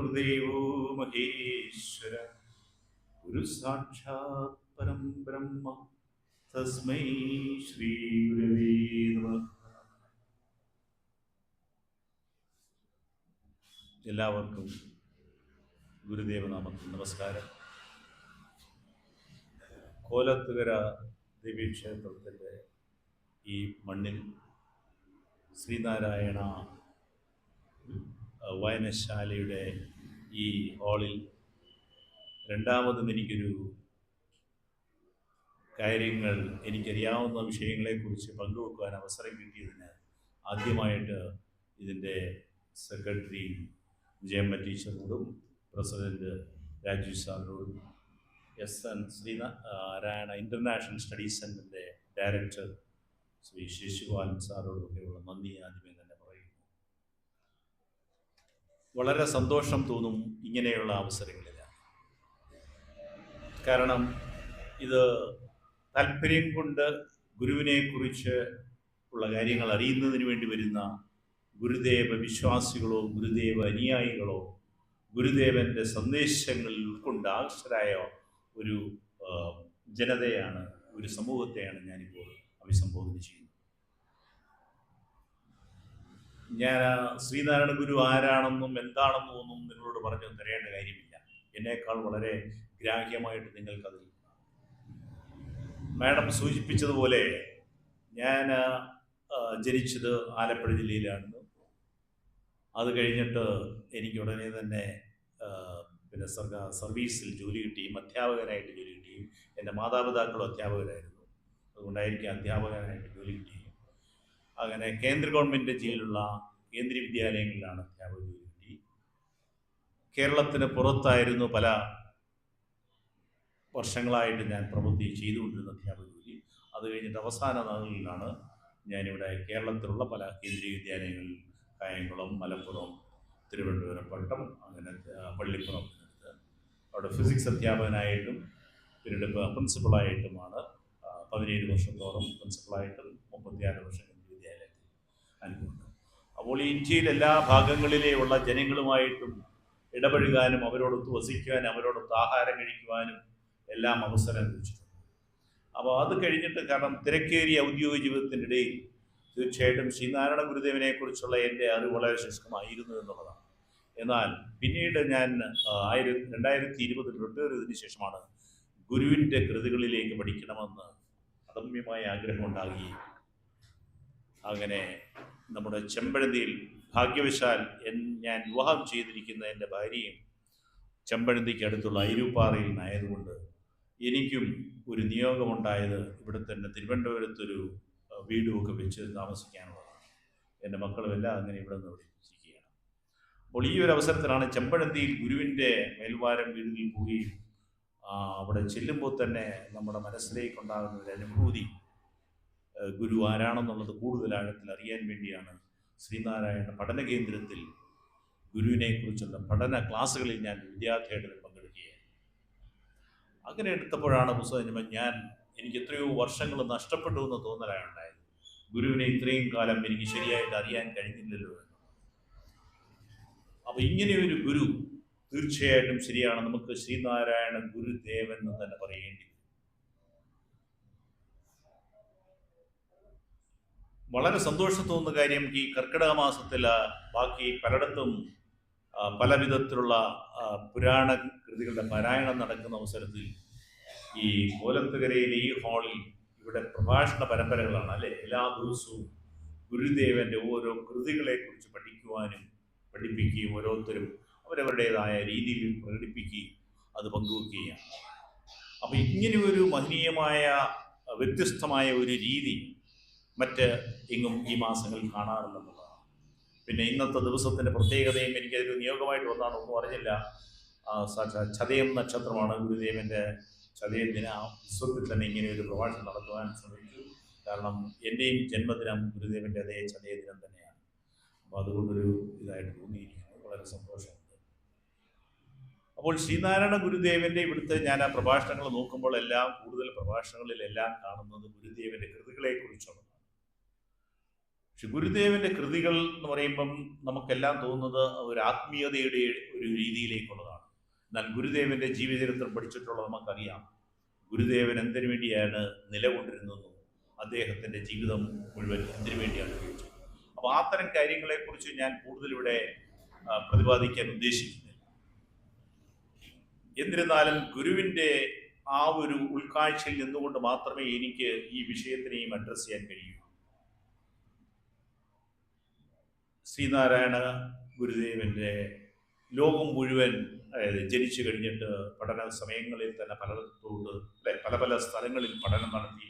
ഗുരുദേവോ മഹേശ്വര ഗുരു സാക്ഷാത് പരം ബ്രഹ്മ തസ്മൈ ശ്രീ ഗുരവേ നമഃ. എല്ലാവർക്കും ഗുരുദേവനാമത്തിൽ നമസ്കാരം. കോലത്തുകര ദേവീക്ഷേത്രത്തിൻ്റെ ഈ മണ്ണിൽ ശ്രീനാരായണ വായനശാലയുടെ ഈ ഹാളിൽ രണ്ടാമതും എനിക്കൊരു കാര്യങ്ങൾ, എനിക്കറിയാവുന്ന വിഷയങ്ങളെക്കുറിച്ച് പങ്കുവെക്കുവാൻ അവസരം കിട്ടിയതിന് ആദ്യമായിട്ട് ഇതിൻ്റെ സെക്രട്ടറി വിജയമ്മ ടീച്ചറിനോടും പ്രസിഡന്റ് രാജീവ് സാറിനോടും SN ശ്രീനാരായണ ഇൻ്റർനാഷണൽ സ്റ്റഡീസ് സെൻ്ററിൻ്റെ ഡയറക്ടർ ശ്രീ ശശിപാലൻ സാറോടൊക്കെയുള്ള നന്ദി ആദ്യമേ തന്നെ പറയുന്നു. വളരെ സന്തോഷം തോന്നും ഇങ്ങനെയുള്ള അവസരങ്ങളിൽ. കാരണം ഇത് താല്പര്യം കൊണ്ട് ഗുരുവിനെക്കുറിച്ച് ഉള്ള കാര്യങ്ങൾ അറിയുന്നതിന് വേണ്ടി വരുന്ന ഗുരുദേവ വിശ്വാസികളോ ഗുരുദേവ അനുയായികളോ ഗുരുദേവൻ്റെ സന്ദേശങ്ങളിൽ ഉൾക്കൊണ്ട് ആകർഷരായ ഒരു ജനതയാണ്, ഒരു സമൂഹത്തെയാണ് ഞാനിപ്പോൾ അഭിസംബോധന ചെയ്യുന്നത്. ഞാൻ ശ്രീനാരായണ ഗുരു ആരാണെന്നും എന്താണെന്നും ഒന്നും നിങ്ങളോട് പറഞ്ഞു തരേണ്ട കാര്യമില്ല. എന്നേക്കാൾ വളരെ ഗ്രാഹ്യമായിട്ട് നിങ്ങൾക്കതിൽ. മാഡം സൂചിപ്പിച്ചതുപോലെ ഞാൻ ജനിച്ചത് ആലപ്പുഴ ജില്ലയിലാണ്. അത് കഴിഞ്ഞിട്ട് എനിക്ക് ഉടനെ തന്നെ പിന്നെ സർവീസിൽ ജോലി കിട്ടിയും അധ്യാപകനായിട്ട് ജോലി കിട്ടിയും എൻ്റെ മാതാപിതാക്കളും അധ്യാപകരായിരുന്നു, അതുകൊണ്ടായിരിക്കും അധ്യാപകനായിട്ട് ജോലി കിട്ടിയും അങ്ങനെ കേന്ദ്ര ഗവൺമെൻറ് കീഴിലുള്ള കേന്ദ്രീയ വിദ്യാലയങ്ങളിലാണ് അധ്യാപക ജോലി കിട്ടി. കേരളത്തിന് പുറത്തായിരുന്നു പല വർഷങ്ങളായിട്ട് ഞാൻ പ്രവൃത്തി ചെയ്തുകൊണ്ടിരുന്ന അധ്യാപക ജോലി. അത് കഴിഞ്ഞിട്ട് അവസാന നാളുകളിലാണ് ഞാനിവിടെ കേരളത്തിലുള്ള പല കേന്ദ്രീയ വിദ്യാലയങ്ങളിൽ കായംകുളം, മലപ്പുറം, തിരുവനന്തപുരം, പട്ടം, അങ്ങനെ പള്ളിപ്പുറം അവിടെ ഫിസിക്സ് അധ്യാപകനായിട്ടും പിന്നീട് പ്രിൻസിപ്പളായിട്ടുമാണ് 17 വർഷത്തോളം പ്രിൻസിപ്പളായിട്ടും 36 വർഷം കേന്ദ്രീയ വിദ്യാലയത്തിൽ അനുഭവമുണ്ട്. അപ്പോൾ ഇന്ത്യയിൽ എല്ലാ ഭാഗങ്ങളിലെയുള്ള ജനങ്ങളുമായിട്ടും ഇടപഴകാനും അവരോടൊത്ത് വസിക്കുവാനും അവരോടൊത്ത് ആഹാരം കഴിക്കുവാനും എല്ലാം അവസരം ലഭിച്ചിട്ടുണ്ട്. അപ്പോൾ അത് കഴിഞ്ഞിട്ട്, കാരണം തിരക്കേറിയ ഔദ്യോഗിക ജീവിതത്തിനിടയിൽ തീർച്ചയായിട്ടും ശ്രീനാരായണ ഗുരുദേവനെക്കുറിച്ചുള്ള എൻ്റെ അറിവ് വളരെ ശുഷ്കമായിരുന്നു എന്നുള്ളതാണ്. എന്നാൽ പിന്നീട് ഞാൻ 2020 റിട്ടയർ ചെയ്തതിന് ശേഷമാണ് ഗുരുവിൻ്റെ കൃതികളിലേക്ക് പഠിക്കണമെന്ന് അദമ്യമായ ആഗ്രഹം ഉണ്ടാകുകയും അങ്ങനെ നമ്മുടെ ചെമ്പഴന്തിയിൽ ഭാഗ്യവശാൽ ഞാൻ വിവാഹം ചെയ്തിരിക്കുന്ന എൻ്റെ ഭാര്യയും ചെമ്പഴന്തിക്ക് അടുത്തുള്ള അയിരൂപ്പാറയിൽ നിന്നായതുകൊണ്ട് എനിക്കും ഒരു നിയോഗമുണ്ടായത് ഇവിടെ തന്നെ തിരുവനന്തപുരത്തൊരു വീടുമൊക്കെ വെച്ച് താമസിക്കാനുള്ളതാണ്. എൻ്റെ മക്കളും എല്ലാം അങ്ങനെ ഇവിടെ നിന്ന് ഇരിക്കുകയാണ്. അപ്പോൾ ഈ ഒരു അവസരത്തിലാണ് ചെമ്പഴന്തിയിൽ ഗുരുവിൻ്റെ മേൽവാരം വീടുകളിൽ പോവുകയും അവിടെ ചെല്ലുമ്പോൾ തന്നെ നമ്മുടെ മനസ്സിലേക്കുണ്ടാകുന്ന ഒരു അനുഭൂതി, ഗുരു ആരാണെന്നുള്ളത് കൂടുതൽ ആഴത്തിൽ അറിയാൻ വേണ്ടിയാണ് ശ്രീനാരായണ പഠന കേന്ദ്രത്തിൽ ഗുരുവിനെക്കുറിച്ചുള്ള പഠന ക്ലാസ്സുകളിൽ ഞാൻ വിദ്യാർത്ഥിയായിട്ട് പങ്കെടുക്കുകയാണ്. അങ്ങനെ എടുത്തപ്പോഴാണ് പുസ്തകം എനിക്ക് എത്രയോ വർഷങ്ങൾ നഷ്ടപ്പെട്ടു എന്ന് തോന്നലായുണ്ടായത്. ഗുരുവിനെ ഇത്രയും കാലം എനിക്ക് ശരിയായിട്ട് അറിയാൻ കഴിഞ്ഞില്ലല്ലോ എന്ന്. അപ്പോൾ ഇങ്ങനെയൊരു ഗുരു തീർച്ചയായിട്ടും ശരിയാണ്, നമുക്ക് ശ്രീനാരായണ ഗുരുദേവൻ എന്ന് തന്നെ പറയേണ്ടി. വളരെ സന്തോഷം തോന്നുന്ന കാര്യം, ഈ കർക്കിടക മാസത്തിൽ ബാക്കി പലയിടത്തും പല വിധത്തിലുള്ള പുരാണ കൃതികളുടെ പാരായണം നടക്കുന്ന അവസരത്തിൽ ഈ കോലത്തുകരയിലെ ഈ ഹാളിൽ ഇവിടെ പ്രഭാഷണ പരമ്പരകളാണ് അല്ലേ. എല്ലാ ദിവസവും ഗുരുദേവൻ്റെ ഓരോ കൃതികളെക്കുറിച്ച് പഠിക്കുവാനും പഠിപ്പിക്കുകയും ഓരോരുത്തരും അവരവരുടേതായ രീതിയിൽ പ്രകടിപ്പിക്കുകയും അത് പങ്കുവെക്കുകയാണ്. അപ്പോൾ ഇങ്ങനെ ഒരു മഹനീയമായ വ്യത്യസ്തമായ ഒരു രീതി മറ്റ് എങ്ങും ഈ മാസങ്ങളിൽ കാണാറില്ലെന്നുള്ളതാണ്. പിന്നെ ഇന്നത്തെ ദിവസത്തിൻ്റെ പ്രത്യേകതയും എനിക്കതൊരു നിയോഗമായിട്ട് വന്നാണ്, ഒന്നും അറിഞ്ഞില്ല. ചതയം നക്ഷത്രമാണ് ഗുരുദേവൻ്റെ ചതയം ദിന. ഉത്സവത്തിൽ തന്നെ ഇങ്ങനെ ഒരു പ്രഭാഷണം നടത്തുവാൻ ശ്രമിച്ചു. കാരണം എൻ്റെയും ജന്മദിനം ഗുരുദേവൻ്റെ അതേ ചതയ ദിനം തന്നെയാണ്. അപ്പോൾ അതുകൊണ്ടൊരു ഇതായിട്ട് തോന്നിയിരിക്കുന്നു. വളരെ സന്തോഷമുണ്ട്. അപ്പോൾ ശ്രീനാരായണ ഗുരുദേവൻ്റെ ഇവിടുത്തെ ഞാൻ ആ പ്രഭാഷണങ്ങൾ നോക്കുമ്പോൾ എല്ലാം കൂടുതൽ പ്രഭാഷണങ്ങളിലെല്ലാം കാണുന്നത് ഗുരുദേവൻ്റെ കൃതികളെക്കുറിച്ചുള്ളതാണ്. പക്ഷെ ഗുരുദേവന്റെ കൃതികൾ എന്ന് പറയുമ്പം നമുക്കെല്ലാം തോന്നുന്നത് ഒരു ആത്മീയതയുടെ ഒരു രീതിയിലേക്കുള്ളതാണ്. എന്നാൽ ഗുരുദേവന്റെ ജീവചരിത്രം പഠിച്ചിട്ടുള്ള നമുക്കറിയാം ഗുരുദേവൻ എന്തിനു വേണ്ടിയാണ് നിലകൊണ്ടിരുന്നതെന്നും അദ്ദേഹത്തിന്റെ ജീവിതം മുഴുവൻ എന്തിനു വേണ്ടിയാണ് ഉപയോഗിച്ചത്. അപ്പോൾ അത്തരം കാര്യങ്ങളെക്കുറിച്ച് ഞാൻ കൂടുതൽ ഇവിടെ പ്രതിപാദിക്കാൻ ഉദ്ദേശിക്കുന്നില്ല. എന്നിരുന്നാലും ഗുരുവിൻ്റെ ആ ഒരു ഉൾക്കാഴ്ചയിൽ നിന്നുകൊണ്ട് മാത്രമേ എനിക്ക് ഈ വിഷയത്തിനെയും അഡ്രസ്സ് ചെയ്യാൻ കഴിയൂ. ശ്രീനാരായണ ഗുരുദേവന്റെ ലോകം മുഴുവൻ, അതായത് ജനിച്ചു കഴിഞ്ഞിട്ട് പഠന സമയങ്ങളിൽ തന്നെ പല പല സ്ഥലങ്ങളിൽ പഠനം നടത്തി.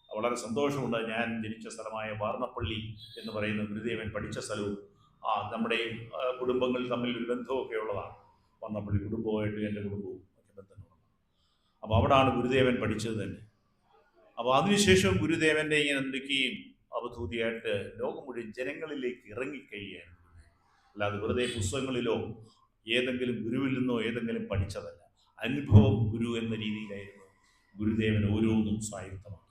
വളരെ സന്തോഷമുണ്ട്. ഞാൻ ജനിച്ച സ്ഥലമായ വാർണപ്പള്ളി എന്ന് പറയുന്ന ഗുരുദേവൻ പഠിച്ച സ്ഥലവും നമ്മുടെയും കുടുംബങ്ങൾ തമ്മിൽ ഒരു ബന്ധമൊക്കെ ഉള്ളതാണ്. വാർണപ്പള്ളി കുടുംബമായിട്ട് എൻ്റെ കുടുംബവും ഒക്കെ ബന്ധമുള്ളതാണ്. അപ്പോൾ അവിടാണ് ഗുരുദേവൻ പഠിച്ചത് തന്നെ. അപ്പോൾ അതിനുശേഷം ഗുരുദേവൻ്റെ ഇങ്ങനെ എന്തൊക്കെയും അവധൂതിയായിട്ട് ലോകം മുഴുവൻ ജനങ്ങളിലേക്ക് ഇറങ്ങിക്കഴിയുകയായിരുന്നു. അല്ലാതെ വെറുതെ പുസ്തകങ്ങളിലോ ഏതെങ്കിലും ഗുരുവിൽ നിന്നോ ഏതെങ്കിലും പഠിച്ചതല്ല. അനുഭവം ഗുരു എന്ന രീതിയിലായിരുന്നു ഗുരുദേവൻ ഓരോന്നും സ്വായത്തമാക്കിയത്.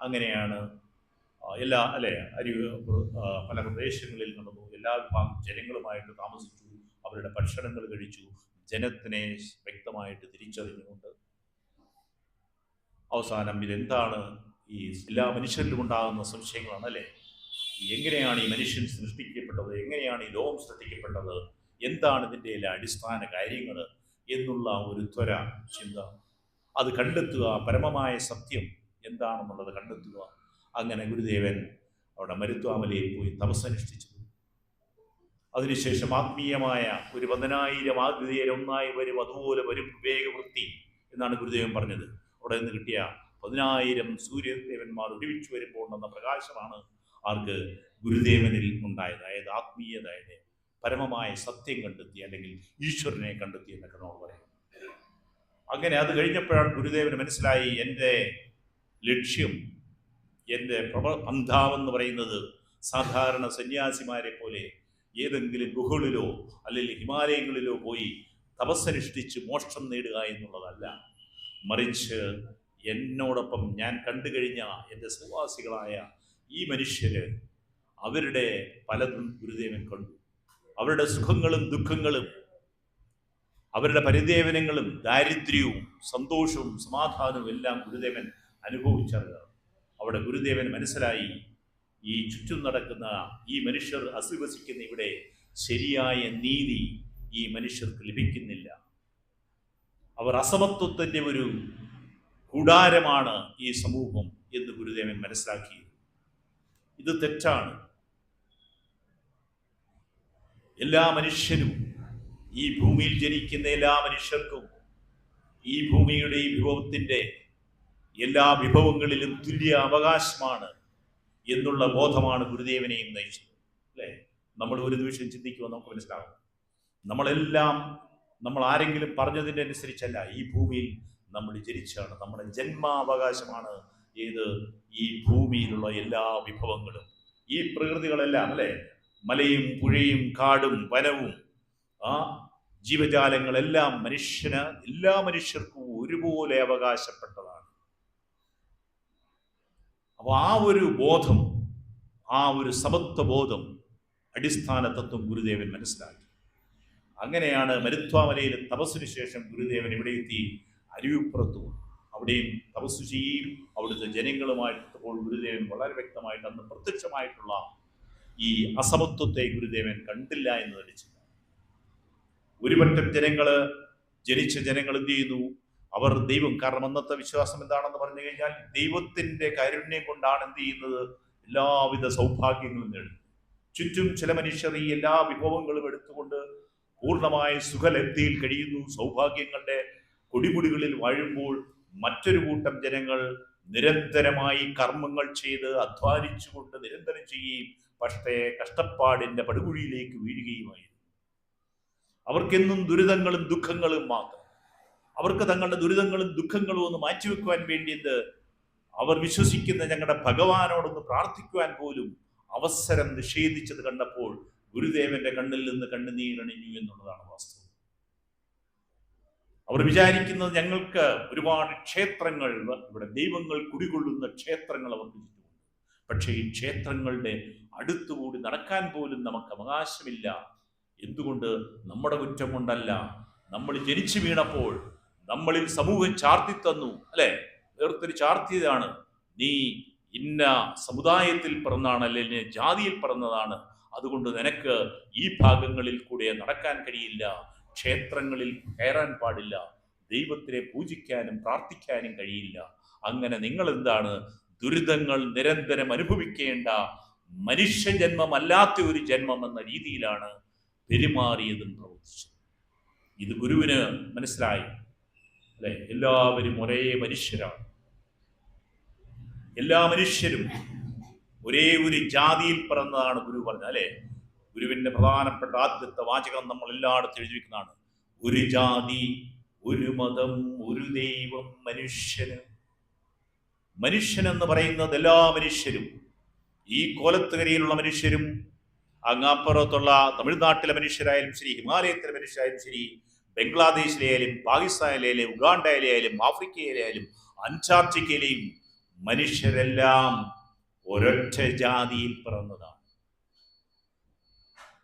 അങ്ങനെയാണ് പല പ്രദേശങ്ങളിൽ നടന്നു. എല്ലാ വിഭാഗം ജനങ്ങളുമായിട്ട് താമസിച്ചു, അവരുടെ ഭക്ഷണങ്ങൾ കഴിച്ചു, ജനത്തിനെ വ്യക്തമായിട്ട് തിരിച്ചറിഞ്ഞുകൊണ്ട് അവസാനം ഇതെന്താണ് ഈ എല്ലാ മനുഷ്യരിലും ഉണ്ടാകുന്ന സംശയങ്ങളാണ് അല്ലേ? എങ്ങനെയാണ് ഈ മനുഷ്യൻ സൃഷ്ടിക്കപ്പെട്ടത്, എങ്ങനെയാണ് ഈ ലോകം സൃഷ്ടിക്കപ്പെട്ടത്, എന്താണ് ഇതിൻ്റെ എല്ലാ അടിസ്ഥാന കാര്യങ്ങൾ എന്നുള്ള ഒരു ത്വര ചിന്ത, അത് കണ്ടെത്തുക, പരമമായ സത്യം എന്താണെന്നുള്ളത് കണ്ടെത്തുക. അങ്ങനെ ഗുരുദേവൻ അവിടെ മരുത്വാമലയിൽ പോയി തപസ്സനുഷ്ഠിച്ചു. അതിനുശേഷം ആത്മീയമായ ഒരു 10,000 ആഗ്നേയർ ഒന്നായി വരും, അതുപോലെ വരും വിവേകവൃത്തി എന്നാണ് ഗുരുദേവൻ പറഞ്ഞത്. അവിടെ നിന്ന് കിട്ടിയ 10,000 സൂര്യദേവന്മാർ ഒരുമിച്ച് വരുമ്പോൾ എന്ന പ്രകാശമാണ് ആർക്ക്? ഗുരുദേവനിൽ ഉണ്ടായത്. അതായത് ആത്മീയതയുടെ പരമമായ സത്യം കണ്ടെത്തി, അല്ലെങ്കിൽ ഈശ്വരനെ കണ്ടെത്തി എന്നൊക്കെ നമ്മൾ പറയും. അങ്ങനെ അത് കഴിഞ്ഞപ്പോഴാണ് ഗുരുദേവന് മനസ്സിലായി, എൻ്റെ ലക്ഷ്യം, എൻ്റെ പന്ഥാവെന്ന് പറയുന്നത് സാധാരണ സന്യാസിമാരെ പോലെ ഏതെങ്കിലും ഗുഹകളിലോ അല്ലെങ്കിൽ ഹിമാലയങ്ങളിലോ പോയി തപസ്സനുഷ്ഠിച്ച് മോക്ഷം നേടുക എന്നുള്ളതല്ല. മറിച്ച് എന്നോടൊപ്പം ഞാൻ കണ്ടു കഴിഞ്ഞ എൻ്റെ സുവാസികളായ ഈ മനുഷ്യര്, അവരുടെ പലതും ഗുരുദേവൻ കണ്ടു. അവരുടെ സുഖങ്ങളും ദുഃഖങ്ങളും, അവരുടെ പരിദേവനങ്ങളും ദാരിദ്ര്യവും സന്തോഷവും സമാധാനവും എല്ലാം ഗുരുദേവൻ അനുഭവിച്ചറിയാം. അവിടെ ഗുരുദേവൻ മനസ്സിലായി, ഈ ചുറ്റും നടക്കുന്ന ഈ മനുഷ്യർ അധിവസിക്കുന്ന ഇവിടെ ശരിയായ നീതി ഈ മനുഷ്യർക്ക് ലഭിക്കുന്നില്ല. അവർ അസമത്വത്തിൻ്റെ ഒരു കൂടാരമാണ് ഈ സമൂഹം എന്ന് ഗുരുദേവൻ മനസ്സിലാക്കി. ഇത് തെറ്റാണ്. എല്ലാ മനുഷ്യരും, ഈ ഭൂമിയിൽ ജനിക്കുന്ന എല്ലാ മനുഷ്യർക്കും ഈ ഭൂമിയുടെ ഈ വിഭവത്തിൻ്റെ എല്ലാ വിഭവങ്ങളിലും തുല്യ അവകാശമാണ് എന്നുള്ള ബോധമാണ് ഗുരുദേവനെയും നയിച്ചത്. അല്ലേ? നമ്മൾ ഒരു നിമിഷം ചിന്തിക്കുമ്പോൾ നമുക്ക് മനസ്സിലാകും, നമ്മൾ ആരെങ്കിലും പറഞ്ഞതിൻ്റെ അനുസരിച്ചല്ല ഈ ഭൂമിയിൽ നമ്മൾ ജനിച്ചാണ്. നമ്മുടെ ജന്മാവകാശമാണ് ഈ ഭൂമിയിലുള്ള എല്ലാ വിഭവങ്ങളും, ഈ പ്രകൃതികളെല്ലാം. അല്ലേ? മലയും പുഴയും കാടും വനവും ജീവജാലങ്ങളെല്ലാം എല്ലാ മനുഷ്യർക്കും ഒരുപോലെ അവകാശപ്പെട്ടതാണ്. അപ്പോൾ ആ ഒരു ബോധം, ആ ഒരു സമത്വ ബോധം, അടിസ്ഥാന തത്വം ഗുരുദേവൻ മനസ്സിലാക്കി. അങ്ങനെയാണ് മരുത്വാമലയിൽ തപസ്സിന് ശേഷം ഗുരുദേവൻ ഇവിടെ എത്തി അരുവിപ്പുറത്തു. അവിടെയും തപസ് ചെയ്യുകയും അവിടുത്തെ ജനങ്ങളുമായിട്ടപ്പോൾ ഗുരുദേവൻ വളരെ വ്യക്തമായിട്ട് അന്ന് പ്രത്യക്ഷമായിട്ടുള്ള ഈ അസമത്വത്തെ ഗുരുദേവൻ കണ്ടില്ല എന്ന് ധരിച്ചില്ല. ഒരുപറ്റം ജനിച്ച ജനങ്ങൾ എന്ത് ചെയ്യുന്നു? അവർ ദൈവം, കാരണം അന്നത്തെ വിശ്വാസം എന്താണെന്ന് പറഞ്ഞു കഴിഞ്ഞാൽ ദൈവത്തിൻ്റെ കാരുണ്യം കൊണ്ടാണ് എന്ത് ചെയ്യുന്നത്? എല്ലാവിധ സൗഭാഗ്യങ്ങളും നേടുന്നത്. ചുറ്റും ചില മനുഷ്യർ ഈ എല്ലാ വിഭവങ്ങളും എടുത്തുകൊണ്ട് പൂർണ്ണമായ സുഖലബ്ധിയിൽ കഴിയുന്നു, സൗഭാഗ്യങ്ങളുടെ കൊടിമുടികളിൽ വാഴുമ്പോൾ മറ്റൊരു കൂട്ടം ജനങ്ങൾ നിരന്തരമായി കർമ്മങ്ങൾ ചെയ്ത് അധ്വാനിച്ചുകൊണ്ട് നിരന്തരം ചെയ്യുകയും പക്ഷേ കഷ്ടപ്പാടിൻ്റെ പടുകുഴിയിലേക്ക് വീഴുകയുമായിരുന്നു. അവർക്കെന്നും ദുരിതങ്ങളും ദുഃഖങ്ങളും മാത്രം. അവർക്ക് തങ്ങളുടെ ദുരിതങ്ങളും ദുഃഖങ്ങളും ഒന്ന് മാറ്റിവെക്കുവാൻ വേണ്ടിയിട്ട് അവർ വിശ്വസിക്കുന്ന ഞങ്ങളുടെ ഭഗവാനോടൊന്ന് പ്രാർത്ഥിക്കുവാൻ പോലും അവസരം നിഷേധിച്ചത് കണ്ടപ്പോൾ ഗുരുദേവന്റെ കണ്ണിൽ നിന്ന് കണ്ണുനീരണിഞ്ഞു എന്നുള്ളതാണ് വാസ്തവം. അവർ വിചാരിക്കുന്നത് ഞങ്ങൾക്ക് ഒരുപാട് ക്ഷേത്രങ്ങൾ, ഇവിടെ ദൈവങ്ങൾ കുടികൊള്ളുന്ന ക്ഷേത്രങ്ങൾ അവർക്ക് ചുറ്റുമുണ്ട്. പക്ഷേ ഈ ക്ഷേത്രങ്ങളുടെ അടുത്തുകൂടി നടക്കാൻ പോലും നമുക്ക് അവകാശമില്ല. എന്തുകൊണ്ട്? നമ്മുടെ കുറ്റം കൊണ്ടല്ല. നമ്മൾ ജനിച്ചു വീണപ്പോൾ നമ്മളിൽ സമൂഹം ചാർത്തി തന്നു, അല്ലെ? വേർത്തൊരു ചാർത്തിയതാണ്. നീ ഇന്ന സമുദായത്തിൽ പിറന്നാണ്, അല്ലെങ്കിൽ ജാതിയിൽ പിറന്നതാണ്, അതുകൊണ്ട് നിനക്ക് ഈ ഭാഗങ്ങളിൽ കൂടെ നടക്കാൻ കഴിയില്ല, ക്ഷേത്രങ്ങളിൽ കയറാൻ പാടില്ല, ദൈവത്തിനെ പൂജിക്കാനും പ്രാർത്ഥിക്കാനും കഴിയില്ല. അങ്ങനെ നിങ്ങൾ എന്താണ്? ദുരിതങ്ങൾ നിരന്തരം അനുഭവിക്കേണ്ട മനുഷ്യജന്മമല്ലാത്ത ഒരു ജന്മം എന്ന രീതിയിലാണ് പെരുമാറിയതും പ്രവർത്തിച്ചത്. ഇത് ഗുരുവിന് മനസ്സിലായി, അല്ലെ? എല്ലാവരും ഒരേ മനുഷ്യരാണ്, എല്ലാ മനുഷ്യരും ഒരേ ഒരു ജാതിയിൽ പിറന്നതാണ് ഗുരു പറഞ്ഞത്, അല്ലെ? ഗുരുവിന്റെ പ്രധാനപ്പെട്ട ആദ്യത്തെ വാചകം നമ്മൾ എല്ലായിടത്തും എഴുതി വെക്കുന്നതാണ്: ഒരു ജാതി, ഒരു മതം, ഒരു ദൈവം, മനുഷ്യന്. മനുഷ്യൻ എന്ന് പറയുന്നത് എല്ലാ മനുഷ്യരും, ഈ കോലത്തുകരയിലുള്ള മനുഷ്യരും, അങ്ങാപ്പുറത്തുള്ള തമിഴ്നാട്ടിലെ മനുഷ്യരായാലും ശരി, ഹിമാലയത്തിലെ മനുഷ്യരായാലും ശരി, ബംഗ്ലാദേശിലെയായാലും പാകിസ്ഥാനിലെയായാലും ഉഗാണ്ടയിലെയായാലും ആഫ്രിക്കയിലെയായാലും അന്റാർട്ടിക്കയിലെയും മനുഷ്യരെല്ലാം ഒരൊറ്റ ജാതിയിൽ പിറന്നതാണ്.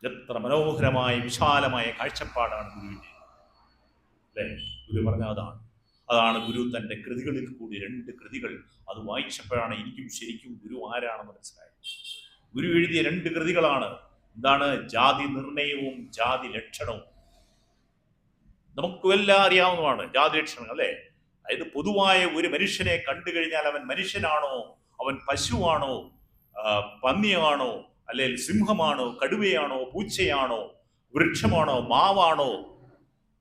എത്ര മനോഹരമായ വിശാലമായ കാഴ്ചപ്പാടാണ് ഗുരുവിൻ്റെ, അല്ലെ? ഗുരു പറഞ്ഞ അതാണ് ഗുരു തൻ്റെ കൃതികളിൽ കൂടി 2 കൃതികൾ അത് വായിച്ചപ്പോഴാണ് എനിക്കും ശരിക്കും ഗുരു ആരാണെന്ന് മനസ്സിലായത്. ഗുരു എഴുതിയ 2 കൃതികളാണ്. എന്താണ്? ജാതി നിർണയവും ജാതി ലക്ഷണവും. നമുക്കെല്ലാം അറിയാവുന്നതാണ് ജാതി ലക്ഷണങ്ങൾ, അല്ലെ? അതായത് പൊതുവായ ഒരു മനുഷ്യനെ കണ്ടു കഴിഞ്ഞാൽ അവൻ മനുഷ്യനാണോ, അവൻ പശുവാണോ, പന്നിയാണോ, അല്ലെങ്കിൽ സിംഹമാണോ, കടുവയാണോ, പൂച്ചയാണോ, വൃക്ഷമാണോ, മാവാണോ,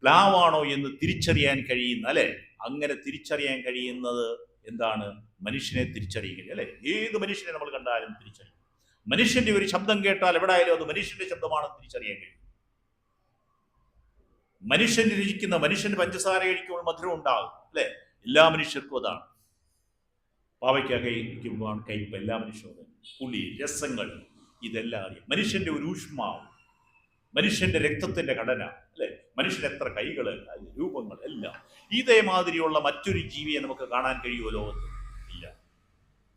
പ്ലാവാണോ എന്ന് തിരിച്ചറിയാൻ കഴിയുന്ന, അല്ലെ? അങ്ങനെ തിരിച്ചറിയാൻ കഴിയുന്നത് എന്താണ്? മനുഷ്യനെ തിരിച്ചറിയുക, അല്ലെ? ഏത് മനുഷ്യനെ നമ്മൾ കണ്ടാലും തിരിച്ചറിയും. മനുഷ്യന്റെ ഒരു ശബ്ദം കേട്ടാൽ എവിടെയായാലും അത് മനുഷ്യന്റെ ശബ്ദമാണെന്ന് തിരിച്ചറിയാൻ കഴിയും. മനുഷ്യന് രുചിക്കുന്ന, മനുഷ്യന് പഞ്ചസാര കഴിക്കുമ്പോൾ മധുരം ഉണ്ടാകും, അല്ലെ? എല്ലാ മനുഷ്യർക്കും അതാണ്. പാവയ്ക്ക കഴിക്കുമ്പോൾ കയ്പ്, എല്ലാ മനുഷ്യരും. പുളി, രസങ്ങൾ, ഇതെല്ലാം അറിയാം. മനുഷ്യന്റെ ഒരു ഊഷ്മാവ്, മനുഷ്യന്റെ രക്തത്തിന്റെ ഘടന, അല്ലെ? മനുഷ്യന് എത്ര കൈകള്, രൂപങ്ങൾ, എല്ലാം. ഇതേമാതിരിയുള്ള മറ്റൊരു ജീവിയെ നമുക്ക് കാണാൻ കഴിയുമോ ലോകത്ത്? ഇല്ല.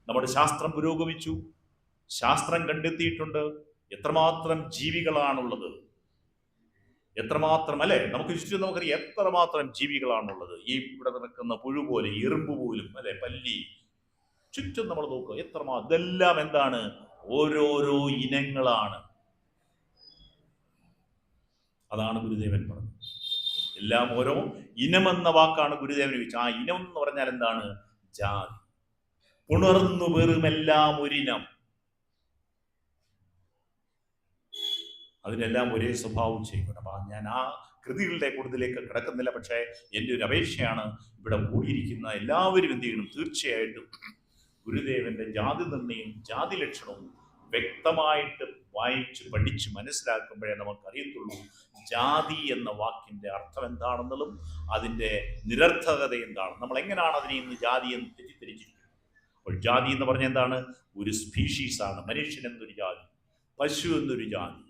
നമ്മുടെ ശാസ്ത്രം പുരോഗമിച്ചു, ശാസ്ത്രം കണ്ടെത്തിയിട്ടുണ്ട് എത്രമാത്രം ജീവികളാണുള്ളത്, എത്രമാത്രം, അല്ലെ? നമുക്ക് ചുറ്റും നമുക്കറിയാം എത്രമാത്രം ജീവികളാണുള്ളത്. ഈ ഇവിടെ നടക്കുന്ന പുഴു പോലെ, എറുമ്പ് പോലും, അല്ലെ? പല്ലി, ചുറ്റും നമ്മൾ നോക്കുക എത്രമാത്രം. ഇതെല്ലാം എന്താണ്? ഓരോരോ ഇനങ്ങളാണ്. അതാണ് ഗുരുദേവൻ പറഞ്ഞത്. എല്ലാം ഓരോ ഇനമെന്ന വാക്കാണ് ഗുരുദേവൻ ഉപയോഗിച്ചത്. ആ ഇനം എന്ന് പറഞ്ഞാൽ എന്താണ്? ജാതി. പുണർന്നു വെറുമെല്ലാം ഒരിനം. അതിനെല്ലാം ഒരേ സ്വഭാവം ചെയ്യണം. അപ്പൊ ഞാൻ ആ കൃതികളുടെ കൂടുതലേക്ക് കിടക്കുന്നില്ല. പക്ഷേ എൻ്റെ ഒരു അപേക്ഷയാണ്, ഇവിടെ കൂടിയിരിക്കുന്ന എല്ലാവരും എന്ത് ചെയ്യണം? തീർച്ചയായിട്ടും ഗുരുദേവന്റെ ജാതി നിർണയം, ജാതി ലക്ഷണവും വ്യക്തമായിട്ട് വായിച്ച് പഠിച്ച് മനസ്സിലാക്കുമ്പോഴേ നമുക്കറിയത്തുള്ളൂ ജാതി എന്ന വാക്കിന്റെ അർത്ഥം എന്താണെന്നുള്ളതും അതിൻ്റെ നിരർത്ഥകത എന്താണ്. നമ്മൾ എങ്ങനെയാണ് അതിനെ ഇന്ന് ജാതി എന്ന് തെറ്റിദ്ധരിച്ചിരിക്കുന്നത്. അപ്പോൾ ജാതി എന്ന് പറഞ്ഞാൽ എന്താണ്? ഒരു സ്പീഷീസാണ്. മനുഷ്യൻ എന്നൊരു ജാതി, പശു എന്നൊരു ജാതി,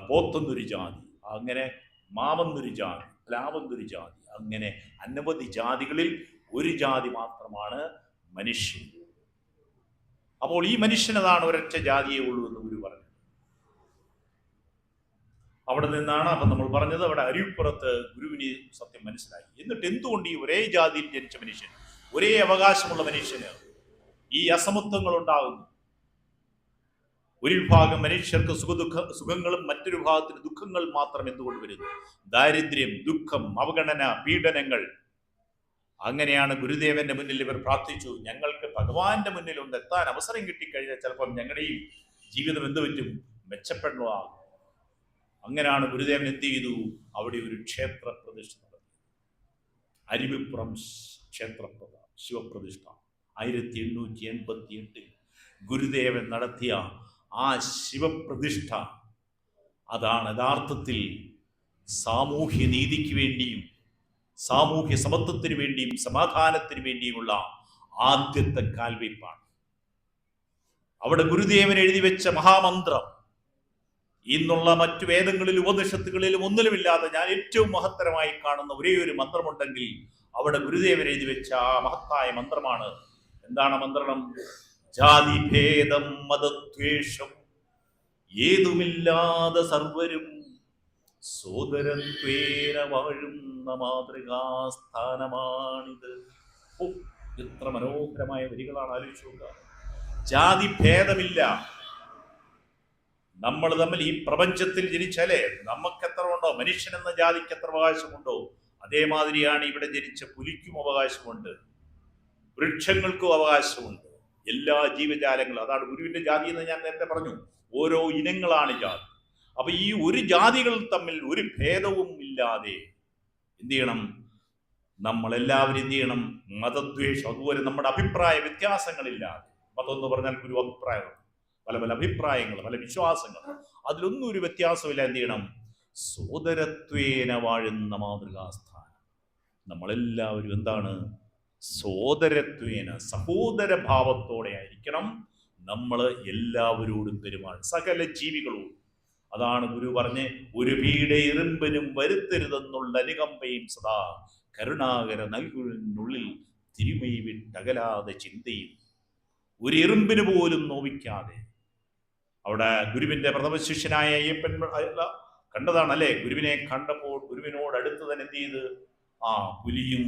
പോത്തെന്നൊരു ജാതി, അങ്ങനെ മാവെന്നൊരു ജാതി, പ്ലാവെന്നൊരു ജാതി, അങ്ങനെ അനവധി ജാതികളിൽ ഒരു ജാതി മാത്രമാണ് മനുഷ്യൻ. അപ്പോൾ ഈ മനുഷ്യനതാണ് ഒരൊറ്റ ജാതിയേ ഉള്ളൂ എന്ന് ഗുരു പറഞ്ഞു. അവിടെ നിന്നാണ് അപ്പം നമ്മൾ പറഞ്ഞത്, അവിടെ അരിപ്പുറത്ത് ഗുരുവിന് സത്യം മനസ്സിലായി. എന്നിട്ട് എന്തുകൊണ്ട് ഈ ഒരേ ജാതിയിൽ ജനിച്ച മനുഷ്യൻ, ഒരേ അവകാശമുള്ള മനുഷ്യന് ഈ അസമത്വങ്ങൾ ഉണ്ടാകുന്നു? ഒരു വിഭാഗം മനുഷ്യർക്ക് സുഖങ്ങളും മറ്റൊരു വിഭാഗത്തിന് ദുഃഖങ്ങൾ മാത്രം എന്തുകൊണ്ട് വരുന്നു? ദാരിദ്ര്യം, ദുഃഖം, അവഗണന, പീഡനങ്ങൾ. അങ്ങനെയാണ് ഗുരുദേവന്റെ മുന്നിൽ ഇവർ പ്രാർത്ഥിച്ചു, ഞങ്ങൾക്ക് ഭഗവാന്റെ മുന്നിൽ ഒന്ന് എത്താൻ അവസരം കിട്ടിക്കഴിഞ്ഞാൽ ചിലപ്പം ഞങ്ങളുടെയും ജീവിതം എന്ത് പറ്റും? മെച്ചപ്പെടുന്നതാകും. അങ്ങനെയാണ് ഗുരുദേവൻ എന്ത് ചെയ്തു? അവിടെ ഒരു ക്ഷേത്ര പ്രതിഷ്ഠ നടത്തി. അരുവിപ്പുറം ക്ഷേത്രപ്രദ ശിവപ്രതിഷ്ഠ 1888 ഗുരുദേവൻ നടത്തിയ ആ ശിവപ്രതിഷ്ഠ, അതാണ് യഥാർത്ഥത്തിൽ സാമൂഹ്യ നീതിക്ക് വേണ്ടിയും സാമൂഹ്യ സമത്വത്തിന് വേണ്ടിയും സമാധാനത്തിന് വേണ്ടിയുമുള്ള ആദ്യത്തെ കാൽവയ്പ്പാണ്. അവിടെ ഗുരുദേവൻ എഴുതി വെച്ച മഹാമന്ത്രം ഇന്നുള്ള മറ്റു വേദങ്ങളിലും ഉപനിഷത്തുകളിലും ഒന്നിലുമില്ലാതെ ഞാൻ ഏറ്റവും മഹത്തരമായി കാണുന്ന ഒരേ ഒരു മന്ത്രമുണ്ടെങ്കിൽ അവിടെ ഗുരുദേവൻ എഴുതി വെച്ച ആ മഹത്തായ മന്ത്രമാണ്. എന്താണ് മന്ത്രം? ജാതിഭേദം മതദ്വേഷം ഏതുമില്ലാതെ സർവരും സോദരത്വേന വാഴുന്ന മാതൃകാസ്ഥാനമാണിത്. ഓ, എത്ര മനോഹരമായ വരികളാണ്, ആലോചിച്ചു നോക്കുക. ജാതി ഭേദമില്ല. നമ്മൾ തമ്മിൽ ഈ പ്രപഞ്ചത്തിൽ ജനിച്ചാലേ നമുക്ക് എത്ര ഉണ്ടോ, മനുഷ്യൻ എന്ന ജാതിക്ക് എത്ര അവകാശമുണ്ടോ, അതേമാതിരിയാണ് ഇവിടെ ജനിച്ച പുലിക്കും അവകാശമുണ്ട്, വൃക്ഷങ്ങൾക്കും അവകാശമുണ്ട്, എല്ലാ ജീവജാലങ്ങളും. അതാണ് ഗുരുവിന്റെ ജാതി എന്ന് ഞാൻ നേരത്തെ പറഞ്ഞു. ഓരോ ഇനങ്ങളാണ് ജാതി. അപ്പൊ ഈ ഒരു ജാതികൾ തമ്മിൽ ഒരു ഭേദവും ഇല്ലാതെ എന്ത് ചെയ്യണം, നമ്മളെല്ലാവരും എന്ത് ചെയ്യണം, മതദ്വേഷം, അതുപോലെ നമ്മുടെ അഭിപ്രായ വ്യത്യാസങ്ങളില്ലാതെ. മതം എന്ന് പറഞ്ഞാൽ ഒരു അഭിപ്രായം, പല പല അഭിപ്രായങ്ങൾ, പല വിശ്വാസങ്ങൾ, അതിലൊന്നും ഒരു വ്യത്യാസമില്ല. എന്ത് ചെയ്യണം, സോദരത്വേന വാഴുന്ന മാതൃകാസ്ഥാനം. നമ്മളെല്ലാവരും എന്താണ്, സോദരത്വേന, സഹോദര ഭാവത്തോടെ ആയിരിക്കണം നമ്മൾ എല്ലാവരോടും പെരുമാറും, സകല ജീവികളോടും. അതാണ് ഗുരു പറഞ്ഞ്, ഒരു പീഡ എറുമ്പിനും വരുത്തരുതെന്നുള്ള അനുകമ്പയും സദാ കരുണാകര നൽകുന്നുള്ളിൽ തിരുമൈ വിട്ടകലാതെ ചിന്തയും. ഒരു എറുമ്പിന് പോലും നോവിക്കാതെ. അവിടെ ഗുരുവിന്റെ പ്രഥമ ശിഷ്യനായ അയ്യപ്പൻ കണ്ടതാണ് അല്ലെ, ഗുരുവിനെ കണ്ടപ്പോൾ ഗുരുവിനോട് അടുത്ത് തന്നെ എന്ത് ചെയ്ത്, പുലിയും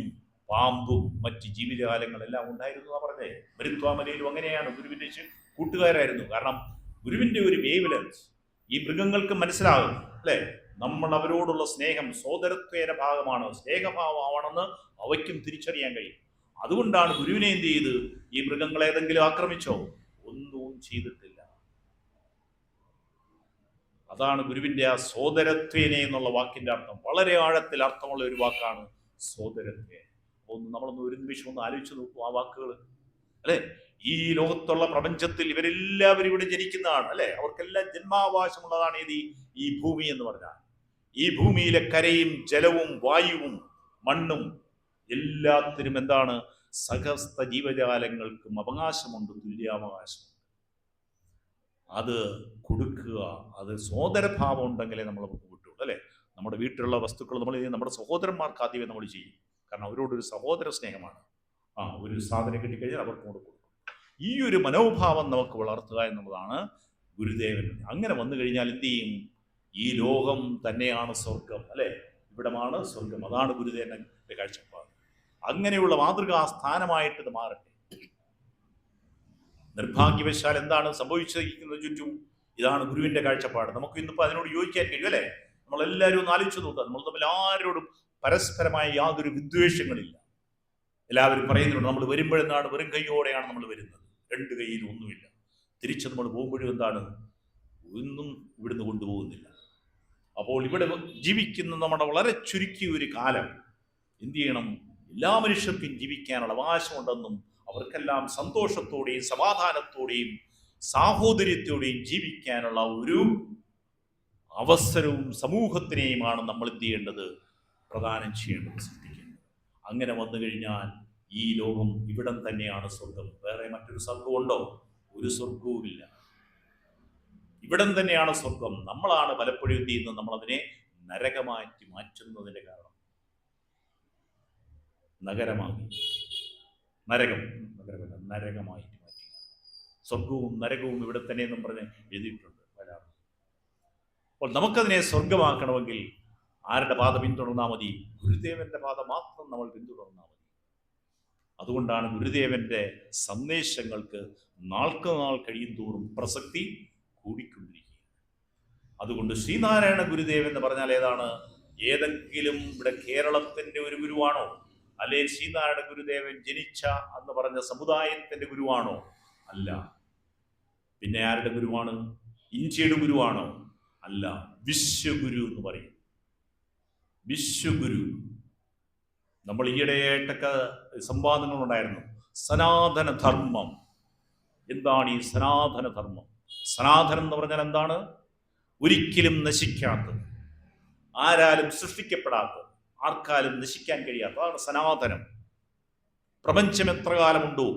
പാമ്പും മറ്റ് ജീവജാലങ്ങളെല്ലാം ഉണ്ടായിരുന്നു എന്നാ പറഞ്ഞേ. മരുത്വാമലയിലും അങ്ങനെയാണ്, ഗുരുവിന്റെ കൂട്ടുകാരായിരുന്നു. കാരണം ഗുരുവിന്റെ ഒരു വേവ് ലെങ്ത് ഈ മൃഗങ്ങൾക്ക് മനസ്സിലാകും അല്ലെ. നമ്മൾ അവരോടുള്ള സ്നേഹം സോദരത്വേന ഭാഗമാണ്, സ്നേഹഭാവമാണെന്ന് അവയ്ക്കും തിരിച്ചറിയാൻ കഴിയും. അതുകൊണ്ടാണ് ഗുരുവിനെ എന്ത് ചെയ്ത്, ഈ മൃഗങ്ങൾ ഏതെങ്കിലും ആക്രമിച്ചോ, ഒന്നും ചെയ്തിട്ടില്ല. അതാണ് ഗുരുവിന്റെ ആ സോദരത്വേന എന്നുള്ള വാക്കിന്റെ അർത്ഥം. വളരെ ആഴത്തിൽ അർത്ഥമുള്ള ഒരു വാക്കാണ് സോദരത്വേന. നമ്മളൊന്ന് ഒരു നിമിഷം ഒന്ന് ആലോചിച്ച് നോക്കൂ ആ വാക്കുകൾ അല്ലെ. ഈ ലോകത്തുള്ള പ്രപഞ്ചത്തിൽ ഇവരെല്ലാവരും ഇവിടെ ജനിക്കുന്നതാണ് അല്ലെ. അവർക്കെല്ലാം ജന്മാവകാശമുള്ളതാണ് ഈ ഭൂമി എന്ന് പറഞ്ഞാൽ. ഈ ഭൂമിയിലെ കരയും ജലവും വായുവും മണ്ണും എല്ലാത്തിനും എന്താണ്, സകസ്ത ജീവജാലങ്ങൾക്കും അവകാശമുണ്ട്, തുല്യാവകാശം. അത് കൊടുക്കുക, അത് സോദരഭാവം ഉണ്ടെങ്കിലേ നമ്മൾ വിട്ടുള്ളൂ അല്ലെ. നമ്മുടെ വീട്ടിലുള്ള വസ്തുക്കൾ നമ്മൾ നമ്മുടെ സഹോദരന്മാർക്ക് ആദ്യമേ നമ്മൾ ചെയ്യും. കാരണം അവരോടൊരു സഹോദര സ്നേഹമാണ്. ഒരു സാധനം കിട്ടിക്കഴിഞ്ഞാൽ അവർക്ക് കൊടുക്കും. ഈ ഒരു മനോഭാവം നമുക്ക് വളർത്തുക എന്നുള്ളതാണ് ഗുരുദേവൻ. അങ്ങനെ വന്നു കഴിഞ്ഞാൽ എന്ത് ചെയ്യും, ഈ ലോകം തന്നെയാണ് സ്വർഗം അല്ലെ, ഇവിടമാണ് സ്വർഗം. അതാണ് ഗുരുദേവന്റെ കാഴ്ചപ്പാട്. അങ്ങനെയുള്ള മാതൃകാ സ്ഥാനമായിട്ട് ഇത് മാറട്ടെ. നിർഭാഗ്യവശാൽ എന്താണ് സംഭവിച്ചിരിക്കുന്നത് ചുറ്റും, ഇതാണ് ഗുരുവിന്റെ കാഴ്ചപ്പാട്. നമുക്ക് ഇന്നിപ്പോൾ അതിനോട് യോജിക്കാൻ കഴിയും അല്ലെ. നമ്മളെല്ലാവരും ഒന്ന് ആലോചിച്ച് നോക്കുക, നമ്മൾ തമ്മിൽ ആരോടും പരസ്പരമായ യാതൊരു വിദ്വേഷങ്ങളില്ല. എല്ലാവരും പറയുന്നുണ്ട്, നമ്മൾ വരുമ്പോഴെന്താണ്, വെറും കൈയോടെയാണ് നമ്മൾ വരുന്നത്, രണ്ട് കൈയിൽ ഒന്നുമില്ല. തിരിച്ച് നമ്മൾ പോകുമ്പോഴും എന്താണ്, ഒന്നും ഇവിടുന്ന് കൊണ്ടുപോകുന്നില്ല. അപ്പോൾ ഇവിടെ ജീവിക്കുന്ന നമ്മുടെ വളരെ ചുരുക്കിയ ഒരു കാലം എന്ത് ചെയ്യണം, എല്ലാ മനുഷ്യർക്കും ജീവിക്കാനുള്ള അവകാശമുണ്ടെന്നും അവർക്കെല്ലാം സന്തോഷത്തോടെയും സമാധാനത്തോടെയും സാഹോദര്യത്തോടെയും ജീവിക്കാനുള്ള ഒരു അവസരവും സമൂഹത്തിനെയുമാണ് നമ്മൾ എന്ത് ചെയ്യേണ്ടത്, പ്രദാനം ചെയ്യേണ്ടത്, സൃഷ്ടിക്കേണ്ടത്. അങ്ങനെ വന്നു കഴിഞ്ഞാൽ ഈ ലോകം ഇവിടം തന്നെയാണ് സ്വർഗം. വേറെ മറ്റൊരു സ്വർഗമുണ്ടോ? ഒരു സ്വർഗവുമില്ല. ഇവിടം തന്നെയാണ് സ്വർഗം. നമ്മളാണ് പലപ്പോഴും എന്ത് ചെയ്യുന്നത്, നമ്മളതിനെ നരകമാറ്റി മാറ്റുന്നതിന്റെ കാരണം. നഗരമാക്കി, നരകമായിട്ട് മാറ്റി. സ്വർഗവും നരകവും ഇവിടെ തന്നെ എന്നും പറഞ്ഞ് എഴുതിയിട്ടുണ്ട്. അപ്പോൾ നമുക്കതിനെ സ്വർഗമാക്കണമെങ്കിൽ ആരുടെ പാത പിന്തുടർന്നാൽ മതി? ഗുരുദേവന്റെ പാത മാത്രം നമ്മൾ പിന്തുടർന്നാൽ മതി. അതുകൊണ്ടാണ് ഗുരുദേവന്റെ സന്ദേശങ്ങൾക്ക് നാൾക്ക് നാൾ കഴിയും തോറും പ്രസക്തി കൂടിക്കൊണ്ടിരിക്കുക. അതുകൊണ്ട് ശ്രീനാരായണ ഗുരുദേവൻ എന്ന് പറഞ്ഞാൽ ഏതാണ്? ഏതെങ്കിലും ഇവിടെ കേരളത്തിന്റെ ഒരു ഗുരുവാണോ? അല്ലെങ്കിൽ ശ്രീനാരായണ ഗുരുദേവൻ ജനിച്ച എന്ന് പറഞ്ഞ സമുദായത്തിന്റെ ഗുരുവാണോ? അല്ല. പിന്നെ ആരുടെ ഗുരുവാണ്? ഇന്ത്യയുടെ ഗുരുവാണോ? അല്ല. വിശ്വഗുരു എന്ന് പറയും. വിശ്വഗുരു. നമ്മൾ ഈയിടെയായിട്ടൊക്കെ സംവാദങ്ങളുണ്ടായിരുന്നു. സനാതനധർമ്മം. എന്താണ് ഈ സനാതനധർമ്മം? സനാതനം എന്ന് പറഞ്ഞാൽ എന്താണ്? ഒരിക്കലും നശിക്കാത്തത്, ആരാലും സൃഷ്ടിക്കപ്പെടാത്തത്, ആർക്കാലും നശിക്കാൻ കഴിയാത്ത, അതാണ് സനാതനം. പ്രപഞ്ചം എത്ര കാലമുണ്ടോ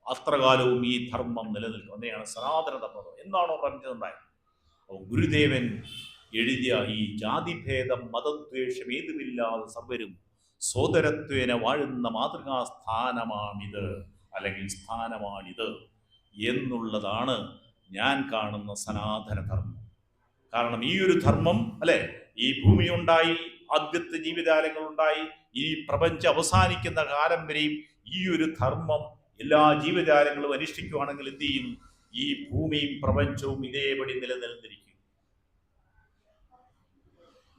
അത്ര കാലവും ഈ ധർമ്മം നിലനിൽക്കും. അതെയാണ് സനാതന ധർമ്മം. എന്താണോ പ്രപഞ്ചമുണ്ടായത്? അപ്പോൾ ഗുരുദേവൻ എഴുതിയ ഈ ജാതിഭേദം മതദ്വേഷം ഏതുമില്ലാതെ സർവരും സോദരത്വേന വാഴുന്ന മാതൃകാ സ്ഥാനമാണിത്, അല്ലെങ്കിൽ സ്ഥാനമാണിത് എന്നുള്ളതാണ് ഞാൻ കാണുന്ന സനാതന ധർമ്മം. കാരണം ഈ ഒരു ധർമ്മം അല്ലെ, ഈ ഭൂമി ഉണ്ടായി, ആദ്യത്തെ ജീവിജാലങ്ങൾ ഉണ്ടായി, ഈ പ്രപഞ്ചം അവസാനിക്കുന്ന കാലം വരെയും ഈ ഒരു ധർമ്മം എല്ലാ ജീവജാലങ്ങളും അനുഷ്ഠിക്കുകയാണെങ്കിൽ എന്ത് ചെയ്യും? ഈ ഭൂമിയും പ്രപഞ്ചവും ഇതേപടി നിലനിൽന്നിരിക്കും.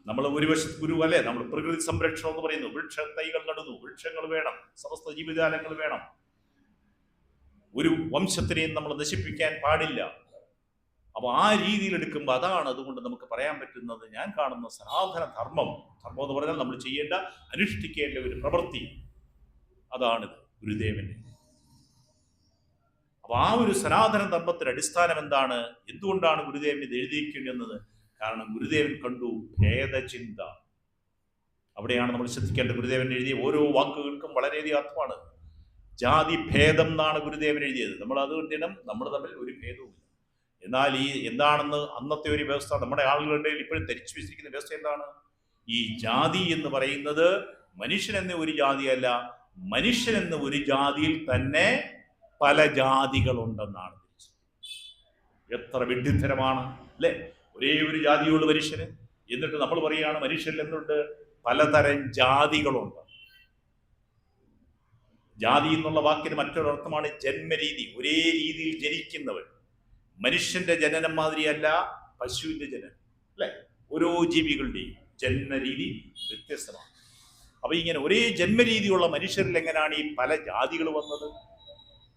നമ്മൾ ഒരു വശത്ത് ഗുരു അല്ലെ, നമ്മൾ പ്രകൃതി സംരക്ഷണം എന്ന് പറയുന്നു, വൃക്ഷ തൈകൾ നടുന്നു, വൃക്ഷങ്ങൾ വേണം, സമസ്ത ജീവജാലങ്ങൾ വേണം, ഒരു വംശത്തിനെയും നമ്മൾ നശിപ്പിക്കാൻ പാടില്ല. അപ്പൊ ആ രീതിയിൽ എടുക്കുമ്പോൾ അതാണ്, അതുകൊണ്ട് നമുക്ക് പറയാൻ പറ്റുന്നത് ഞാൻ കാണുന്ന സനാതന ധർമ്മം. ധർമ്മം എന്ന് പറഞ്ഞാൽ നമ്മൾ ചെയ്യേണ്ട, അനുഷ്ഠിക്കേണ്ട ഒരു പ്രവൃത്തി, അതാണിത് ഗുരുദേവന്റെ. അപ്പൊ ആ ഒരു സനാതന ധർമ്മത്തിന്റെ അടിസ്ഥാനം എന്താണ്? എന്തുകൊണ്ടാണ് ഗുരുദേവൻ ഇത് എഴുതിയിരിക്കുന്നത്? കാരണം ഗുരുദേവൻ കണ്ടു ഭേദചിന്ത. അവിടെയാണ് നമ്മൾ ശ്രദ്ധിക്കേണ്ടത്. ഗുരുദേവൻ എഴുതിയ ഓരോ വാക്കുകൾക്കും വളരെയധികം അർത്ഥമാണ്. ജാതി ഭേദം എന്നാണ് ഗുരുദേവൻ എഴുതിയത്. നമ്മൾ അത് കണ്ടിടം, നമ്മൾ തമ്മിൽ ഒരു ഭേദവുമില്ല. എന്നാൽ ഈ എന്താണെന്ന് അന്നത്തെ ഒരു വ്യവസ്ഥ, നമ്മുടെ ആളുകളുടെ ഇപ്പോഴും ധരിച്ചു വെച്ചിരിക്കുന്ന വ്യവസ്ഥ എന്താണ്? ഈ ജാതി എന്ന് പറയുന്നത് മനുഷ്യൻ എന്ന ഒരു ജാതിയല്ല, മനുഷ്യൻ എന്ന ഒരു ജാതിയിൽ തന്നെ പല ജാതികളുണ്ടെന്നാണ്. എത്ര വിഡ്ഢിത്തരമാണ് അല്ലെ? ഒരേ ഒരു ജാതിയുള്ള മനുഷ്യന്, എന്നിട്ട് നമ്മൾ പറയുകയാണ് മനുഷ്യരിൽ എന്തുണ്ട്? പലതരം ജാതികളുണ്ട്. ജാതി എന്നുള്ള വാക്കിന് മറ്റൊരർത്ഥമാണ് ജന്മരീതി, ഒരേ രീതിയിൽ ജനിക്കുന്നവൻ. മനുഷ്യന്റെ ജനനം മാതിരിയല്ല പശുവിന്റെ ജനനം അല്ലെ? ഓരോ ജീവികളുടെയും ജന്മരീതി വ്യത്യസ്തമാണ്. അപ്പൊ ഇങ്ങനെ ഒരേ ജന്മരീതിയുള്ള മനുഷ്യരിൽ എങ്ങനെയാണ് ഈ പല ജാതികൾ വന്നത്?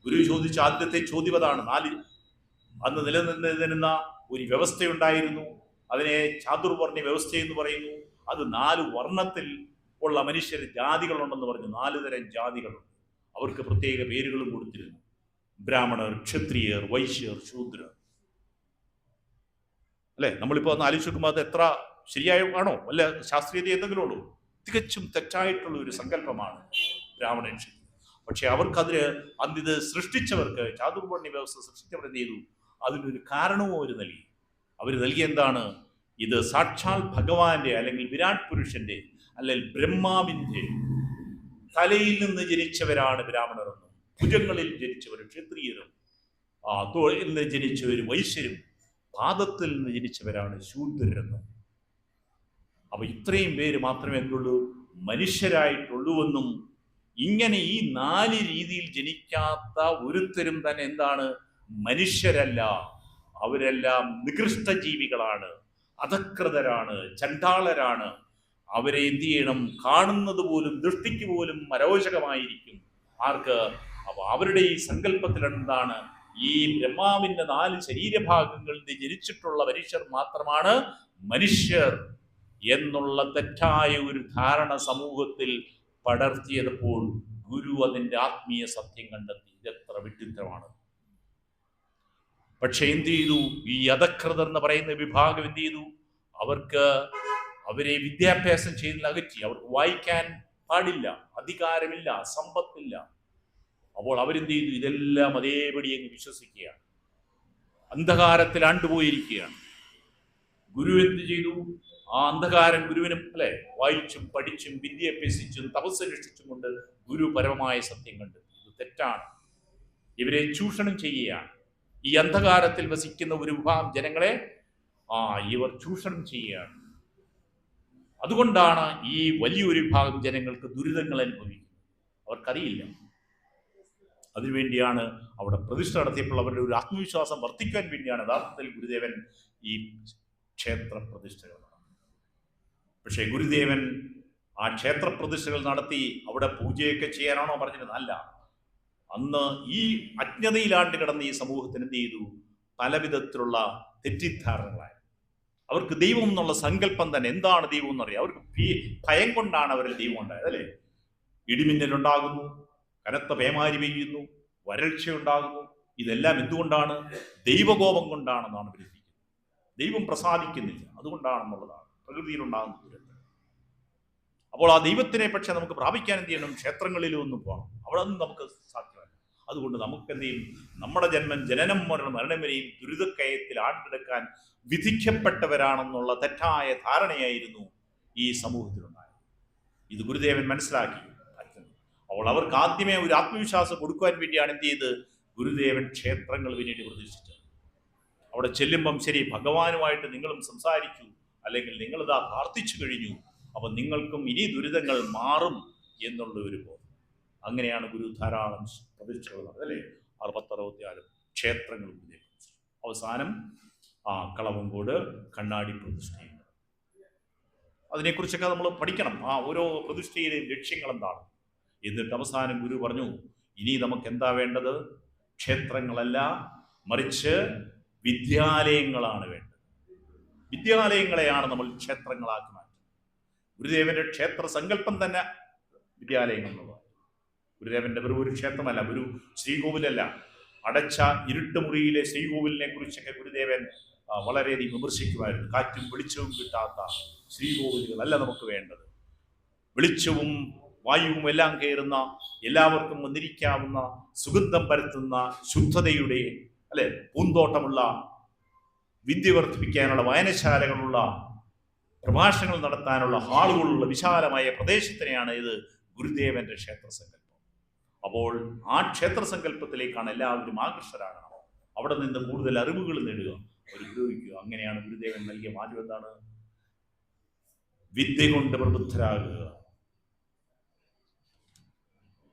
ഗുരു ചോദിച്ച ആദ്യത്തെ ചോദ്യം അതാണ്. അന്ന് നിലനിന്നിരുന്ന ഒരു വ്യവസ്ഥയുണ്ടായിരുന്നു, അതിനെ ചാതുർവർണ്ണ വ്യവസ്ഥ എന്ന് പറയുന്നു. അത് 4 വർണ്ണത്തിൽ ഉള്ള മനുഷ്യർ ജാതികളുണ്ടെന്ന് പറഞ്ഞു. 4 തരം ജാതികളുണ്ട്. അവർക്ക് പ്രത്യേക പേരുകളും കൊടുത്തിരുന്നു. ബ്രാഹ്മണർ, ക്ഷത്രിയർ, വൈശ്യർ, ശൂദ്രർ അല്ലെ? നമ്മളിപ്പോ ഒന്ന് ആലോചിക്കുമ്പോൾ അത് എത്ര ശരിയാണോ? അല്ല ശാസ്ത്രീയത എന്തെങ്കിലും ഉള്ളൂ? തികച്ചും തെറ്റായിട്ടുള്ള ഒരു സങ്കല്പമാണ് ബ്രാഹ്മണൻ. പക്ഷെ അവർക്കതിന് അന്നിത് സൃഷ്ടിച്ചവർക്ക്, ചാതുർവർണ്ണ വ്യവസ്ഥ സൃഷ്ടിച്ചവർ എന്ത് ചെയ്തു? അതിനൊരു കാരണവും അവർ നൽകി എന്താണ്? ഇത് സാക്ഷാൽ ഭഗവാന്റെ അല്ലെങ്കിൽ വിരാട് പുരുഷന്റെ അല്ലെങ്കിൽ ബ്രഹ്മാവിന്റെ തലയിൽ നിന്ന് ജനിച്ചവരാണ് ബ്രാഹ്മണരെന്നും, ഭുജങ്ങളിൽ ജനിച്ചവർ ക്ഷത്രിയരും, തോളിൽ നിന്ന് ജനിച്ചവർ വൈശ്യരും, പാദത്തിൽ നിന്ന് ജനിച്ചവരാണ് ശൂദ്രരെന്നും. അപ്പൊ ഇത്രയും പേര് മാത്രമേ എന്തുള്ളൂ? മനുഷ്യരായിട്ടുള്ളൂവെന്നും. ഇങ്ങനെ ഈ 4 രീതിയിൽ ജനിക്കാത്ത ഒരുത്തരും തന്നെ എന്താണ്? മനുഷ്യരല്ല. അവരെല്ലാം നികൃഷ്ട ജീവികളാണ്, അധകൃതരാണ്, ചണ്ടാളരാണ്. അവരെ എന്ത് ചെയ്യണം? കാണുന്നത് പോലും ദൃഷ്ടിക്ക് പോലും അരോചകമായിരിക്കും. ആർക്ക്? അപ്പൊ അവരുടെ ഈ സങ്കല്പത്തിൽ എന്താണ്? ഈ ബ്രഹ്മാവിന്റെ 4 ശരീരഭാഗങ്ങളിൽ ജനിച്ചിട്ടുള്ള മനുഷ്യർ മാത്രമാണ് മനുഷ്യർ എന്നുള്ള തെറ്റായ ഒരു ധാരണ സമൂഹത്തിൽ പടർത്തിയപ്പോൾ ഗുരു അതിന്റെ ആത്മീയ സത്യം കണ്ടെത്തി. ഇതെത്ര വിഡ്ഢിത്തരമാണ്! പക്ഷെ എന്ത് ചെയ്തു? ഈ അധകൃതർ എന്ന് പറയുന്ന വിഭാഗം എന്ത് ചെയ്തു? അവരെ വിദ്യാഭ്യാസം ചെയ്ത് അകറ്റി. അവർക്ക് വായിക്കാൻ പാടില്ല, അധികാരമില്ല, സമ്പത്തില്ല. അപ്പോൾ അവരെന്ത് ചെയ്തു? ഇതെല്ലാം അതേപടി അങ്ങ് വിശ്വസിക്കുകയാണ്, അന്ധകാരത്തിൽ ആണ്ടുപോയിരിക്കുകയാണ്. ഗുരു എന്ത് ചെയ്തു? ആ അന്ധകാരൻ ഗുരുവിനും അല്ലെ, വായിച്ചും പഠിച്ചും വിദ്യ അഭ്യസിച്ചും തപസ്സനുഷ്ഠിച്ചും കൊണ്ട് ഗുരു പരമമായ സത്യം കണ്ടു. ഇത് തെറ്റാണ്, ഇവരെ ചൂഷണം ചെയ്യുകയാണ്. ഈ അന്ധകാരത്തിൽ വസിക്കുന്ന ഒരു വിഭാഗം ജനങ്ങളെ ഇവർ ചൂഷണം ചെയ്യുകയാണ്. അതുകൊണ്ടാണ് ഈ വലിയൊരു വിഭാഗം ജനങ്ങൾക്ക് ദുരിതങ്ങൾ അനുഭവിക്കുന്നത്. അവർക്കറിയില്ല. അതിനുവേണ്ടിയാണ് അവിടെ പ്രതിഷ്ഠ നടത്തിയപ്പോൾ അവരുടെ ഒരു ആത്മവിശ്വാസം വർദ്ധിക്കാൻ വേണ്ടിയാണ് യഥാർത്ഥത്തിൽ ഗുരുദേവൻ ഈ ക്ഷേത്ര പ്രതിഷ്ഠകൾ നടത്തി. പക്ഷേ ഗുരുദേവൻ ആ ക്ഷേത്ര പ്രതിഷ്ഠകൾ നടത്തി അവിടെ പൂജയൊക്കെ ചെയ്യാനാണോ പറഞ്ഞിരുന്നത്? അല്ല. അന്ന് ഈ അജ്ഞതയിലാണ്ട് കിടന്ന ഈ സമൂഹത്തിന് എന്ത് ചെയ്തു? പലവിധത്തിലുള്ള തെറ്റിദ്ധാരണകളായി. അവർക്ക് ദൈവം എന്നുള്ള സങ്കല്പം തന്നെ, എന്താണ് ദൈവം എന്നറിയാം. അവർക്ക് ഭയം കൊണ്ടാണ് അവരിൽ ദൈവം ഉണ്ടായത് അല്ലേ? ഇടിമിന്നലുണ്ടാകുന്നു, കനത്ത പേമാരി പെയ്യുന്നു, വരൾച്ച ഉണ്ടാകുന്നു. ഇതെല്ലാം എന്തുകൊണ്ടാണ്? ദൈവകോപം കൊണ്ടാണെന്നാണ് വിധിക്കുന്നത്. ദൈവം പ്രസാദിക്കുന്നില്ല, അതുകൊണ്ടാണെന്നുള്ളതാണ് പ്രകൃതിയിലുണ്ടാകുന്ന ദുരന്തം. അപ്പോൾ ആ ദൈവത്തിനെ പക്ഷെ നമുക്ക് പ്രാപിക്കാൻ എന്ത് ചെയ്യണം? ക്ഷേത്രങ്ങളിലും ഒന്നും പോകണം. അവിടെ ഒന്നും നമുക്ക് സാധ്യമല്ല. അതുകൊണ്ട് നമുക്ക് എന്ത് ചെയ്യും? നമ്മുടെ ജനനം മരണം വരെയും ദുരിതക്കയത്തിൽ ആണ്ടെടുക്കാൻ വിധിക്കപ്പെട്ടവരാണെന്നുള്ള തെറ്റായ ധാരണയായിരുന്നു ഈ സമൂഹത്തിലുണ്ടായത്. ഇത് ഗുരുദേവൻ മനസ്സിലാക്കി. അപ്പോൾ അവർക്ക് ആദ്യമേ ഒരു ആത്മവിശ്വാസം കൊടുക്കുവാൻ വേണ്ടിയാണ് എന്ത് ചെയ്ത്? ഗുരുദേവൻ ക്ഷേത്രങ്ങൾ പിന്നീട് പ്രതിഷ്ഠിച്ചത്. അവിടെ ചെല്ലുമ്പം ശരി, ഭഗവാനുമായിട്ട് നിങ്ങളും സംസാരിച്ചു, അല്ലെങ്കിൽ നിങ്ങളിതാ പ്രാർത്ഥിച്ചു കഴിഞ്ഞു, അപ്പം നിങ്ങൾക്കും ഇനി ദുരിതങ്ങൾ മാറും എന്നുള്ള ഒരു ബോധം. അങ്ങനെയാണ് ഗുരു ധാരാളം പ്രതിഷ്ഠകൾ അല്ലേ, 66 ക്ഷേത്രങ്ങൾ ഗുരുദേവൻ. അവസാനം കളവങ്കോട് കണ്ണാടി പ്രതിഷ്ഠയുണ്ട്. അതിനെക്കുറിച്ചൊക്കെ നമ്മൾ പഠിക്കണം, ഓരോ പ്രതിഷ്ഠയിലെയും ലക്ഷ്യങ്ങൾ എന്താണ്. എന്നിട്ട് അവസാനം ഗുരു പറഞ്ഞു, ഇനി നമുക്ക് എന്താ വേണ്ടത്? ക്ഷേത്രങ്ങളല്ല, മറിച്ച് വിദ്യാലയങ്ങളാണ് വേണ്ടത്. വിദ്യാലയങ്ങളെയാണ് നമ്മൾ ക്ഷേത്രങ്ങളാക്കി മാറ്റുന്നത്. ഗുരുദേവന്റെ ക്ഷേത്ര സങ്കല്പം തന്നെ വിദ്യാലയങ്ങൾ എന്നുള്ളത്. ഗുരുദേവന്റെ വെറും ഒരു ക്ഷേത്രമല്ല, ഒരു ശ്രീകോവിലല്ല. അടച്ച ഇരുട്ടുമുറിയിലെ ശ്രീകോവിലിനെ കുറിച്ചൊക്കെ ഗുരുദേവൻ വളരെയധികം വിമർശിക്കുമായിരുന്നു. കാറ്റും വെളിച്ചവും കിട്ടാത്ത ശ്രീകോവിലുകളല്ല നമുക്ക് വേണ്ടത്. വെളിച്ചവും വായുവും എല്ലാം കയറുന്ന, എല്ലാവർക്കും വന്നിരിക്കാവുന്ന, സുഗന്ധം പരത്തുന്ന, ശുദ്ധതയുടെ അല്ലെ പൂന്തോട്ടമുള്ള, വിദ്യ വർദ്ധിപ്പിക്കാനുള്ള വായനശാലകളുള്ള, പ്രഭാഷണങ്ങൾ നടത്താനുള്ള ഹാളുകളുള്ള വിശാലമായ പ്രദേശത്തിനെയാണ് ഇത് ഗുരുദേവന്റെ ക്ഷേത്ര സങ്കല്പം. അപ്പോൾ ആ ക്ഷേത്ര സങ്കല്പത്തിലേക്കാണ് എല്ലാവരും ആകർഷകരാകണം. അവിടെ നിന്ന് കൂടുതൽ അറിവുകൾ നേടുക, അവർ ഉപയോഗിക്കുക. അങ്ങനെയാണ് ഗുരുദേവൻ നൽകിയ മാറ്റം എന്താണ്? വിദ്യ കൊണ്ട് പ്രബുദ്ധരാകുക.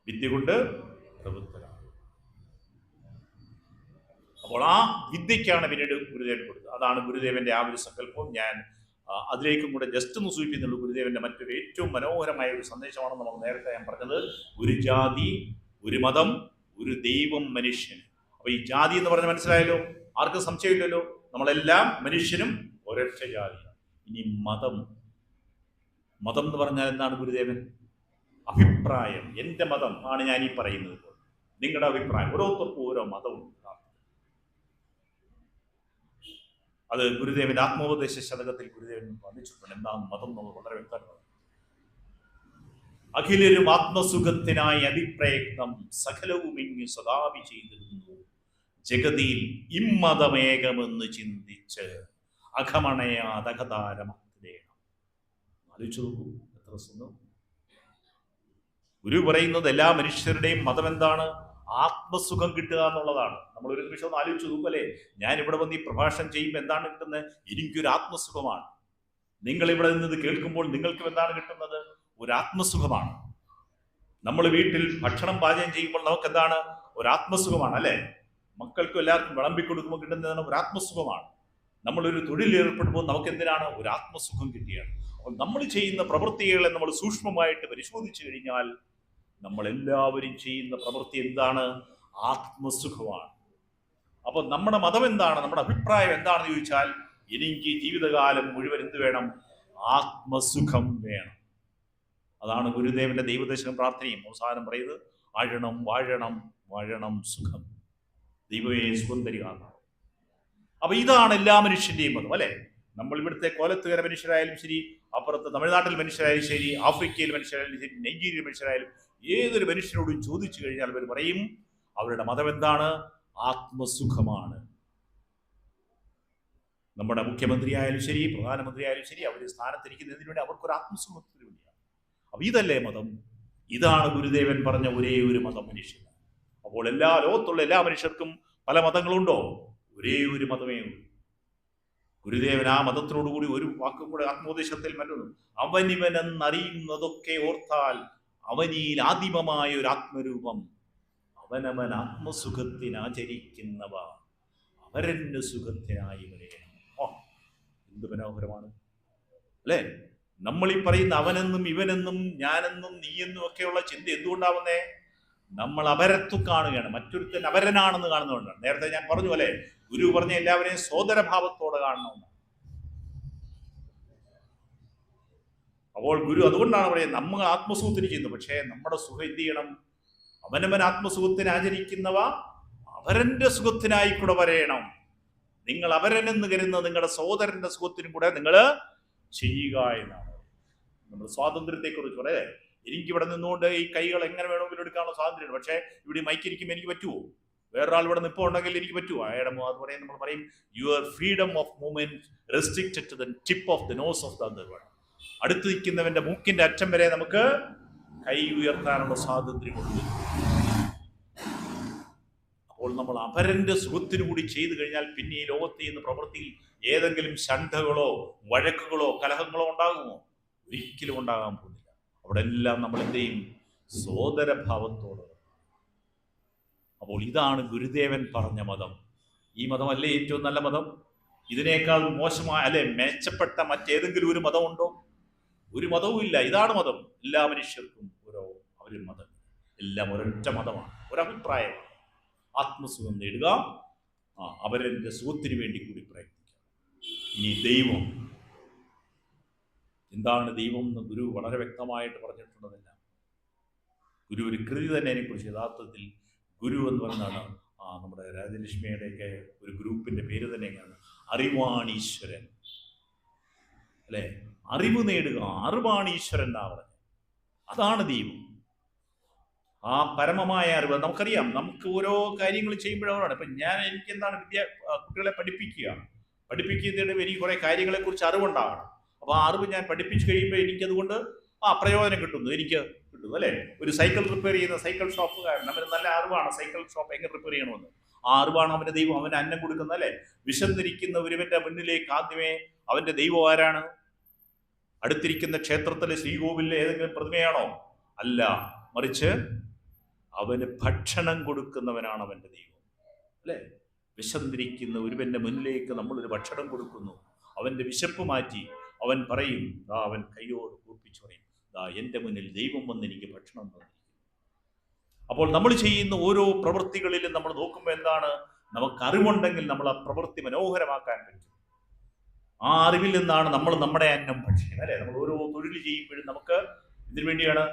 വിദ്യ കൊണ്ട് പ്രബുദ്ധരാകുക. അപ്പോൾ ആ വിദ്യക്കാണ് പിന്നീട് ഗുരുദേവൻ കൊടുത്തത്. അതാണ് ഗുരുദേവന്റെ ഒരു സങ്കല്പം. ഞാൻ അതിലേക്കും കൂടെ ജസ്റ്റ് ഒന്ന് സൂചിപ്പിക്കുന്നുള്ളൂ. ഗുരുദേവന്റെ മറ്റൊരു ഏറ്റവും മനോഹരമായ ഒരു സന്ദേശമാണ് നമ്മൾ നേരത്തെ ഞാൻ പറഞ്ഞത്. ഒരു ജാതി, ഒരു മതം, ഒരു ദൈവം, മനുഷ്യൻ. അപ്പൊ ഈ ജാതി എന്ന് പറഞ്ഞാൽ മനസ്സിലായല്ലോ, ആർക്കും സംശയമില്ലല്ലോ. നമ്മളെല്ലാം മനുഷ്യനും ഒരൊറ്റ ജാതിയാണ്. ഇനി മതം, മതം എന്ന് പറഞ്ഞാൽ എന്താണ്? ഗുരുദേവൻ അഭിപ്രായം. എൻ്റെ മതം ആണ് ഞാൻ ഈ പറയുന്നത്. നിങ്ങളുടെ അഭിപ്രായം, ഓരോരുത്തർക്കും ഓരോ മതവും. അത് ഗുരുദേവന്റെ ആത്മോപദേശ ശതകത്തിൽ ഗുരുദേവൻ വർണ്ണിച്ചിട്ടുണ്ട്. എന്താണ് മതം എന്നുള്ളത് വളരെ വ്യക്തമാണ്. അഖിലരും ആത്മസുഖത്തിനായി അതിപ്രയത്നം സകലവും ഇങ്ങ് സദാവി ചെയ്തിരുന്നു. ജഗതിയിൽ ഇമ്മതമേകമെന്ന് ചിന്തിച്ച് അഖമണയാതകതാരമേണം. ആലോചിച്ചു നോക്കൂ, എത്ര സുന്ദരം. ഗുരു പറയുന്നത് എല്ലാ മനുഷ്യരുടെയും മതം എന്താണ്? ആത്മസുഖം കിട്ടുക എന്നുള്ളതാണ്. നമ്മൾ ഒരു നിമിഷം ഒന്ന് ആലോചിച്ചു നോക്കും അല്ലേ? ഞാൻ ഇവിടെ വന്ന് ഈ പ്രഭാഷണം ചെയ്യുമ്പോൾ എന്താണ് കിട്ടുന്നത്? എനിക്കൊരു ആത്മസുഖമാണ്. നിങ്ങൾ ഇവിടെ നിന്ന് കേൾക്കുമ്പോൾ നിങ്ങൾക്കും എന്താണ് കിട്ടുന്നത്? ഒരു ആത്മസുഖമാണ്. നമ്മൾ വീട്ടിൽ ഭക്ഷണം പാചകം ചെയ്യുമ്പോൾ നമുക്ക് എന്താണ്? ഒരു ആത്മസുഖമാണ് അല്ലേ? മക്കൾക്കും എല്ലാവർക്കും വിളമ്പിക്കൊടുക്കുമ്പോൾ കിട്ടുന്നതാണ് ഒരു ആത്മസുഖമാണ്. നമ്മളൊരു തൊഴിൽ ഏർപ്പെടുമ്പോൾ നമുക്ക് എന്തിനാണ്? ഒരു ആത്മസുഖം കിട്ടിയാണ്. അപ്പോൾ നമ്മൾ ചെയ്യുന്ന പ്രവൃത്തികളെ നമ്മൾ സൂക്ഷ്മമായിട്ട് പരിശോധിച്ചു കഴിഞ്ഞാൽ നമ്മളെല്ലാവരും ചെയ്യുന്ന പ്രവൃത്തി എന്താണ്? ആത്മസുഖമാണ്. അപ്പൊ നമ്മുടെ മതം എന്താണ്? നമ്മുടെ അഭിപ്രായം എന്താണെന്ന് ചോദിച്ചാൽ, എനിക്ക് ജീവിതകാലം മുഴുവൻ എന്ത് വേണം? ആത്മസുഖം വേണം. അതാണ് ഗുരുദേവന്റെ ദൈവദർശനം പ്രാർത്ഥനയും അവസാനം പറയുന്നത്, ആഴണം വാഴണം വാഴണം സുഖം, ദൈവമേ സുഖം തരിക. അപ്പൊ ഇതാണ് എല്ലാ മനുഷ്യന്റെയും മതം അല്ലെ? നമ്മൾ ഇവിടുത്തെ കോലത്തുകര മനുഷ്യരായാലും ശരി, അപ്പുറത്ത് തമിഴ്നാട്ടിൽ മനുഷ്യരായാലും ശരി, ആഫ്രിക്കയിൽ മനുഷ്യരായാലും ശരി, നൈജീരിയയിൽ മനുഷ്യരായാലും ഏതൊരു മനുഷ്യരോടും ചോദിച്ചു കഴിഞ്ഞാൽ അവർ പറയും അവരുടെ മതം എന്താണ്? ആത്മസുഖമാണ്. നമ്മുടെ മുഖ്യമന്ത്രി ആയാലും ശരി, പ്രധാനമന്ത്രി ആയാലും ശരി, അവർ സ്ഥാനത്തിരിക്കുന്നതിന് വേണ്ടി അവർക്കൊരു ആത്മസുഖത്തിന് വേണ്ടിയാണ്. അപ്പൊ ഇതല്ലേ മതം? ഇതാണ് ഗുരുദേവൻ പറഞ്ഞ ഒരേ ഒരു മതം മനുഷ്യൻ. അപ്പോൾ എല്ലാ ലോകത്തുള്ള എല്ലാ മനുഷ്യർക്കും പല മതങ്ങളുണ്ടോ? ഒരേ ഒരു മതമേ ഉള്ളൂ. ഗുരുദേവൻ ആ മതത്തിനോടുകൂടി ഒരു വാക്കും കൂടെ ആത്മോപദേശത്തിൽ മറ്റൊന്ന്, അവനിവനെന്നറിയുന്നതൊക്കെ ഓർത്താൽ അവനിൽ ആദിമമായ ഒരു ആത്മരൂപം, അവനവൻ ആത്മസുഖത്തിനാചരിക്കുന്നവ അവരന്റെ സുഖത്തിനായി വരേണം. എന്ത് മനോഹരമാണ് അല്ലേ? നമ്മളീ പറയുന്ന അവനെന്നും ഇവനെന്നും ഞാനെന്നും നീയെന്നും ഒക്കെയുള്ള ചിന്ത എന്തുകൊണ്ടാവുന്നേ? നമ്മൾ അപരത്വം കാണുകയാണ്, മറ്റൊരുത്തൻ അപരനാണെന്ന് കാണുന്നതുകൊണ്ടാണ്. നേരത്തെ ഞാൻ പറഞ്ഞു അല്ലെ, ഗുരു പറഞ്ഞ എല്ലാവരെയും സോദരഭാവത്തോടെ കാണണമെന്ന്. അപ്പോൾ ഗുരു അതുകൊണ്ടാണ് പറയുന്നത് നമ്മൾ ആത്മസുഖത്തിന് ചെയ്യുന്നത്. പക്ഷേ നമ്മുടെ സുഖം എന്ത് ചെയ്യണം? അവനവൻ ആത്മസുഖത്തിന് ആചരിക്കുന്നവ അവരന്റെ സുഖത്തിനായി കൂടെ വരേണം. നിങ്ങൾ അവരനെന്ന് കരുതുന്ന നിങ്ങളുടെ സഹോദരന്റെ സുഖത്തിനും കൂടെ നിങ്ങൾ ചെയ്യുക എന്നാണ്. നമ്മൾ സ്വാതന്ത്ര്യത്തെക്കുറിച്ച് പറയാം. എനിക്കിവിടെ നിന്നുകൊണ്ട് ഈ കൈകൾ എങ്ങനെ വേണമെങ്കിലും എടുക്കാനുള്ള സ്വാതന്ത്ര്യമുണ്ട്. പക്ഷേ ഇവിടെ മൈക്കിരിക്കുമ്പോൾ എനിക്ക് പറ്റുമോ? വേറൊരാൾ ഇവിടെ നിൽപ്പുണ്ടെങ്കിൽ എനിക്ക് പറ്റുമോ? അയാളുടെ അത് പറയും, നമ്മൾ പറയും your freedom of movement restricted to the tip of the nose of the other one. അടുത്ത് നിൽക്കുന്നവന്റെ മൂക്കിന്റെ അറ്റം വരെ നമുക്ക് കൈ ഉയർത്താനുള്ള സ്വാതന്ത്ര്യമുണ്ട്. അപ്പോൾ നമ്മൾ അപരന്റെ സുഖത്തിനു കൂടി ചെയ്തു കഴിഞ്ഞാൽ പിന്നെ ഈ ലോകത്ത് ചെയ്യുന്ന പ്രവൃത്തിയിൽ ഏതെങ്കിലും ശണ്ഠകളോ വഴക്കുകളോ കലഹങ്ങളോ ഉണ്ടാകുമോ? ഒരിക്കലും ഉണ്ടാകാൻ പോകുന്നില്ല. അവിടെ എല്ലാം നമ്മൾ എന്ത് ചെയ്യും? സോദരഭാവത്തോട്. അപ്പോൾ ഇതാണ് ഗുരുദേവൻ പറഞ്ഞ മതം. ഈ മതമല്ലേ ഏറ്റവും നല്ല മതം? ഇതിനേക്കാൾ മോശമായ അല്ലെ മെച്ചപ്പെട്ട മറ്റേതെങ്കിലും ഒരു മതമുണ്ടോ? ഒരു മതവും ഇല്ല. ഇതാണ് മതം. എല്ലാ മനുഷ്യർക്കും ഒരു മതം, എല്ലാം ഒരൊറ്റ മതമാണ്, ഒരഭിപ്രായമാണ്. ആത്മസുഖം നേടുക, അവരൻ്റെ സുഖത്തിന് വേണ്ടി കൂടി പ്രയത്നിക്കുക. ഇനി ദൈവം എന്താണ്? ദൈവം എന്ന് ഗുരു വളരെ വ്യക്തമായിട്ട് പറഞ്ഞിട്ടുള്ളതല്ല. ഗുരു ഒരു കൃതി തന്നെ അതിനെക്കുറിച്ച് യഥാർത്ഥത്തിൽ ഗുരു എന്ന് പറയുന്നതാണ് നമ്മുടെ രാജലക്ഷ്മിയുടെയൊക്കെ ഒരു ഗ്രൂപ്പിന്റെ പേര് തന്നെയാണ് അറിവാണീശ്വരൻ, അല്ലെ? അറിവ് നേടുക, അറിവാണീശ്വരൻ എന്നാ പറഞ്ഞത്. അതാണ് ദൈവം. ആ പരമമായ അറിവ് നമുക്കറിയാം. നമുക്ക് ഓരോ കാര്യങ്ങൾ ചെയ്യുമ്പോഴാണ് ഇപ്പം എനിക്ക് എന്താണ് കുട്ടികളെ പഠിപ്പിക്കുന്നതിന് എനിക്ക് കുറെ കാര്യങ്ങളെ കുറിച്ച് അറിവുണ്ടാകണം. അപ്പോൾ ആ അറിവ് ഞാൻ പഠിപ്പിച്ചു കഴിയുമ്പോൾ എനിക്കതുകൊണ്ട് പ്രയോജനം കിട്ടുന്നു, എനിക്ക് കിട്ടുന്നു, അല്ലേ? ഒരു സൈക്കിൾ റിപ്പയർ ചെയ്യുന്ന സൈക്കിൾ ഷോപ്പുകാരൻ, അവന് നല്ല അറിവാണ് സൈക്കിൾ ഷോപ്പ് എങ്ങനെ റിപ്പയർ ചെയ്യണമെന്ന്. ആ അറിവാണ് അവന്റെ ദൈവം. അവന് അന്നം കൊടുക്കുന്നത്, അല്ലേ? വിശന്നിരിക്കുന്ന ഒരുവന്റെ മുന്നിലേക്ക് ആദ്യമേ അവന്റെ ദൈവം ആരാണ്? അടുത്തിരിക്കുന്ന ക്ഷേത്രത്തിലെ ശ്രീകോവിലിലെ ഏതെങ്കിലും പ്രതിമയാണോ? അല്ല, മറിച്ച് അവന് ഭക്ഷണം കൊടുക്കുന്നവനാണ് അവന്റെ ദൈവം, അല്ലേ? വിശന്നിരിക്കുന്ന ഒരുവന്റെ മുന്നിലേക്ക് നമ്മളൊരു ഭക്ഷണം കൊടുക്കുന്നു, അവന്റെ വിശപ്പ് മാറ്റി അവൻ പറയും, അവൻ കൈയോട് കൂർപ്പിച്ചു പറയും, എൻ്റെ മുന്നിൽ ദൈവം വന്ന് എനിക്ക് ഭക്ഷണം തന്നിരിക്കുന്നു. അപ്പോൾ നമ്മൾ ചെയ്യുന്ന ഓരോ പ്രവൃത്തികളിലും നമ്മൾ നോക്കുമ്പോൾ എന്താണ്? നമുക്ക് അറിവുണ്ടെങ്കിൽ നമ്മൾ ആ പ്രവൃത്തി മനോഹരമാക്കാൻ പറ്റും. ആ അറിവിൽ നിന്നാണ് നമ്മൾ നമ്മുടെ അന്നം ഭക്ഷിക്കുന്നത്, അല്ലെ? നമ്മൾ ഓരോ തൊഴിൽ ചെയ്യുമ്പോഴും നമുക്ക് ഇതിനു വേണ്ടിയാണ്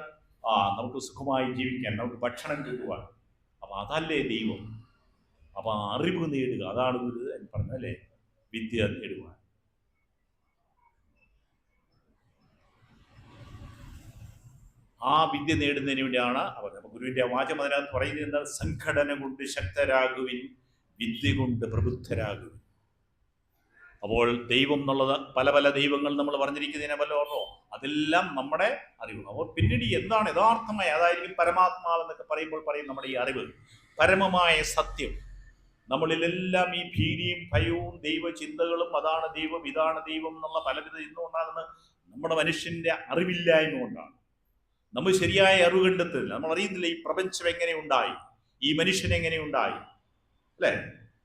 നമുക്ക് സുഖമായി ജീവിക്കാൻ, നമുക്ക് ഭക്ഷണം കിട്ടുവാൻ. അപ്പൊ അതല്ലേ ദൈവം? അപ്പൊ അറിവ് നേടുക, അതാണ് ഗുരു പറഞ്ഞത്, അല്ലേ? വിദ്യ നേടുവാൻ. ആ വിദ്യ നേടുന്നതിന് വേണ്ടിയാണ് അവർ. അപ്പൊ ഗുരുവിന്റെ വാചകം അതിനകത്ത് പറയുന്നത് എന്താണ്? സംഘടന കൊണ്ട് ശക്തരാകുവിൻ, വിദ്യ കൊണ്ട് പ്രബുദ്ധരാകുവിൻ. അപ്പോൾ ദൈവം എന്നുള്ളത് പല പല ദൈവങ്ങൾ നമ്മൾ പറഞ്ഞിരിക്കുന്നതിനെ വല്ല ഓർമ്മോ? അതെല്ലാം നമ്മുടെ അറിവ്. അപ്പോൾ പിന്നീട് എന്താണ് യഥാർത്ഥമായ, അതായിരിക്കും പരമാത്മാവ് എന്നൊക്കെ പറയുമ്പോൾ പറയും നമ്മുടെ ഈ അറിവ്, പരമമായ സത്യം. നമ്മളിലെല്ലാം ഈ ഭീതിയും ഭയവും ദൈവചിന്തകളും, അതാണ് ദൈവം ഇതാണ് ദൈവം എന്നുള്ള പലവിധ ഇന്നുകൊണ്ടാകുന്നത് നമ്മുടെ മനുഷ്യന്റെ അറിവില്ലായ്മ കൊണ്ടാണ്. നമ്മൾ ശരിയായ അറിവ് കണ്ടെത്തുന്നില്ല. നമ്മൾ അറിയുന്നില്ല ഈ പ്രപഞ്ചം എങ്ങനെ ഉണ്ടായി, ഈ മനുഷ്യൻ എങ്ങനെ ഉണ്ടായി, അല്ലേ?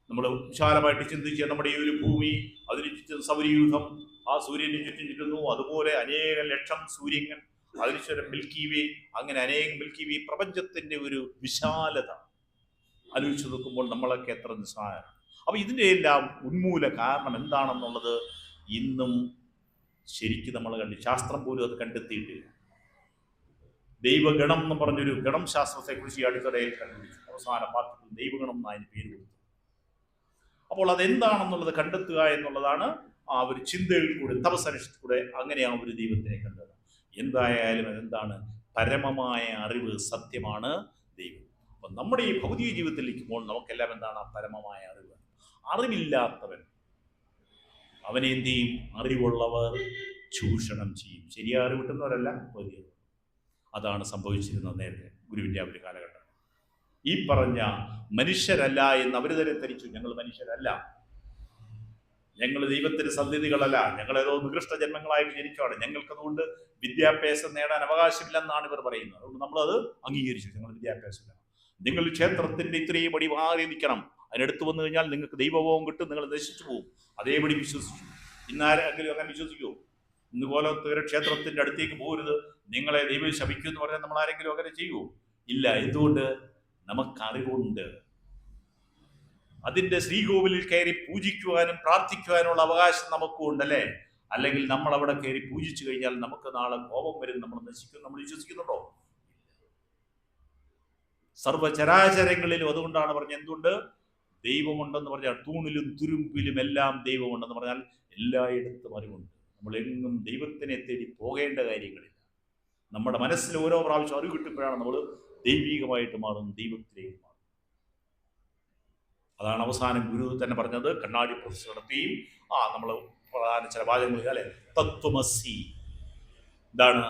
നമ്മൾ വിശാലമായിട്ട് ചിന്തിക്കുക, നമ്മുടെ ഈ ഒരു ഭൂമി, അതിന് ചുറ്റും സൗരയൂഥം, ആ സൂര്യന് ചുറ്റും ചുറ്റുന്നു, അതുപോലെ അനേകം ലക്ഷം സൂര്യങ്ങൾ, അതിനുശേഷം മിൽക്കി വേ, അങ്ങനെ അനേകം മിൽക്കി വേ, പ്രപഞ്ചത്തിന്റെ ഒരു വിശാലത ആലോചിച്ച് നോക്കുമ്പോൾ നമ്മളൊക്കെ എത്ര നിസ്സാരമാണ്. അപ്പൊ ഇതിൻ്റെ എല്ലാം ഉന്മൂല കാരണം എന്താണെന്നുള്ളത് ഇന്നും ശരിക്കും നമ്മൾ ശാസ്ത്രം പോലും അത് കണ്ടെത്തിയിട്ടില്ല. ദൈവഗണം എന്ന് പറഞ്ഞൊരു ഗണം ശാസ്ത്രത്തെ കുറിച്ച് ഈ അടുത്തിടയിൽ കണ്ടുപിടിച്ചു. അവസാന പാർട്ടികൾ ദൈവഗണം എന്നതിന് പേര് കൊടുത്തു. അപ്പോൾ അതെന്താണെന്നുള്ളത് കണ്ടെത്തുക എന്നുള്ളതാണ് ആ ഒരു ചിന്തയിൽ കൂടെ, തപസ്സനുഷ്ഠിൽ കൂടെ, അങ്ങനെയാണ് ഒരു ദൈവത്തിനെ കണ്ടത്. എന്തായാലും അതെന്താണ്? പരമമായ അറിവ്, സത്യമാണ് ദൈവം. അപ്പം നമ്മുടെ ഈ ഭൗതിക ജീവിതത്തിൽ ഇരിക്കുമ്പോൾ നമുക്കെല്ലാം എന്താണ്? ആ പരമമായ അറിവ്. അറിവില്ലാത്തവൻ അവനെ എന്ത് ചെയ്യും? അറിവുള്ളവർ ചൂഷണം ചെയ്യും. ശരിയായ അറിവ് കിട്ടുന്നവരല്ല വലിയ. അതാണ് സംഭവിച്ചിരുന്നത് നേരത്തെ ഗുരുവിൻ്റെ ആ ഒരു കാലഘട്ടം. ഈ പറഞ്ഞ മനുഷ്യരല്ല എന്ന് അവർ തന്നെ ധരിച്ചു. ഞങ്ങൾ മനുഷ്യരല്ല, ഞങ്ങൾ ദൈവത്തിന് സന്ധിതികളല്ല, ഞങ്ങളേതോ നികൃഷ്ട ജന്മങ്ങളായിട്ട് ജനിച്ചോടെ, ഞങ്ങൾക്കതുകൊണ്ട് വിദ്യാഭ്യാസം നേടാൻ അവകാശമില്ലെന്നാണ് ഇവർ പറയുന്നത്. അതുകൊണ്ട് നമ്മളത് അംഗീകരിച്ചു. ഞങ്ങൾ വിദ്യാഭ്യാസമില്ല, നിങ്ങൾ ക്ഷേത്രത്തിന്റെ ഇത്രയും പടി മാറി നിൽക്കണം, അതിനടുത്ത് വന്നു കഴിഞ്ഞാൽ നിങ്ങൾക്ക് ദൈവവും കിട്ടും, നിങ്ങൾ നശിച്ചു പോകും. അതേപടി വിശ്വസിച്ചു. ഇന്നാരെങ്കിലും അങ്ങനെ വിശ്വസിക്കുമോ? ഇന്ന് കോലത്തൂര ക്ഷേത്രത്തിന്റെ അടുത്തേക്ക് പോകരുത്, നിങ്ങളെ ദൈവം ശപിക്കും എന്ന് പറഞ്ഞാൽ നമ്മൾ ആരെങ്കിലും അങ്ങനെ ചെയ്യുമോ? ഇല്ല. എന്തുകൊണ്ട്? നമുക്കറിവുണ്ട്. അതിന്റെ ശ്രീകോവിലിൽ കയറി പൂജിക്കുവാനും പ്രാർത്ഥിക്കുവാനുള്ള അവകാശം നമുക്കും ഉണ്ടല്ലേ? അല്ലെങ്കിൽ നമ്മൾ അവിടെ കയറി പൂജിച്ചു കഴിഞ്ഞാൽ നമുക്ക് നാളെ കോപം വരും, നമ്മൾ നശിക്കും, നമ്മൾ വിശ്വസിക്കുന്നുണ്ടോ? സർവചരാചരങ്ങളിലും അതുകൊണ്ടാണ് പറഞ്ഞത്, എന്തുകൊണ്ട്? ദൈവമുണ്ടെന്ന് പറഞ്ഞാൽ തൂണിലും തുരുമ്പിലും എല്ലാം ദൈവമുണ്ടെന്ന് പറഞ്ഞാൽ എല്ലായിടത്തും അറിവുണ്ട്. നമ്മളെങ്ങും ദൈവത്തിനെ തേടി പോകേണ്ട കാര്യങ്ങളില്ല. നമ്മുടെ മനസ്സിൽ ഓരോ പ്രാവശ്യം അറിവ് കിട്ടുമ്പോഴാണ് നമ്മൾ ദൈവികമായിട്ട് മാറും, ദൈവത്തിലേക്ക് മാറും. അതാണ് അവസാനം ഗുരു തന്നെ പറഞ്ഞത്. കണ്ണാടി പ്രൊഫസർ നടത്തിയും നമ്മൾ പ്രധാന ചില വാചകങ്ങൾ, അല്ലെ? തത്വമസി. എന്താണ്?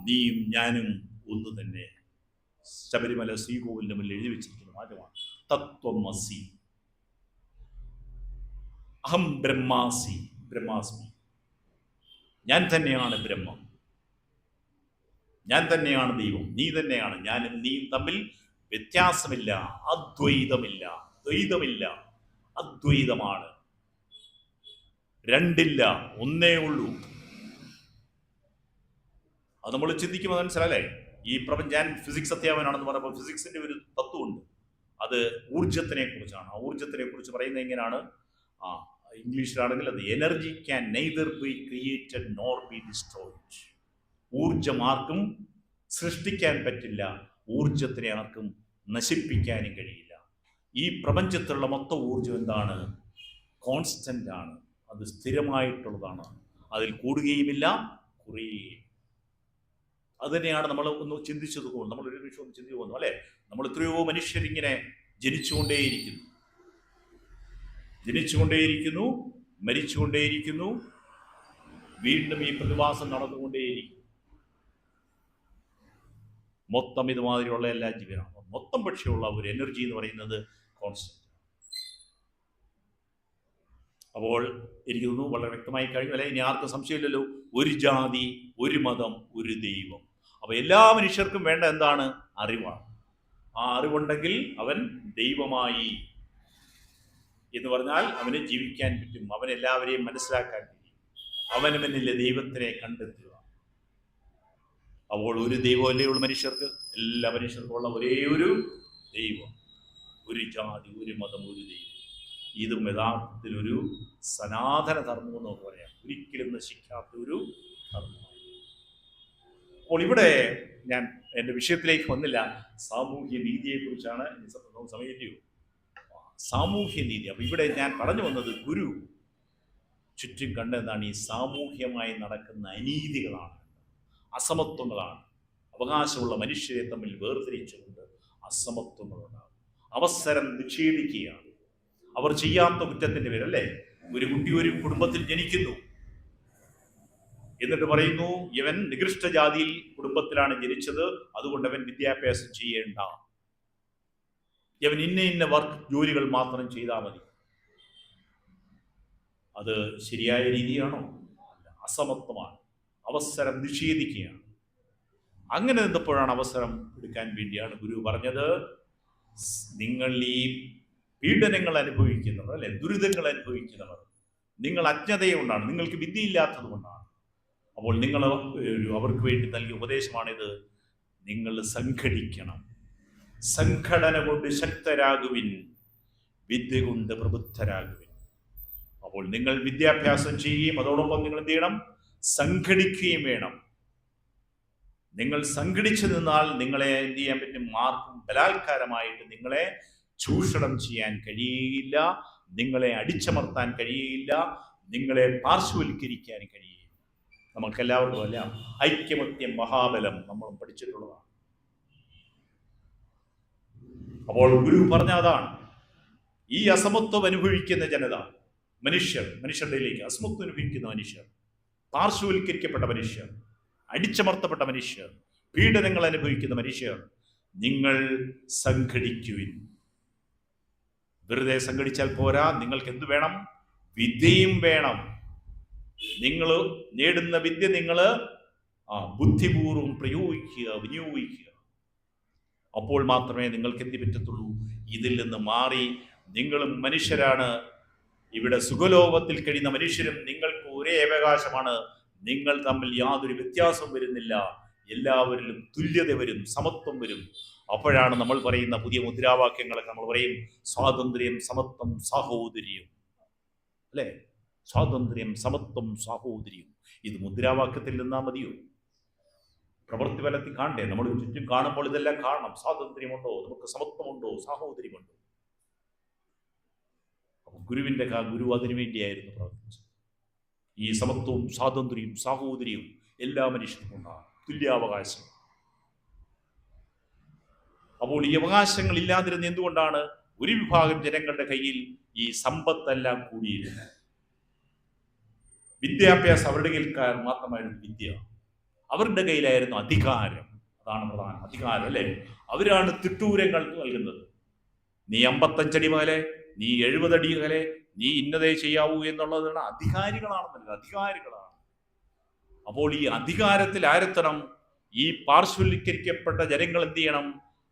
നീയും ഞാനും ഒന്ന് തന്നെ. ശബരിമല ശ്രീകോവിലിന്റെ മുന്നിൽ എഴുതി വെച്ചിരിക്കുന്ന വാചകമാണ്. തത്വമസി, അഹം ബ്രഹ്മാസ്മി, ഞാൻ തന്നെയാണ് ബ്രഹ്മം, ഞാൻ തന്നെയാണ് ദൈവം, നീ തന്നെയാണ്. ഞാനും നീയും തമ്മിൽ വ്യത്യാസമില്ല, അദ്വൈതമില്ല, ദ്വൈതമില്ല, അദ്വൈതമാണ്. രണ്ടില്ല, ഒന്നേ ഉള്ളൂ. അത് നമ്മൾ ചിന്തിക്കുമ്പോൾ മനസ്സിലല്ലേ. ഈ ഞാൻ ഫിസിക്സ് അധ്യാപകനാണെന്ന് പറഞ്ഞപ്പോൾ ഫിസിക്സിന്റെ ഒരു തത്വമുണ്ട്. അത് ഊർജത്തിനെ കുറിച്ചാണ്. ആ ഊർജത്തിനെ കുറിച്ച് പറയുന്നത് എങ്ങനെയാണ്? ഇംഗ്ലീഷിലാണെങ്കിൽ അത് energy can neither be created nor B destroyed. ഊർജം ആർക്കും സൃഷ്ടിക്കാൻ പറ്റില്ല, ഊർജത്തിനെ ആർക്കും നശിപ്പിക്കാനും കഴിയില്ല. ഈ പ്രപഞ്ചത്തിലുള്ള മൊത്തം ഊർജം എന്താണ്? കോൺസ്റ്റന്റ് ആണ്, അത് സ്ഥിരമായിട്ടുള്ളതാണ്, അതിൽ കൂടുകയുമില്ല കുറയുകയും. അത് തന്നെയാണ് നമ്മൾ ഒന്ന് ചിന്തിച്ചത് പോകുന്നു. നമ്മൾ ഒരു നിമിഷം ഒന്ന് ചിന്തിച്ചു പോകുന്നു അല്ലെ. നമ്മൾ എത്രയോ മനുഷ്യരിങ്ങനെ ജനിച്ചുകൊണ്ടേയിരിക്കുന്നു, മരിച്ചുകൊണ്ടേയിരിക്കുന്നു, വീണ്ടും ഈ പ്രതിഭാസം നടന്നുകൊണ്ടേയിരിക്കും. മൊത്തം ഇതുമാതിരിയുള്ള എല്ലാ ജീവിതമാണ്. മൊത്തം പക്ഷിയുള്ള ഒരു എനർജി എന്ന് പറയുന്നത് കോൺസ്റ്റന്റ്. അപ്പോൾ എനിക്ക് തോന്നുന്നു വളരെ വ്യക്തമായി കഴിഞ്ഞു അല്ലെ. ഇനി ആർക്കും സംശയമില്ലല്ലോ. ഒരു ജാതി, ഒരു മതം, ഒരു ദൈവം. അപ്പൊ എല്ലാ മനുഷ്യർക്കും വേണ്ട എന്താണ്? അറിവാണ്. ആ അറിവുണ്ടെങ്കിൽ അവൻ ദൈവമായി എന്ന് പറഞ്ഞാൽ അവന് ജീവിക്കാൻ പറ്റും, അവൻ എല്ലാവരെയും മനസ്സിലാക്കാൻ പറ്റും, അവന് മുന്നിലെ ദൈവത്തിനെ കണ്ടെത്തുക. അപ്പോൾ ഒരു ദൈവമല്ലേ ഉള്ളു മനുഷ്യർക്ക്? എല്ലാ മനുഷ്യർക്കും ഉള്ള ഒരേ ഒരു ദൈവം, ഒരു ജാതി, ഒരു മതം, ഒരു ദൈവം. ഇതും യഥാർത്ഥത്തിൽ ഒരു സനാതന ധർമ്മം എന്ന് പറയാം, ഒരിക്കലും നശിക്കാത്ത ഒരു ധർമ്മമാണ്. അപ്പോൾ ഇവിടെ ഞാൻ എൻ്റെ വിഷയത്തിലേക്ക് വന്നില്ല. സാമൂഹ്യ നീതിയെ കുറിച്ചാണ് സമയത്തെയോ സാമൂഹ്യ നീതി. അപ്പൊ ഇവിടെ ഞാൻ പറഞ്ഞു വന്നത് ഗുരു ചുറ്റും കണ്ടെന്താണ്? ഈ സാമൂഹ്യമായി നടക്കുന്ന അനീതികളാണ്, അസമത്വങ്ങളാണ്. അവകാശമുള്ള മനുഷ്യരെ തമ്മിൽ വേർതിരിച്ചുകൊണ്ട് അസമത്വങ്ങളുണ്ടാകും. അവസരം നിഷേധിക്കുകയാണ്. അവർ ചെയ്യാത്ത കുറ്റത്തിന്റെ പേരല്ലേ. ഒരു കുട്ടി ഒരു കുടുംബത്തിൽ ജനിക്കുന്നു, എന്നിട്ട് പറയുന്നു ഇവൻ നികൃഷ്ട ജാതിയിൽ കുടുംബത്തിലാണ് ജനിച്ചത്, അതുകൊണ്ട് അവൻ വിദ്യാഭ്യാസം ചെയ്യേണ്ട, ഇവൻ ഇന്ന വർക്ക് ജോലികൾ മാത്രം ചെയ്താൽ മതി. അത് ശരിയായ രീതിയാണോ? അല്ല, അസമത്വമാണ്. അവസരം നിഷേധിക്കുകയാണ്. അങ്ങനെ നിന്നപ്പോഴാണ് അവസരം എടുക്കാൻ വേണ്ടിയാണ് ഗുരു പറഞ്ഞത്, നിങ്ങൾ ഈ പീഡനങ്ങൾ അനുഭവിക്കുന്നവർ അല്ലെ, ദുരിതങ്ങൾ അനുഭവിക്കുന്നവർ, നിങ്ങൾ അജ്ഞതയുകൊണ്ടാണ്, നിങ്ങൾക്ക് വിദ്യയില്ലാത്തത് കൊണ്ടാണ്. അപ്പോൾ നിങ്ങൾ അവർക്ക് വേണ്ടി നൽകിയ ഉപദേശമാണിത്. നിങ്ങൾ സംഘടിക്കണം, സംഘടന കൊണ്ട് ശക്തരാകുവിൻ, വിദ്യ കൊണ്ട് പ്രബുദ്ധരാകുവിൻ. അപ്പോൾ നിങ്ങൾ വിദ്യാഭ്യാസം ചെയ്യുകയും അതോടൊപ്പം നിങ്ങൾ എന്ത് ചെയ്യണം? സംഘടിക്കുകയും വേണം. നിങ്ങൾ സംഘടിച്ചു നിന്നാൽ നിങ്ങളെ എന്ത് ചെയ്യാൻ പറ്റും? ആർക്കും ബലാത്കാരമായിട്ട് നിങ്ങളെ ചൂഷണം ചെയ്യാൻ കഴിയുകയില്ല, നിങ്ങളെ അടിച്ചമർത്താൻ കഴിയുകയില്ല, നിങ്ങളെ പാർശ്വവൽക്കരിക്കാൻ കഴിയുകയില്ല. നമുക്കെല്ലാവർക്കും അല്ല, ഐക്യമത്യം മഹാബലം നമ്മളും പഠിച്ചിട്ടുള്ളതാണ്. അപ്പോൾ ഗുരു പറഞ്ഞ അതാണ്. ഈ അസമത്വം അനുഭവിക്കുന്ന ജനത, മനുഷ്യരുടെ അസമത്വം അനുഭവിക്കുന്ന മനുഷ്യർ, പാർശ്വവൽക്കരിക്കപ്പെട്ട മനുഷ്യർ, അടിച്ചമർത്തപ്പെട്ട മനുഷ്യർ, പീഡനങ്ങൾ അനുഭവിക്കുന്ന മനുഷ്യർ, നിങ്ങൾ സംഘടിക്കുവിൻ. വെറുതെ സംഘടിച്ചാൽ പോരാ, നിങ്ങൾക്ക് എന്ത് വേണം? വിദ്യയും വേണം. നിങ്ങൾ നേടുന്ന വിദ്യ നിങ്ങൾ ബുദ്ധിപൂർവം വിനിയോഗിക്കുക. അപ്പോൾ മാത്രമേ നിങ്ങൾക്ക് എന്ത് പറ്റത്തുള്ളൂ? ഇതിൽ നിന്ന് മാറി നിങ്ങളും മനുഷ്യരാണ്, ഇവിടെ സുഖലോകത്തിൽ കഴിയുന്ന മനുഷ്യരും നിങ്ങൾക്ക് ഒരേ അവകാശമാണ്, നിങ്ങൾ തമ്മിൽ യാതൊരു വ്യത്യാസവും വരുന്നില്ല, എല്ലാവരിലും തുല്യത വരും, സമത്വം വരും. അപ്പോഴാണ് നമ്മൾ പറയുന്ന പുതിയ മുദ്രാവാക്യങ്ങളൊക്കെ നമ്മൾ പറയും, സ്വാതന്ത്ര്യം, സമത്വം, സാഹോദര്യം അല്ലേ. സ്വാതന്ത്ര്യം, സമത്വം, സാഹോദര്യം. ഇത് മുദ്രാവാക്യത്തിൽ നിന്നാ മതിയോ? പ്രവൃത്തി ഫലത്തിൽ കാണണ്ടേ? നമ്മൾ ചുറ്റും കാണുമ്പോൾ ഇതെല്ലാം കാണണം. സ്വാതന്ത്ര്യമുണ്ടോ, നമുക്ക് സമത്വമുണ്ടോ, സാഹോദര്യമുണ്ടോ? അപ്പൊ ഗുരു അതിനു വേണ്ടിയായിരുന്നു പ്രവർത്തിച്ചത്. ഈ സമത്വവും സ്വാതന്ത്ര്യവും സാഹോദര്യവും എല്ലാ മനുഷ്യർക്കും ഉണ്ടാകും, തുല്യാവകാശം. അപ്പോൾ ഈ അവകാശങ്ങൾ ഇല്ലാതിരുന്ന എന്തുകൊണ്ടാണ്? ഒരു വിഭാഗം ജനങ്ങളുടെ കയ്യിൽ ഈ സമ്പത്തെല്ലാം കൂടിയിരുന്നു. വിദ്യാഭ്യാസം അവരുടെ കയ്യിൽ മാത്രമായിരുന്നു വിദ്യ, അവരുടെ കയ്യിലായിരുന്നു അധികാരം. അതാണ് പ്രധാനം, അധികാരം അല്ലേ. അവരാണ് തിട്ടൂരങ്ങൾ നൽകുന്നത്. നീ 55 അടി മേലെ, നീ 70 അടി മേലെ, നീ ഇന്നതേ ചെയ്യാവൂ എന്നുള്ളതാണ്. അധികാരികളാണെന്നല്ല, അധികാരികളാണ്. അപ്പോൾ ഈ അധികാരത്തിൽ ആരെത്തണം? ഈ പാർശ്വവൽക്കരിക്കപ്പെട്ട ജനങ്ങൾ എന്ത് ചെയ്യണം?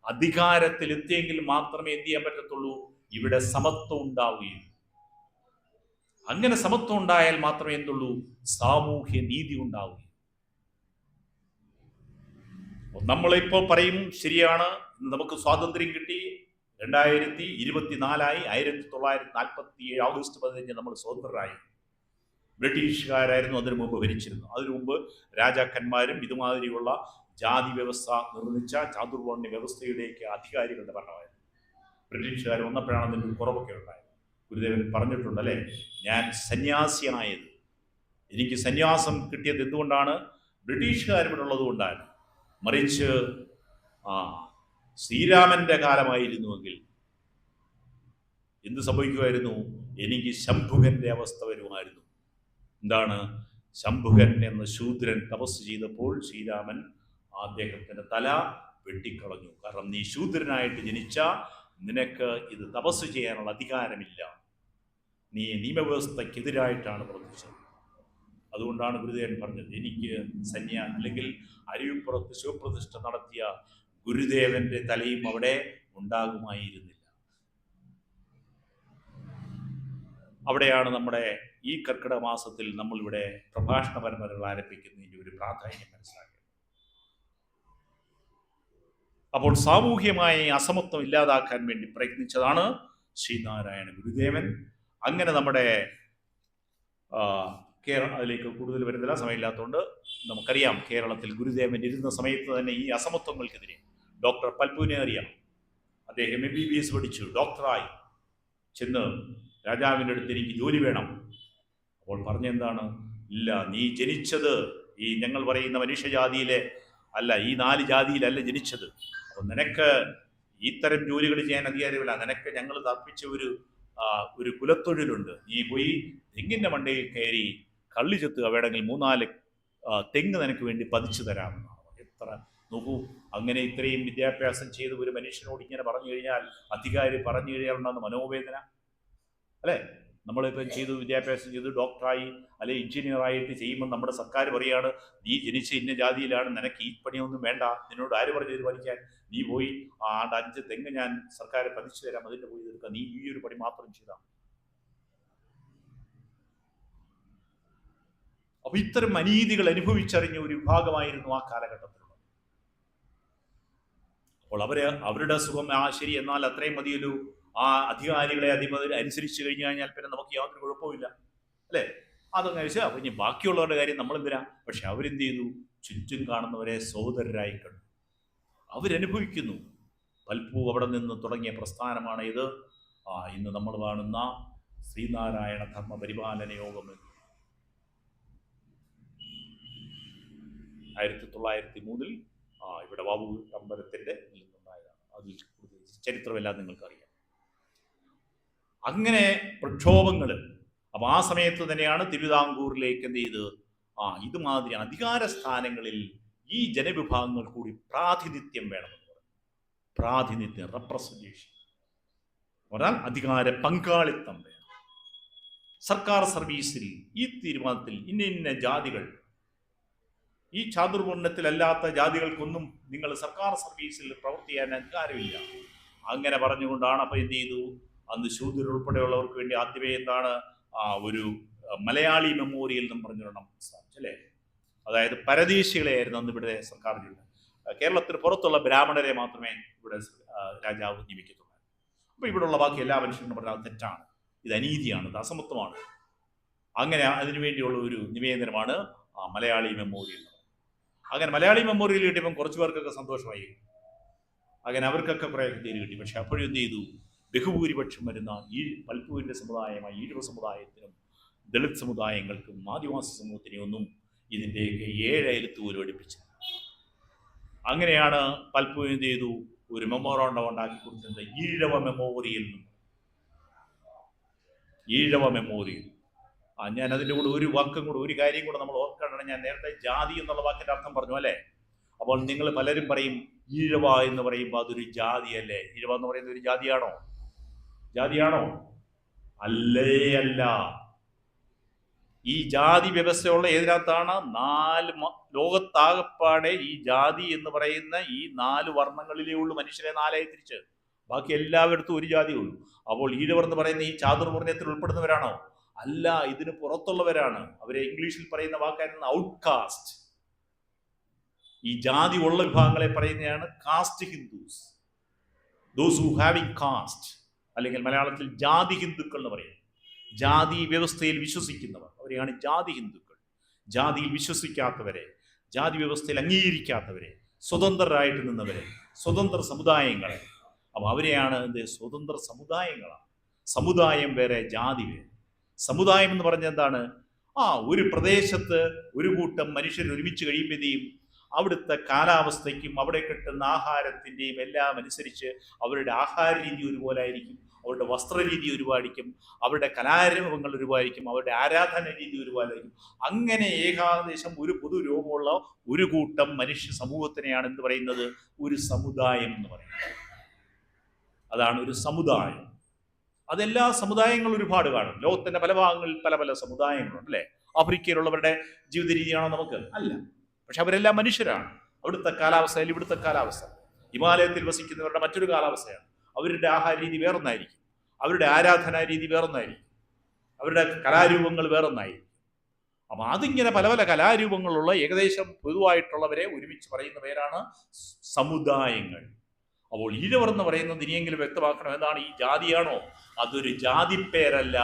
അധികാരത്തിൽ എത്തിയെങ്കിൽ മാത്രമേ എന്ത് ചെയ്യാൻ പറ്റത്തുള്ളൂ? ഇവിടെ സമത്വം ഉണ്ടാവുകയുള്ളൂ. അങ്ങനെ സമത്വം ഉണ്ടായാൽ മാത്രമേ എന്തുള്ളൂ? സാമൂഹ്യ നീതി ഉണ്ടാവുകയുള്ളൂ. നമ്മളിപ്പോൾ പറയും ശരിയാണ്, നമുക്ക് സ്വാതന്ത്ര്യം കിട്ടി, 2024 1947 ഓഗസ്റ്റ് 15 നമ്മൾ സ്വതന്ത്രരായി. ബ്രിട്ടീഷുകാരായിരുന്നു അതിനു മുമ്പ് ഭരിച്ചിരുന്നു. അതിനു മുമ്പ് രാജാക്കന്മാരും ഇതുമാതിരിയുള്ള ജാതി വ്യവസ്ഥ നിർമ്മിച്ച ചാതുർവർണ്ണ വ്യവസ്ഥയുടെയൊക്കെ അധികാരികളുടെ ഭരണമായിരുന്നു. ബ്രിട്ടീഷുകാർ വന്നപ്പോഴാണ് അതിൻ്റെ കുറവൊക്കെ ഉണ്ടായത്. ഗുരുദേവൻ പറഞ്ഞിട്ടുണ്ട് അല്ലേ, ഞാൻ സന്യാസിയായത്, എനിക്ക് സന്യാസം കിട്ടിയത് എന്തുകൊണ്ടാണ്? ബ്രിട്ടീഷുകാർ ഇവിടെ ഉള്ളത് കൊണ്ടാണ്. മറിച്ച് ശ്രീരാമന്റെ കാലമായിരുന്നുവെങ്കിൽ എന്ത് സംഭവിക്കുമായിരുന്നു? എനിക്ക് ശംഭുകന്റെ അവസ്ഥ വരുമായിരുന്നു. എന്താണ്? ശംഭുകൻ എന്ന ശൂദ്രൻ തപസ് ചെയ്തപ്പോൾ ശ്രീരാമൻ അദ്ദേഹത്തിന്റെ തല വെട്ടിക്കളഞ്ഞു. കാരണം നീ ശൂദ്രനായിട്ട് ജനിച്ച നിനക്ക് ഇത് തപസ് ചെയ്യാനുള്ള അധികാരമില്ല, നീ നിയമവ്യവസ്ഥക്കെതിരായിട്ടാണ് പ്രവർത്തിച്ചത്. അതുകൊണ്ടാണ് ഗുരുദേവൻ പറഞ്ഞത്, എനിക്ക് അല്ലെങ്കിൽ അരുവിപ്പുറത്ത് ശിവപ്രതിഷ്ഠ നടത്തിയ ഗുരുദേവന്റെ തലയും അവിടെ ഉണ്ടാകുമായിരുന്നില്ല. അവിടെയാണ് നമ്മുടെ ഈ കർക്കിടക മാസത്തിൽ നമ്മളിവിടെ പ്രഭാഷണ പരമ്പരകൾ ആരംഭിക്കുന്നതിൻ്റെ ഒരു പ്രാധാന്യം മനസ്സിലാക്കുക. അപ്പോൾ സാമൂഹ്യമായ അസമത്വം ഇല്ലാതാക്കാൻ വേണ്ടി പ്രയത്നിച്ചതാണ് ശ്രീനാരായണ ഗുരുദേവൻ. അങ്ങനെ നമ്മുടെ അതിലേക്ക് കൂടുതൽ വരുന്നില്ല, സമയമില്ലാത്തതുകൊണ്ട് നമുക്കറിയാം, കേരളത്തിൽ ഗുരുദേവൻ ഇരുന്ന സമയത്ത് തന്നെ ഈ അസമത്വങ്ങൾക്കെതിരെ ഡോക്ടർ പൽപുവിനെ അറിയാം. അദ്ദേഹം MBBS പഠിച്ചു, ഡോക്ടറായി ചെന്ന് രാജാവിൻ്റെ അടുത്ത് എനിക്ക് ജോലി വേണം. അപ്പോൾ പറഞ്ഞെന്താണ്? ഇല്ല, നീ ജനിച്ചത് ഈ ഞങ്ങൾ പറയുന്ന മനുഷ്യജാതിയിലെ അല്ല, ഈ 4 ജാതിയിലല്ല ജനിച്ചത്. അപ്പോൾ നിനക്ക് ഇത്തരം ജോലികൾ ചെയ്യാൻ അധികാരമില്ല. നിനക്ക് ഞങ്ങൾ തർപ്പിച്ച ഒരു കുലത്തൊഴിലുണ്ട്. നീ പോയി തെങ്ങിൻ്റെ മണ്ടയിൽ കയറി കള്ളി ചെത്തുക, വേണമെങ്കിൽ 3-4 തെങ്ങ് നിനക്ക് വേണ്ടി പതിച്ചു തരാമെന്നാണ്. എത്ര നോക്കൂ, അങ്ങനെ ഇത്രയും വിദ്യാഭ്യാസം ചെയ്ത് ഒരു മനുഷ്യനോട് ഇങ്ങനെ പറഞ്ഞു കഴിഞ്ഞാൽ, അധികാരി പറഞ്ഞു കഴിഞ്ഞാൽ ഉണ്ടാകുന്ന മനോവേദന അല്ലേ? നമ്മളിപ്പം ചെയ്തു, വിദ്യാഭ്യാസം ചെയ്തു, ഡോക്ടറായി അല്ലെ എഞ്ചിനീയറായിട്ട് ചെയ്യുമ്പോൾ നമ്മുടെ സർക്കാർ പറയുകയാണ്, നീ ജനിച്ച ഇന്ന ജാതിയിലാണ്, നിനക്ക് ഈ പണിയൊന്നും വേണ്ട, നിന്നോട് ആര് പറഞ്ഞു തീരുമാനിക്കാൻ? നീ പോയി 5 തെങ്ങ് ഞാൻ സർക്കാർ പതിച്ചു തരാം, അതിൻ്റെ പോയി എടുക്കുക, നീ ഈ ഒരു പണി മാത്രം ചെയ്താൽ. അപ്പൊ ഇത്തരം അനീതികൾ അനുഭവിച്ചറിഞ്ഞ ഒരു വിഭാഗമായിരുന്നു ആ കാലഘട്ടത്തിലുള്ളത്. അപ്പോൾ അവരുടെ സുഖം ശരി, എന്നാൽ അത്രയും മതിയല്ലോ, ആ അധികാരികളെ അനുസരിച്ച് കഴിഞ്ഞാൽ പിന്നെ നമുക്ക് യാതൊരു കുഴപ്പമില്ല അല്ലേ? അതങ്ങനെ വെച്ചാൽ അപ്പൊ ഇനി ബാക്കിയുള്ളവരുടെ കാര്യം നമ്മളെന്തിനാ? പക്ഷെ അവരെന്ത് ചെയ്തു? ചുറ്റും കാണുന്നവരെ സഹോദരരായി കണ്ടു, അവരനുഭവിക്കുന്നു. പൽപ്പു അവിടെ നിന്ന് തുടങ്ങിയ പ്രസ്ഥാനമാണ് ഇത്. ഇന്ന് നമ്മൾ കാണുന്ന ശ്രീനാരായണ ധർമ്മ പരിപാലന യോഗം 1903 ഇവിടെ ബാബു തമ്പരത്തിൻ്റെ നിന്നുണ്ടായതാണ്. അതിൽ ചരിത്രമെല്ലാം നിങ്ങൾക്കറിയാം. അങ്ങനെ പ്രക്ഷോഭങ്ങൾ. അപ്പം ആ സമയത്ത് തന്നെയാണ് തിരുവിതാംകൂറിലേക്ക് എന്ത് ചെയ്ത് ഇതുമാതിരി അധികാര സ്ഥാനങ്ങളിൽ ഈ ജനവിഭാഗങ്ങൾ കൂടി പ്രാതിനിധ്യം വേണമെന്ന് പറഞ്ഞു. പ്രാതിനിധ്യം, റെപ്രസെന്റേഷൻ പറഞ്ഞാൽ അധികാര പങ്കാളിത്തം വേണം. സർക്കാർ സർവീസിൽ ഈ തീരുമാനത്തിൽ ഇന്ന ജാതികൾ, ഈ ചാതുർവർണ്ണത്തിലല്ലാത്ത ജാതികൾക്കൊന്നും നിങ്ങൾ സർക്കാർ സർവീസിൽ പ്രവർത്തിക്കാൻ അധികാരമില്ല. അങ്ങനെ പറഞ്ഞുകൊണ്ടാണ് അപ്പം എന്ത് ചെയ്തു? അന്ന് ശൂദ്രരുൾപ്പെടെയുള്ളവർക്ക് വേണ്ടി ആദ്യമേ എന്താണ് ഒരു മലയാളി മെമ്മോറിയൽ എന്നും പറഞ്ഞൊരെണ്ണം സ്ഥാപിച്ചല്ലേ? അതായത് പരദേശികളെയായിരുന്നു അന്ന് ഇവിടെ സർക്കാർ ജില്ല. കേരളത്തിന് പുറത്തുള്ള ബ്രാഹ്മണരെ മാത്രമേ ഇവിടെ രാജാവ് നിയമിക്കത്തുള്ളൂ. അപ്പോൾ ഇവിടെയുള്ള ബാക്കി എല്ലാ മനുഷ്യരും പറഞ്ഞാൽ തെറ്റാണ്, ഇത് അനീതിയാണ്, ഇത് അസമത്വമാണ്. അങ്ങനെ അതിനുവേണ്ടിയുള്ള ഒരു നിവേദനമാണ് മലയാളി മെമ്മോറിയൽ. അങ്ങനെ മലയാളി മെമ്മോറിയൽ കിട്ടിയപ്പം കുറച്ച് പേർക്കൊക്കെ സന്തോഷമായി. അങ്ങനെ അവർക്കൊക്കെ കുറേ പേര് കിട്ടി. പക്ഷെ അപ്പോഴും എന്ത് ചെയ്തു? ബഹുഭൂരിപക്ഷം വരുന്ന ഈ പൽപ്പുവിൻ്റെ സമുദായമായ ഈഴവ സമുദായത്തിനും ദളിത് സമുദായങ്ങൾക്കും ആദിവാസി സമൂഹത്തിനെ ഒന്നും ഇതിൻ്റെയൊക്കെ 7 അയലത്ത് പോലും അടുപ്പിച്ചത്. അങ്ങനെയാണ് പൽപ്പു എന്ത് ചെയ്തു? ഒരു മെമ്മോറാണ്ടം ഉണ്ടാക്കി കൊടുത്തത്, ഈഴവ മെമ്മോറിയൽ. ഈഴവ മെമ്മോറിയൽ. ഞാൻ അതിൻ്റെ കൂടെ ഒരു വാക്കും കൂടെ, ഒരു കാര്യം കൂടെ നമ്മൾ ഓർക്കണം. ഞാൻ നേരത്തെ ജാതി എന്നുള്ള വാക്കിൻ്റെ അർത്ഥം പറഞ്ഞു അല്ലേ? അപ്പോൾ നിങ്ങൾ പലരും പറയും ഈഴവ എന്ന് പറയുമ്പോൾ അതൊരു ജാതിയല്ലേ? ഈഴവ എന്ന് പറയുന്നത് ഒരു ജാതിയാണോ? ജാതിയാണോ? അല്ലേ അല്ല. ഈ ജാതി വ്യവസ്ഥയുള്ള ഏതിനകത്താണ്? ലോകത്താകപ്പാടെ ഈ ജാതി എന്ന് പറയുന്ന ഈ 4 വർണ്ണങ്ങളിലേ ഉള്ളൂ മനുഷ്യരെ നാലായി തിരിച്ച്. ബാക്കി എല്ലാവരിടത്തും ഒരു ജാതി ഉള്ളൂ. അപ്പോൾ ഈഴവർ എന്ന് പറയുന്ന ഈ ചാതുർവർണ്ണയത്തിൽ ഉൾപ്പെടുന്നവരാണോ? അല്ല, ഇതിന് പുറത്തുള്ളവരാണ്. അവരെ ഇംഗ്ലീഷിൽ പറയുന്ന വാക്കായിരുന്നു ഔട്ട്കാസ്റ്റ്. ഈ ജാതി ഉള്ള വിഭാഗങ്ങളെ പറയുന്നതാണ് caste Hindus, those who having caste, അല്ലെങ്കിൽ മലയാളത്തിൽ ജാതി ഹിന്ദുക്കൾ എന്ന് പറയും. ജാതി വ്യവസ്ഥയിൽ വിശ്വസിക്കുന്നവർ അവരെയാണ് ജാതി ഹിന്ദുക്കൾ. ജാതിയിൽ വിശ്വസിക്കാത്തവരെ, ജാതി വ്യവസ്ഥയിൽ അംഗീകരിക്കാത്തവരെ, സ്വതന്ത്രരായിട്ട് നിന്നവരെ, സ്വതന്ത്ര സമുദായങ്ങളെ, അപ്പൊ അവരെയാണ് സ്വതന്ത്ര സമുദായങ്ങളാണ്. സമുദായം വേറെ, ജാതി വേറെ. സമുദായം എന്ന് പറഞ്ഞാൽ എന്താണ്? ഒരു പ്രദേശത്ത് ഒരു കൂട്ടം മനുഷ്യർ ഒരുമിച്ച് കഴിയുമ്പോഴത്തേയും അവിടുത്തെ കാലാവസ്ഥയ്ക്കും അവിടെ കിട്ടുന്ന ആഹാരത്തിൻ്റെയും എല്ലാം അനുസരിച്ച് അവരുടെ ആഹാര രീതി ഒരുപോലെ ആയിരിക്കും, അവരുടെ വസ്ത്രരീതി ഒരുപാടിക്കും, അവരുടെ കലാരൂപങ്ങൾ ഒരുപാടിക്കും, അവരുടെ ആരാധന രീതി ഒരുപാടായിരിക്കും. അങ്ങനെ ഏകാദേശം ഒരു പൊതുരൂപമുള്ള ഒരു കൂട്ടം മനുഷ്യ സമൂഹത്തിനെയാണ് എന്ത് പറയുന്നത്? ഒരു സമുദായം എന്ന് പറയുന്നത്. അതാണ് ഒരു സമുദായം. അതെല്ലാ സമുദായങ്ങളും ഒരുപാട് കാണും. ലോകത്തിന്റെ പല ഭാഗങ്ങളിൽ പല പല സമുദായങ്ങളുണ്ട് അല്ലേ? ആഫ്രിക്കയിലുള്ളവരുടെ ജീവിത രീതിയാണോ നമുക്ക്? അല്ല. പക്ഷെ അവരെല്ലാം മനുഷ്യരാണ്. അവിടുത്തെ കാലാവസ്ഥയിൽ ഇവിടുത്തെ കാലാവസ്ഥ. ഹിമാലയത്തിൽ വസിക്കുന്നവരുടെ മറ്റൊരു കാലാവസ്ഥയാണ്. അവരുടെ ആഹാര രീതി വേറൊന്നായിരിക്കും, അവരുടെ ആരാധനാ രീതി വേറൊന്നായിരിക്കും, അവരുടെ കലാരൂപങ്ങൾ വേറൊന്നായിരിക്കും. അപ്പൊ അതിങ്ങനെ പല പല കലാരൂപങ്ങളുള്ള ഏകദേശം പൊതുവായിട്ടുള്ളവരെ ഒരുമിച്ച് പറയുന്ന പേരാണ് സമുദായങ്ങൾ. അപ്പോൾ ഈഴവർ എന്ന് പറയുന്നത് ഇനിയെങ്കിലും വ്യക്തമാക്കണം. എന്താണ്? ഈ ജാതിയാണോ? അതൊരു ജാതി പേരല്ല,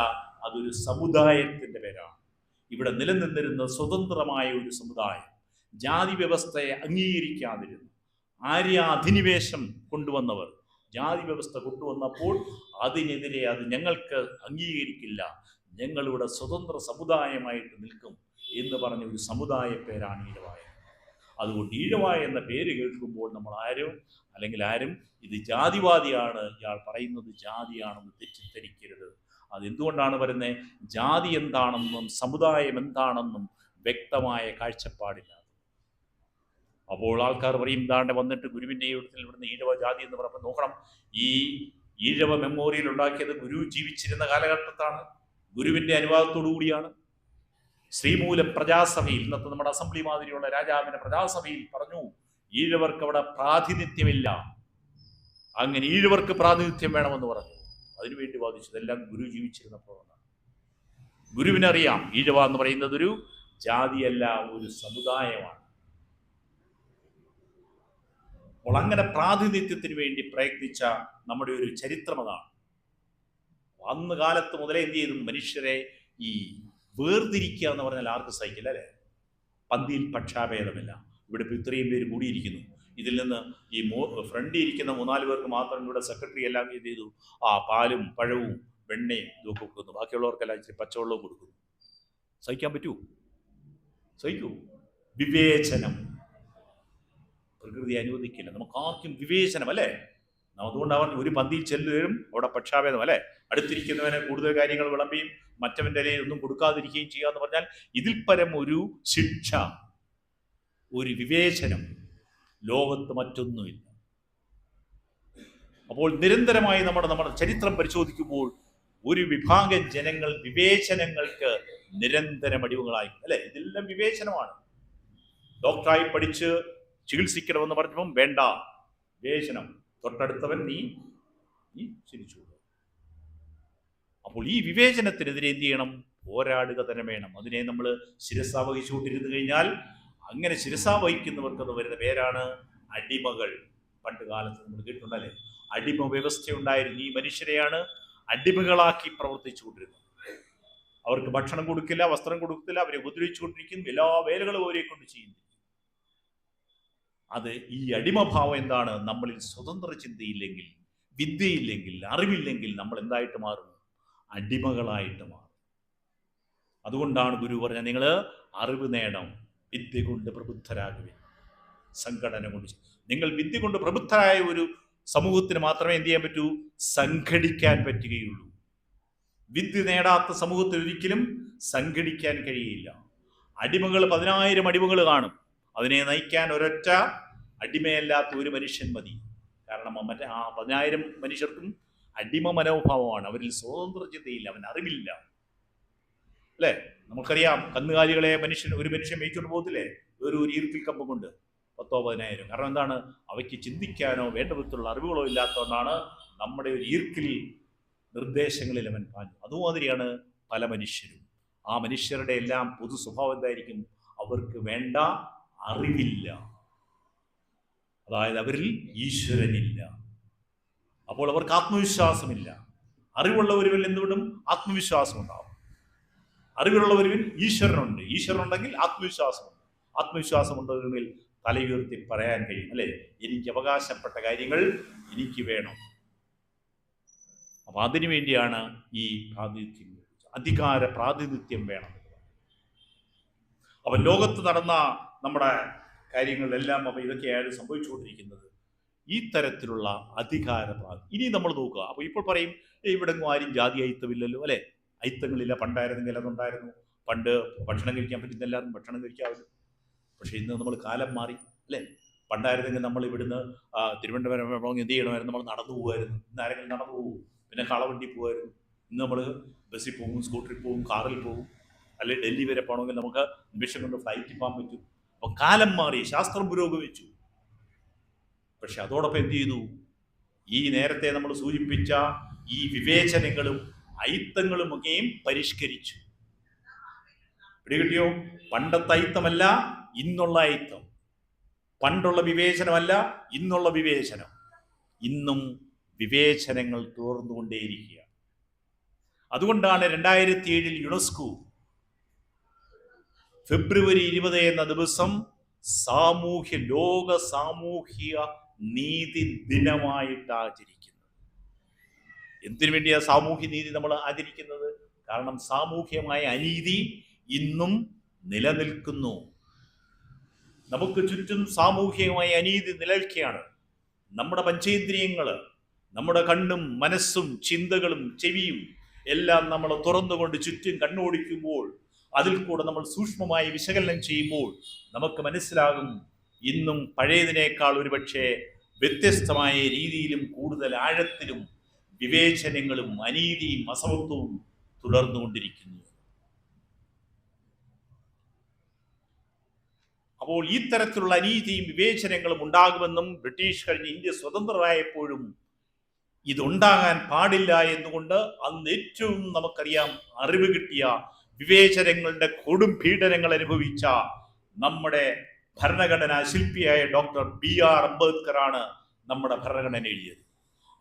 അതൊരു സമുദായത്തിന്റെ പേരാണ്. ഇവിടെ നിലനിന്നിരുന്ന സ്വതന്ത്രമായ ഒരു സമുദായം, ജാതി വ്യവസ്ഥയെ അംഗീകരിക്കാതിരുന്നു ആര്യാധിനിവേശം കൊണ്ടുവന്നവർ ജാതി വ്യവസ്ഥ കൊണ്ടുവന്നപ്പോൾ അതിനെതിരെ അത് ഞങ്ങൾക്ക് അംഗീകരിക്കില്ല, ഞങ്ങളിവിടെ സ്വതന്ത്ര സമുദായമായിട്ട് നിൽക്കും എന്ന് പറഞ്ഞ ഒരു സമുദായ പേരാണ് ഈഴവായ. അതുകൊണ്ട് ഈഴവായ എന്ന പേര് കേൾക്കുമ്പോൾ നമ്മൾ ആരും ഇത് ജാതിവാദിയാണ്, ഇയാൾ പറയുന്നത് ജാതിയാണെന്ന് തെറ്റിദ്ധരിക്കരുത്. അതെന്തുകൊണ്ടാണ് പറയുന്നത്? ജാതി എന്താണെന്നും സമുദായം എന്താണെന്നും വ്യക്തമായ കാഴ്ചപ്പാടില്ല. അപ്പോൾ ആൾക്കാർ പറയും, ഇതാണ്ട് വന്നിട്ട് ഗുരുവിൻ്റെ ഇവിടുന്ന് ഈഴവ ജാതി എന്ന് പറയുമ്പോൾ നോക്കണം, ഈ ഈഴവ മെമ്മോറിയൽ ഉണ്ടാക്കിയത് ഗുരു ജീവിച്ചിരുന്ന കാലഘട്ടത്താണ്, ഗുരുവിൻ്റെ അനുവാദത്തോടു കൂടിയാണ്. ശ്രീമൂലം പ്രജാസഭയിൽ, ഇന്നത്തെ നമ്മുടെ അസംബ്ലി മാതിരിയുള്ള രാജാവിന്റെ പ്രജാസഭയിൽ പറഞ്ഞു, ഈഴവർക്ക് അവിടെ പ്രാതിനിധ്യമില്ല, അങ്ങനെ ഈഴവർക്ക് പ്രാതിനിധ്യം വേണമെന്ന് പറഞ്ഞു. അതിനുവേണ്ടി വാദിച്ചതെല്ലാം ഗുരു ജീവിച്ചിരുന്നപ്പോഴാണ്. ഗുരുവിനറിയാം ഈഴവ എന്ന് പറയുന്നത് ഒരു ജാതിയല്ല, ഒരു സമുദായമാണ്. അപ്പോൾ അങ്ങനെ പ്രാതിനിധ്യത്തിന് വേണ്ടി പ്രയത്നിച്ച നമ്മുടെ ഒരു ചരിത്രം അതാണ്. അന്ന് കാലത്ത് മുതലേ എന്ത് ചെയ്തു? മനുഷ്യരെ ഈ വേർതിരിക്കുക എന്ന് പറഞ്ഞാൽ ആർക്ക് സഹിക്കില്ല അല്ലേ? പന്തിയിൽ പക്ഷാഭേദമില്ല. ഇവിടെ ഇപ്പോൾ ഇത്രയും പേര് കൂടിയിരിക്കുന്നു, ഇതിൽ നിന്ന് ഈ ഫ്രണ്ടിൽ ഇരിക്കുന്ന 3-4 പേർക്ക് മാത്രം ഇവിടെ സെക്രട്ടറി എല്ലാം എന്ത് ചെയ്തു? പാലും പഴവും വെണ്ണയും ഇതൊക്കെ കൊടുക്കുന്നു, ബാക്കിയുള്ളവർക്കെല്ലാം ഇച്ചിരി പച്ചവെള്ളവും കൊടുക്കുന്നു. സഹിക്കാൻ പറ്റൂ? സഹിക്കൂ? വിവേചനം പ്രകൃതി അനുവദിക്കില്ല. നമുക്ക് ആർക്കും വിവേചനം അല്ലേ? അതുകൊണ്ട് അവൻ ഒരു പന്തിയിൽ ചെല്ലുകയും അവിടെ പക്ഷാഭേദം അല്ലേ? അടുത്തിരിക്കുന്നവന് കൂടുതൽ കാര്യങ്ങൾ വിളമ്പിയും മറ്റവൻ്റെ ഇലയിൽ ഒന്നും കൊടുക്കാതിരിക്കുകയും ചെയ്യുക എന്ന് പറഞ്ഞാൽ ഇതിൽ പരം ഒരു ശിക്ഷ, ഒരു വിവേചനം ലോകത്ത് മറ്റൊന്നുമില്ല. അപ്പോൾ നിരന്തരമായി നമ്മുടെ ചരിത്രം പരിശോധിക്കുമ്പോൾ ഒരു വിഭാഗം ജനങ്ങൾ വിവേചനങ്ങൾക്ക് നിരന്തരം അടിമകളായി അല്ലെ? ഇതെല്ലാം വിവേചനമാണ്. ഡോക്ടറായി പഠിച്ച് ചികിത്സിക്കണമെന്ന് പറഞ്ഞപ്പം വേണ്ട, വിവേചനം, തൊട്ടടുത്തവൻ നീ ചിരിച്ചു. അപ്പോൾ ഈ വിവേചനത്തിനെതിരെ എന്ത് ചെയ്യണം? പോരാടുക തന്നെ വേണം. അതിനെ നമ്മൾ ശിരസാ വഹിച്ചുകൊണ്ടിരുന്നു കഴിഞ്ഞാൽ, അങ്ങനെ ശിരസാ വഹിക്കുന്നവർക്കത് വരുന്ന പേരാണ് അടിമകൾ. പണ്ട് കാലത്ത് നമ്മൾ കേട്ടിട്ടുണ്ടല്ലേ, അടിമ വ്യവസ്ഥയുണ്ടായിരുന്നു. ഈ മനുഷ്യരെയാണ് അടിമകളാക്കി പ്രവർത്തിച്ചു കൊണ്ടിരുന്നത്. അവർക്ക് ഭക്ഷണം കൊടുക്കില്ല, വസ്ത്രം കൊടുക്കില്ല, അവരെ ഉപദ്രവിച്ചുകൊണ്ടിരിക്കും, എല്ലാ വേലകളും അവരെ കൊണ്ട് ചെയ്യുന്നു. അത് ഈ അടിമഭാവം എന്താണ്? നമ്മളിൽ സ്വതന്ത്ര ചിന്തയില്ലെങ്കിൽ, വിദ്യയില്ലെങ്കിൽ, അറിവില്ലെങ്കിൽ നമ്മൾ എന്തായിട്ട് മാറും? അടിമകളായിട്ട് മാറും. അതുകൊണ്ടാണ് ഗുരു പറഞ്ഞത്, നിങ്ങൾ അറിവ് നേടണം, വിദ്യ കൊണ്ട് പ്രബുദ്ധരാകുവിൻ, സംഘടന കൊണ്ട്. നിങ്ങൾ വിദ്യ കൊണ്ട് പ്രബുദ്ധരായ ഒരു സമൂഹത്തിന് മാത്രമേ എന്ത് ചെയ്യാൻ പറ്റൂ? സംഘടിക്കാൻ പറ്റുകയുള്ളൂ. വിദ്യ നേടാത്ത സമൂഹത്തിൽ ഒരിക്കലും സംഘടിക്കാൻ കഴിയില്ല. അടിമകൾ 10,000 അടിമകൾ കാണും, അതിനെ നയിക്കാൻ ഒരൊറ്റ അടിമയല്ലാത്ത ഒരു മനുഷ്യൻ മതി. കാരണം മറ്റേ 10,000 മനുഷ്യർക്കും അടിമ മനോഭാവമാണ്. അവരിൽ സ്വതന്ത്ര ചിന്തയില്ല, അവൻ അറിവില്ല. അല്ലേ? നമുക്കറിയാം, കന്നുകാലികളെ ഒരു മനുഷ്യൻ മേയിച്ചുകൊണ്ട് പോകത്തില്ലേ ഒരു ഈർക്കിൽ കമ്പം കൊണ്ട് 10,000-15,000. കാരണം എന്താണ്? അവയ്ക്ക് ചിന്തിക്കാനോ വേണ്ട വിധത്തിലുള്ള അറിവുകളോ ഇല്ലാത്തതുകൊണ്ടാണ് നമ്മുടെ ഒരു ഈർക്കിൽ നിർദ്ദേശങ്ങളിൽ അവൻ പാഞ്ഞു. അതുമാതിരിയാണ് പല മനുഷ്യരും. ആ മനുഷ്യരുടെ എല്ലാം പൊതു സ്വഭാവം എന്തായിരിക്കും? അവർക്ക് വേണ്ട അറിവില്ല, അതായത് അവരിൽ ഈശ്വരനില്ല. അപ്പോൾ അവർക്ക് ആത്മവിശ്വാസമില്ല. അറിവുള്ളവരിൽ എന്തുകൊണ്ടും ആത്മവിശ്വാസം ഉണ്ടാവും. അറിവുള്ളവരിൽ ഈശ്വരനുണ്ട്. ഈശ്വരനുണ്ടെങ്കിൽ ആത്മവിശ്വാസമുണ്ട്. ആത്മവിശ്വാസമുണ്ടെങ്കിൽ തലയുയർത്തി പറയാൻ കഴിയും, അല്ലേ? എനിക്ക് അവകാശപ്പെട്ട കാര്യങ്ങൾ എനിക്ക് വേണം. അപ്പൊ അതിനു വേണ്ടിയാണ് ഈ പ്രാതിനിധ്യം, അധികാര പ്രാതിനിധ്യം വേണം. അപ്പൊ ലോകത്ത് നടന്ന നമ്മുടെ കാര്യങ്ങളിലെല്ലാം അപ്പൊ ഇതൊക്കെയാണ് സംഭവിച്ചുകൊണ്ടിരിക്കുന്നത്, ഈ തരത്തിലുള്ള അധികാര പ്രാതിനിധ്യം. ഇനി നമ്മൾ നോക്കുക. അപ്പൊ ഇപ്പോൾ പറയും ഇവിടെങ്ങും ആരും ജാതി അയിത്തമില്ലല്ലോ, അല്ലെ? അയിത്തങ്ങളില്ല. പണ്ടായിരുന്നെങ്കിൽ അതുണ്ടായിരുന്നു. പണ്ട് ഭക്ഷണം കഴിക്കാൻ പറ്റുന്ന എല്ലാവരും ഭക്ഷണം കഴിക്കാമല്ലോ. പക്ഷെ ഇന്ന് നമ്മൾ കാലം മാറി, അല്ലേ? പണ്ടായിരുന്നെങ്കിൽ നമ്മൾ ഇവിടുന്ന് തിരുവനന്തപുരം എന്ത് ചെയ്യണമായിരുന്നു? നമ്മൾ നടന്നു പോകുമായിരുന്നു. ഇന്ന് ആരെങ്കിലും നടന്നു പോകും? പിന്നെ കളവണ്ടി പോകുമായിരുന്നു. ഇന്ന് നമ്മൾ ബസ്സിൽ പോകും, സ്കൂട്ടറിൽ പോകും, കാറിൽ പോകും. അല്ലെങ്കിൽ ഡൽഹി വരെ പോകണമെങ്കിൽ നമുക്ക് നിമിഷം കൊണ്ട് ഫ്ലൈറ്റിൽ പോകാൻ പറ്റും. അപ്പം കാലം മാറി, ശാസ്ത്രം പുരോഗമിച്ചു. പക്ഷെ അതോടൊപ്പം എന്ത് ചെയ്തു? ഈ നേരത്തെ നമ്മൾ സൂചിപ്പിച്ച ഈ വിവേചനങ്ങളും അയിത്തങ്ങളുമൊക്കെയും പരിഷ്കരിച്ചു. പിടികിട്ടിയോ? പണ്ടത്തെ അയിത്തമല്ല ഇന്നുള്ള അയിത്തം. പണ്ടുള്ള വിവേചനമല്ല ഇന്നുള്ള വിവേചനം. ഇന്നും വിവേചനങ്ങൾ തുടർന്നുകൊണ്ടേയിരിക്കുകയാണ്. അതുകൊണ്ടാണ് 2007 യുനെസ്കോ ഫെബ്രുവരി 20 എന്ന ദിവസം ലോക സാമൂഹിക നീതി ദിനമായിട്ട് ആചരിക്കുന്നത്. എന്തിനു വേണ്ടിയാണ് സാമൂഹ്യ നീതി നമ്മൾ ആചരിക്കുന്നത്? കാരണം സാമൂഹ്യമായ അനീതി ഇന്നും നിലനിൽക്കുന്നു. നമുക്ക് ചുറ്റും സാമൂഹികമായ അനീതി നിലനിൽക്കുകയാണ്. നമ്മുടെ പഞ്ചേന്ദ്രിയങ്ങൾ, നമ്മുടെ കണ്ണും മനസ്സും ചിന്തകളും ചെവിയും എല്ലാം നമ്മൾ തുറന്നുകൊണ്ട് ചുറ്റും കണ്ണോടിക്കുമ്പോൾ, അതിൽ കൂടെ നമ്മൾ സൂക്ഷ്മമായി വിശകലനം ചെയ്യുമ്പോൾ നമുക്ക് മനസ്സിലാകും ഇന്നും പഴയതിനേക്കാൾ ഒരുപക്ഷെ വ്യത്യസ്തമായ രീതിയിലും കൂടുതൽ ആഴത്തിലും വിവേചനങ്ങളും അനീതിയും അസമത്വവും തുടർന്നുകൊണ്ടിരിക്കുന്നു. അപ്പോൾ ഈ തരത്തിലുള്ള അനീതിയും വിവേചനങ്ങളും ഉണ്ടാകുമെന്നും ബ്രിട്ടീഷ് കഴിഞ്ഞ് ഇന്ത്യ സ്വതന്ത്രമായപ്പോഴും ഇതുണ്ടാകാൻ പാടില്ല എന്നുകൊണ്ട് അന്ന് ഏറ്റവും നമുക്കറിയാം അറിവ് കിട്ടിയ, വിവേചനങ്ങളുടെ കൊടും പീഡനങ്ങൾ അനുഭവിച്ച നമ്മുടെ ഭരണഘടനാ ശില്പിയായ ഡോക്ടർ BR അംബേദ്കറാണ് നമ്മുടെ ഭരണഘടന എഴുതിയത്.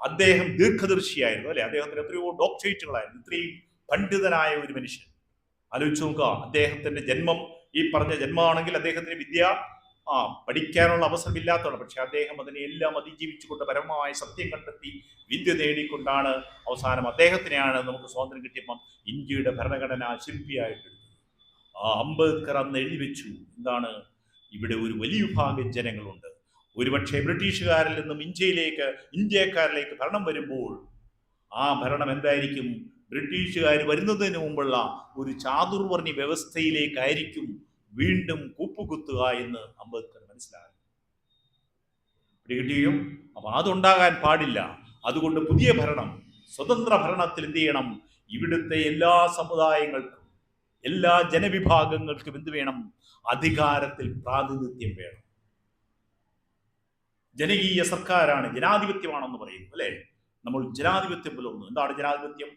അദ്ദേഹം ദീർഘദർശിയായിരുന്നു, അല്ലെ? അദ്ദേഹത്തിന് എത്രയോ ഡോക്ടറേറ്റുകളായിരുന്നു. ഇത്രയും പണ്ഡിതനായ ഒരു മനുഷ്യൻ. ആലോചിച്ച് നോക്കുക. അദ്ദേഹത്തിന്റെ ജന്മം ഈ പറഞ്ഞ ജന്മമാണെങ്കിൽ അദ്ദേഹത്തിന് വിദ്യ പഠിക്കാനുള്ള അവസരമില്ലാത്തതാണ്. പക്ഷെ അദ്ദേഹം അതിനെല്ലാം അതിജീവിച്ചുകൊണ്ട് പരമമായ സത്യം കണ്ടെത്തി വിദ്യ നേടിക്കൊണ്ടാണ് അവസാനം അദ്ദേഹത്തിനെയാണ് നമുക്ക് സ്വാതന്ത്ര്യം കിട്ടിയപ്പം ഇന്ത്യയുടെ ഭരണഘടനാ ശില്പിയായിട്ട് അംബേദ്കർ അന്ന് എഴുതി വെച്ചു. എന്താണ്? ഇവിടെ ഒരു വലിയ വിഭാഗം ജനങ്ങളുണ്ട്. ഒരുപക്ഷെ ബ്രിട്ടീഷുകാരിൽ നിന്നും ഇന്ത്യക്കാരിലേക്ക് ഭരണം വരുമ്പോൾ ആ ഭരണം എന്തായിരിക്കും? ബ്രിട്ടീഷുകാർ വരുന്നതിന് മുമ്പുള്ള ഒരു ചാതുർവർണ്ണി വ്യവസ്ഥയിലേക്കായിരിക്കും വീണ്ടും കൂപ്പുകുത്തുക എന്ന് അംബേദ്കർ മനസ്സിലാക്കി. പിടികിട്ടിയും. അപ്പൊ അതുണ്ടാകാൻ പാടില്ല. അതുകൊണ്ട് പുതിയ ഭരണം, സ്വതന്ത്ര ഭരണത്തിൽ എന്ത് ചെയ്യണം? ഇവിടുത്തെ എല്ലാ സമുദായങ്ങൾക്കും, എല്ലാ ജനവിഭാഗങ്ങൾക്കും എന്ത് വേണം? അധികാരത്തിൽ പ്രാതിനിധ്യം വേണം. ജനകീയ സർക്കാരാണ്, ജനാധിപത്യമാണെന്ന് പറയുന്നു, അല്ലെ? നമ്മൾ ജനാധിപത്യം പുലർന്നു. എന്താണ് ജനാധിപത്യം?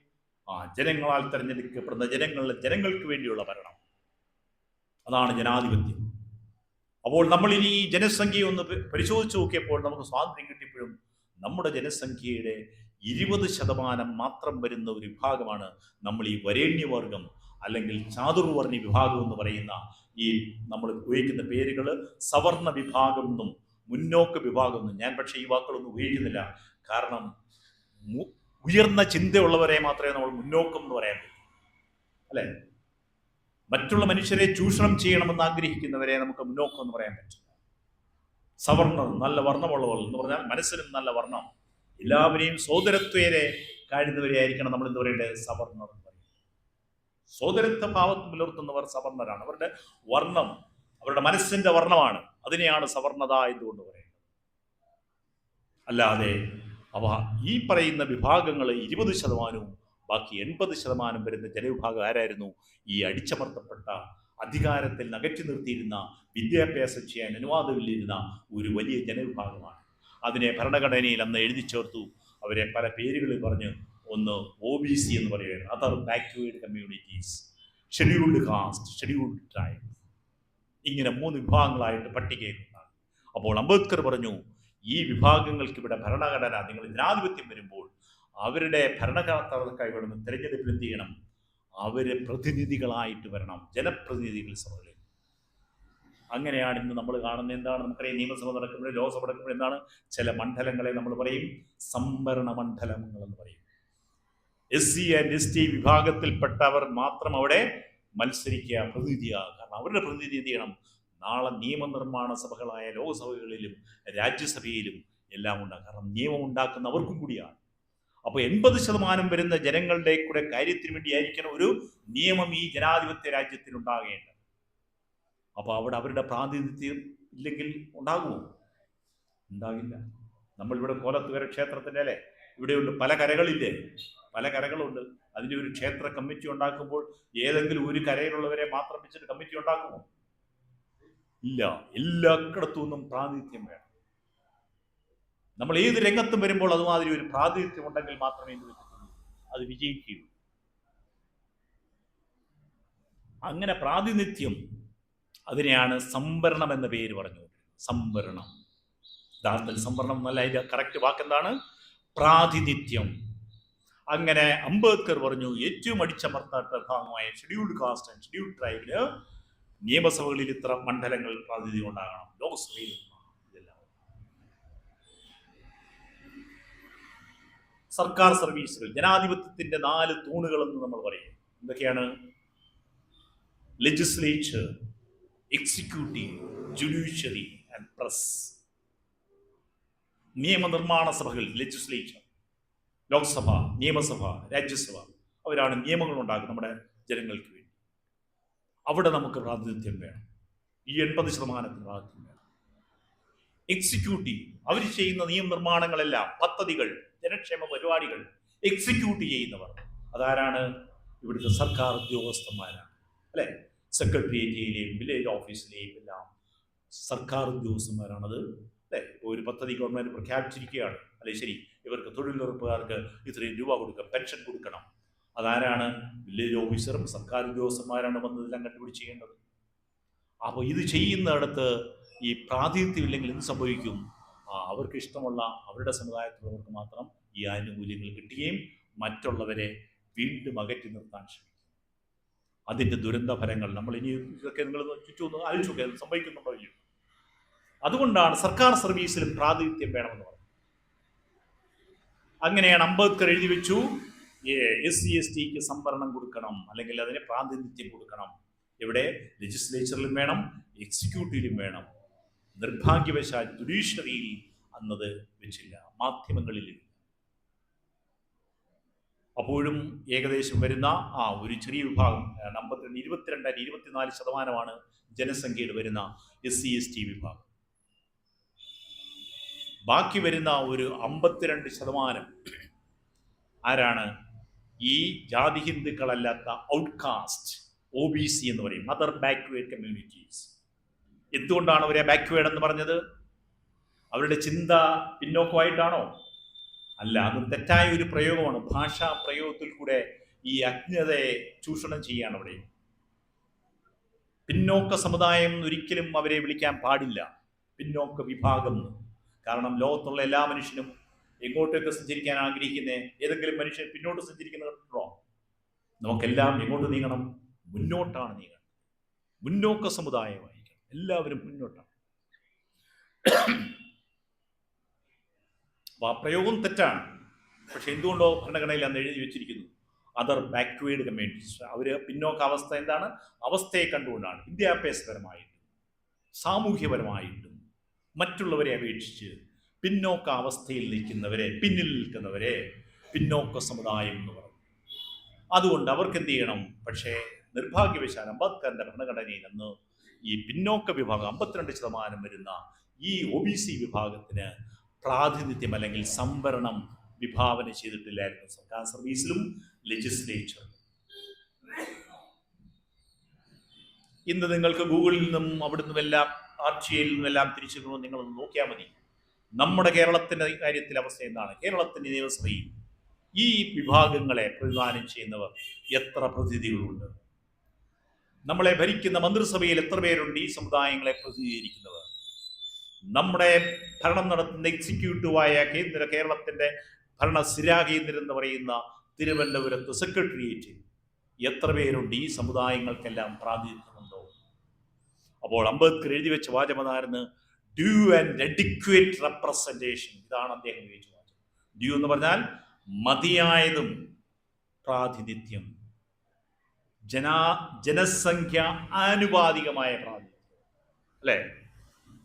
ജനങ്ങളാൽ തെരഞ്ഞെടുക്കപ്പെടുന്ന ജനങ്ങൾക്ക് വേണ്ടിയുള്ള ഭരണം, അതാണ് ജനാധിപത്യം. അപ്പോൾ നമ്മൾ ഇനി ഈ ജനസംഖ്യ ഒന്ന് പരിശോധിച്ച് നോക്കിയപ്പോൾ നമുക്ക് സ്വാതന്ത്ര്യം കിട്ടിയപ്പോഴും നമ്മുടെ ജനസംഖ്യയുടെ 20% മാത്രം വരുന്ന ഒരു വിഭാഗമാണ് നമ്മൾ ഈ വരേണ്യവർഗം അല്ലെങ്കിൽ ചാതുർവർണ്ണി വിഭാഗം എന്ന് പറയുന്ന ഈ നമ്മൾ ഉപയോഗിക്കുന്ന പേരുകൾ സവർണ വിഭാഗം എന്നും മുന്നോക്ക വിഭാഗം എന്നും. ഞാൻ പക്ഷേ ഈ വാക്കുകളൊന്നും ഉപയോഗിക്കുന്നില്ല. കാരണം ഉയർന്ന ചിന്തയുള്ളവരെ മാത്രമേ നമ്മൾ മുന്നോക്കം എന്ന് പറയാൻ പറ്റൂ, അല്ലെ? മറ്റുള്ള മനുഷ്യരെ ചൂഷണം ചെയ്യണമെന്ന് ആഗ്രഹിക്കുന്നവരെ നമുക്ക് മുന്നോക്കം എന്ന് പറയാൻ പറ്റും. സവർണർ, നല്ല വർണ്ണമുള്ളവർ എന്ന് പറഞ്ഞാൽ മനസ്സിനും നല്ല വർണ്ണം, എല്ലാവരെയും സോദരത്വേരെ കാഴുന്നവരെ ആയിരിക്കണം നമ്മൾ എന്ത് പറയേണ്ടത്? സവർണർ എന്ന് പറയും. സോദരത്വ ഭാവം പുലർത്തുന്നവർ സവർണരാണ്. അവരുടെ വർണ്ണം അവരുടെ മനസ്സിന്റെ വർണ്ണമാണ്. അതിനെയാണ് സവർണത എന്തുകൊണ്ട് പറയുന്നത്. അല്ലാതെ അവ ഈ പറയുന്ന വിഭാഗങ്ങൾ 20%, ബാക്കി 80% വരുന്ന ജനവിഭാഗം ആരായിരുന്നു? ഈ അടിച്ചമർത്തപ്പെട്ട, അധികാരത്തിൽ അകറ്റി നിർത്തിയിരുന്ന, വിദ്യാഭ്യാസം ചെയ്യാൻ അനുവാദമില്ലിരുന്ന ഒരു വലിയ ജനവിഭാഗമാണ്. അതിനെ ഭരണഘടനയിൽ അന്ന് എഴുതി ചേർത്തു. അവരെ പല പേരുകളിൽ പറഞ്ഞ്, ഒന്ന് OBC എന്ന് പറയുന്നത്, other backward communities, scheduled caste, scheduled tribe, ഇങ്ങനെ 3 വിഭാഗങ്ങളായിട്ട് പട്ടികയിലുണ്ടാകും. അപ്പോൾ അംബേദ്കർ പറഞ്ഞു, ഈ വിഭാഗങ്ങൾക്ക് ഇവിടെ ഭരണഘടന, നിങ്ങൾ ജനാധിപത്യം വരുമ്പോൾ അവരുടെ ഭരണകർത്താക്കൾക്കായി വേണം തിരഞ്ഞെടുപ്പിൽ എന്ത് ചെയ്യണം? അവര് പ്രതിനിധികളായിട്ട് വരണം, ജനപ്രതിനിധികൾ സഭകളിൽ. അങ്ങനെയാണ് ഇന്ന് നമ്മൾ കാണുന്നത്. എന്താണ്? നമുക്കറിയാം, നിയമസഭ നടക്കുമ്പോൾ, ലോക്സഭ നടക്കുമ്പോൾ എന്താണ്? ചില മണ്ഡലങ്ങളെ നമ്മൾ പറയും സംവരണ മണ്ഡലങ്ങൾ എന്ന് പറയും. SC ആൻഡ് ST വിഭാഗത്തിൽപ്പെട്ടവർ മാത്രം അവിടെ മത്സരിക്കുക, പ്രതിനിധിയാകുക. കാരണം അവരുടെ പ്രതിനിധി എന്ത് ചെയ്യണം? നാളെ നിയമനിർമ്മാണ സഭകളായ ലോകസഭകളിലും രാജ്യസഭയിലും എല്ലാം ഉണ്ടാകും. കാരണം നിയമം ഉണ്ടാക്കുന്ന അവർക്കും കൂടിയാണ്. അപ്പോൾ 80% വരുന്ന ജനങ്ങളുടെ കൂടെ കാര്യത്തിന് വേണ്ടിയായിരിക്കണം ഒരു നിയമം ഈ ജനാധിപത്യ രാജ്യത്തിൽ ഉണ്ടാകേണ്ടത്. അപ്പോൾ അവിടെ അവരുടെ പ്രാതിനിധ്യം ഇല്ലെങ്കിൽ ഉണ്ടാകുമോ? ഉണ്ടാകില്ല. നമ്മളിവിടെ കോലത്തുകര ക്ഷേത്രത്തിൻ്റെ അല്ലേ, ഇവിടെയുണ്ട് പല കരകളില്ലേ, പല കരകളുണ്ട്. അതിൻ്റെ ഒരു ക്ഷേത്ര കമ്മിറ്റി ഉണ്ടാക്കുമ്പോൾ ഏതെങ്കിലും ഒരു കരയിലുള്ളവരെ മാത്രം വെച്ചിട്ട് കമ്മിറ്റി ഉണ്ടാക്കുമോ? ഇല്ല. എല്ലായിടത്തു നിന്നും പ്രാതിനിധ്യം വേണം. നമ്മൾ ഏത് രംഗത്തും വരുമ്പോൾ അതുമാതിരി ഒരു പ്രാതിനിധ്യം ഉണ്ടെങ്കിൽ മാത്രമേ അത് വിജയിക്കുകയുള്ളൂ. അങ്ങനെ പ്രാതിനിധ്യം, അതിനെയാണ് സംവരണം എന്ന പേര് പറഞ്ഞു. സംവരണം, യഥാർത്ഥത്തിൽ സംവരണം എന്നല്ല, അതിന്റെ കറക്റ്റ് വാക്കെന്താണ്? പ്രാതിനിധ്യം. അങ്ങനെ അംബേദ്കർ പറഞ്ഞു, ഏറ്റവും അടിച്ചമർത്തപ്പെട്ട ഭാഗമായ ഷെഡ്യൂൾഡ് കാസ്റ്റ് ആൻഡ് ഷെഡ്യൂൾഡ് ട്രൈബിന് നിയമസഭകളിൽ ഇത്ര മണ്ഡലങ്ങൾ പ്രാതിനിധ്യം ഉണ്ടാകണം, ലോക്സഭയിൽ ഇതെല്ലാം. സർക്കാർ സർവീസുകൾ, ജനാധിപത്യത്തിന്റെ 4 തൂണുകളെന്ന് നമ്മൾ പറയും. എന്തൊക്കെയാണ്? Legislature, executive, judiciary and press. നിയമനിർമ്മാണ സഭകൾ, ലെജിസ്ലേച്ചർ, ലോക്സഭ, നിയമസഭ, രാജ്യസഭ, അവരാണ് നിയമങ്ങൾ ഉണ്ടാക്കുന്നത് നമ്മുടെ ജനങ്ങൾക്ക് വേണ്ടി. അവിടെ നമുക്ക് പ്രാതിനിധ്യം വേണം. ഈ 80% പ്രാതിനിധ്യം വേണം. എക്സിക്യൂട്ടീവ്, അവർ ചെയ്യുന്ന നിയമനിർമ്മാണങ്ങളെല്ലാം, പദ്ധതികൾ, ജനക്ഷേമ പരിപാടികൾ എക്സിക്യൂട്ട് ചെയ്യുന്നവർ അതാരാണ്? ഇവിടുത്തെ സർക്കാർ ഉദ്യോഗസ്ഥന്മാരാണ്, അല്ലെ? സെക്രട്ടേറിയറ്റിലെയും വില്ലേജ് ഓഫീസിലെയും എല്ലാം സർക്കാർ ഉദ്യോഗസ്ഥന്മാരാണത്, അല്ലെ? ഒരു പദ്ധതി ഗവൺമെന്റ് പ്രഖ്യാപിച്ചിരിക്കുകയാണ്, അല്ലെ? ശരി, ഇവർക്ക് തൊഴിലുറപ്പുകാർക്ക് ഇത്രയും രൂപ കൊടുക്കണം, പെൻഷൻ കൊടുക്കണം. അതാരാണ്? വില്ലേജ് ഓഫീസറും സർക്കാർ ഉദ്യോഗസ്ഥന്മാരാണ് വന്നതെല്ലാം കണ്ടുപിടിച്ച് ചെയ്യേണ്ടത്. അപ്പോൾ ഇത് ചെയ്യുന്നിടത്ത് ഈ പ്രാതിനിധ്യം ഇല്ലെങ്കിൽ എന്ത് സംഭവിക്കും? അവർക്ക് ഇഷ്ടമുള്ള അവരുടെ സമുദായത്തിലുള്ളവർക്ക് മാത്രം ഈ ആനുകൂല്യങ്ങൾ കിട്ടുകയും മറ്റുള്ളവരെ വീണ്ടും അകറ്റി നിർത്താൻ ശ്രമിക്കും. അതിൻ്റെ ദുരന്ത ഫലങ്ങൾ നമ്മൾ ഇനി ഇതൊക്കെ നിങ്ങൾ ചുറ്റും ആലോചിച്ചൊക്കെ സംഭവിക്കുന്നുണ്ടോ? അതുകൊണ്ടാണ് സർക്കാർ സർവീസിലും പ്രാതിനിധ്യം വേണമെന്ന് പറയുന്നത്. അങ്ങനെയാണ് അംബേദ്കർ എഴുതി വെച്ചു, SC STക്ക് സംവരണം കൊടുക്കണം, അല്ലെങ്കിൽ അതിന് പ്രാതിനിധ്യം കൊടുക്കണം. എവിടെ? ലെജിസ്ലേച്ചറിലും വേണം, എക്സിക്യൂട്ടീവിലും വേണം. നിർഭാഗ്യവശാൽ ജുഡീഷ്യറിയിൽ അന്നത് വെച്ചില്ല, മാധ്യമങ്ങളിലും. അപ്പോഴും ഏകദേശം വരുന്ന ഒരു ചെറിയ വിഭാഗം 22-24% ജനസംഖ്യയിൽ വരുന്ന SC ST വിഭാഗം. ബാക്കി വരുന്ന ഒരു 52% ആരാണ്? ഈ ജാതി ഹിന്ദുക്കളല്ലാത്ത ഔട്ട്കാസ്റ്റ്, OBC എന്ന് പറയും, അതർ ബാക്ക്വേർഡ് കമ്മ്യൂണിറ്റീസ്. എന്തുകൊണ്ടാണ് അവരെ ബാക്ക്വേർഡ് എന്ന് പറഞ്ഞത്? അവരുടെ ചിന്ത പിന്നോക്കമായിട്ടാണോ? അല്ല, അത് തെറ്റായ ഒരു പ്രയോഗമാണ്. ഭാഷാ പ്രയോഗത്തിൽ കൂടെ ഈ അജ്ഞതയെ ചൂഷണം ചെയ്യാണ്. അവിടെ പിന്നോക്ക സമുദായം ഒരിക്കലും അവരെ വിളിക്കാൻ പാടില്ല, പിന്നോക്ക വിഭാഗം. കാരണം ലോകത്തുള്ള എല്ലാ മനുഷ്യനും എങ്ങോട്ടൊക്കെ സഞ്ചരിക്കാൻ ആഗ്രഹിക്കുന്ന ഏതെങ്കിലും മനുഷ്യൻ പിന്നോട്ട് സഞ്ചരിക്കുന്നത് കണ്ടോ? നമുക്കെല്ലാം എങ്ങോട്ട് നീങ്ങണം? മുന്നോട്ടാണ് നീങ്ങണം. മുന്നോക്ക സമുദായമായിരിക്കണം, എല്ലാവരും മുന്നോട്ടാണ്. അപ്പോൾ ആ പ്രയോഗം തെറ്റാണ്. പക്ഷെ എന്തുകൊണ്ടോ ഭരണഘടനയിൽ അന്ന് എഴുതി വെച്ചിരിക്കുന്നു അതർ ബാക്ക്വേർഡ് കമ്മ്യൂണിറ്റീസ്. അവർ പിന്നോക്കാവസ്ഥ എന്താണ്? അവസ്ഥയെ കണ്ടുകൊണ്ടാണ് വിദ്യാഭ്യാസപരമായിട്ടും സാമൂഹ്യപരമായിട്ടും മറ്റുള്ളവരെ അപേക്ഷിച്ച് പിന്നോക്ക അവസ്ഥയിൽ നിൽക്കുന്നവരെ, പിന്നിൽ നിൽക്കുന്നവരെ പിന്നോക്ക സമുദായം എന്ന് പറയും. അതുകൊണ്ട് അവർക്ക് എന്ത് ചെയ്യണം? പക്ഷേ നിർഭാഗ്യവശാൽ അംബേദ്കറിന്റെ ഭരണഘടനയിൽ അന്ന് ഈ പിന്നോക്ക വിഭാഗം 52% വരുന്ന ഈ OBC വിഭാഗത്തിന് പ്രാതിനിധ്യം അല്ലെങ്കിൽ സംവരണം വിഭാവന ചെയ്തിട്ടില്ലായിരുന്നു സർക്കാർ സർവീസിലും ലെജിസ്ലേച്ചറിലും. ഇന്ന് നിങ്ങൾക്ക് ഗൂഗിളിൽ നിന്നും അവിടുന്ന് എല്ലാം RTIയിൽ നിന്നെല്ലാം തിരിച്ചു നിങ്ങളൊന്ന് നോക്കിയാൽ മതി. നമ്മുടെ കേരളത്തിൻ്റെ കാര്യത്തിൽ അവസ്ഥ എന്താണ്? കേരളത്തിൻ്റെ നിയമസഭയിൽ ഈ വിഭാഗങ്ങളെ പ്രതിദാനം ചെയ്യുന്നവർ എത്ര പ്രതിനിധികളുണ്ട്? നമ്മളെ ഭരിക്കുന്ന മന്ത്രിസഭയിൽ എത്ര പേരുണ്ട് ഈ സമുദായങ്ങളെ പ്രതിനിധീകരിക്കുന്നവർ? നമ്മുടെ ഭരണം നടത്തുന്ന എക്സിക്യൂട്ടീവായ കേരളത്തിൻ്റെ ഭരണസ്ഥിരാകേന്ദ്രം എന്ന് പറയുന്ന തിരുവനന്തപുരത്ത് സെക്രട്ടേറിയറ്റിൽ എത്ര പേരുണ്ട് ഈ സമുദായങ്ങൾക്കെല്ലാം പ്രാതിനിധ്യമുണ്ടോ? അപ്പോൾ അംബേദ്കർ എഴുതി വെച്ച വാചകമായിരുന്നു ഡ്യൂ ആൻഡ് അഡിക്വേറ്റ് റെപ്രസെന്റേഷൻ. ഇതാണ് അദ്ദേഹം ഉപയോഗിച്ച വാചകം. ഡ്യൂ എന്ന് പറഞ്ഞാൽ മതിയായതും പ്രാതിനിധ്യം, ജനസംഖ്യ ആനുപാതികമായ പ്രാതിനിധ്യം, അല്ലേ?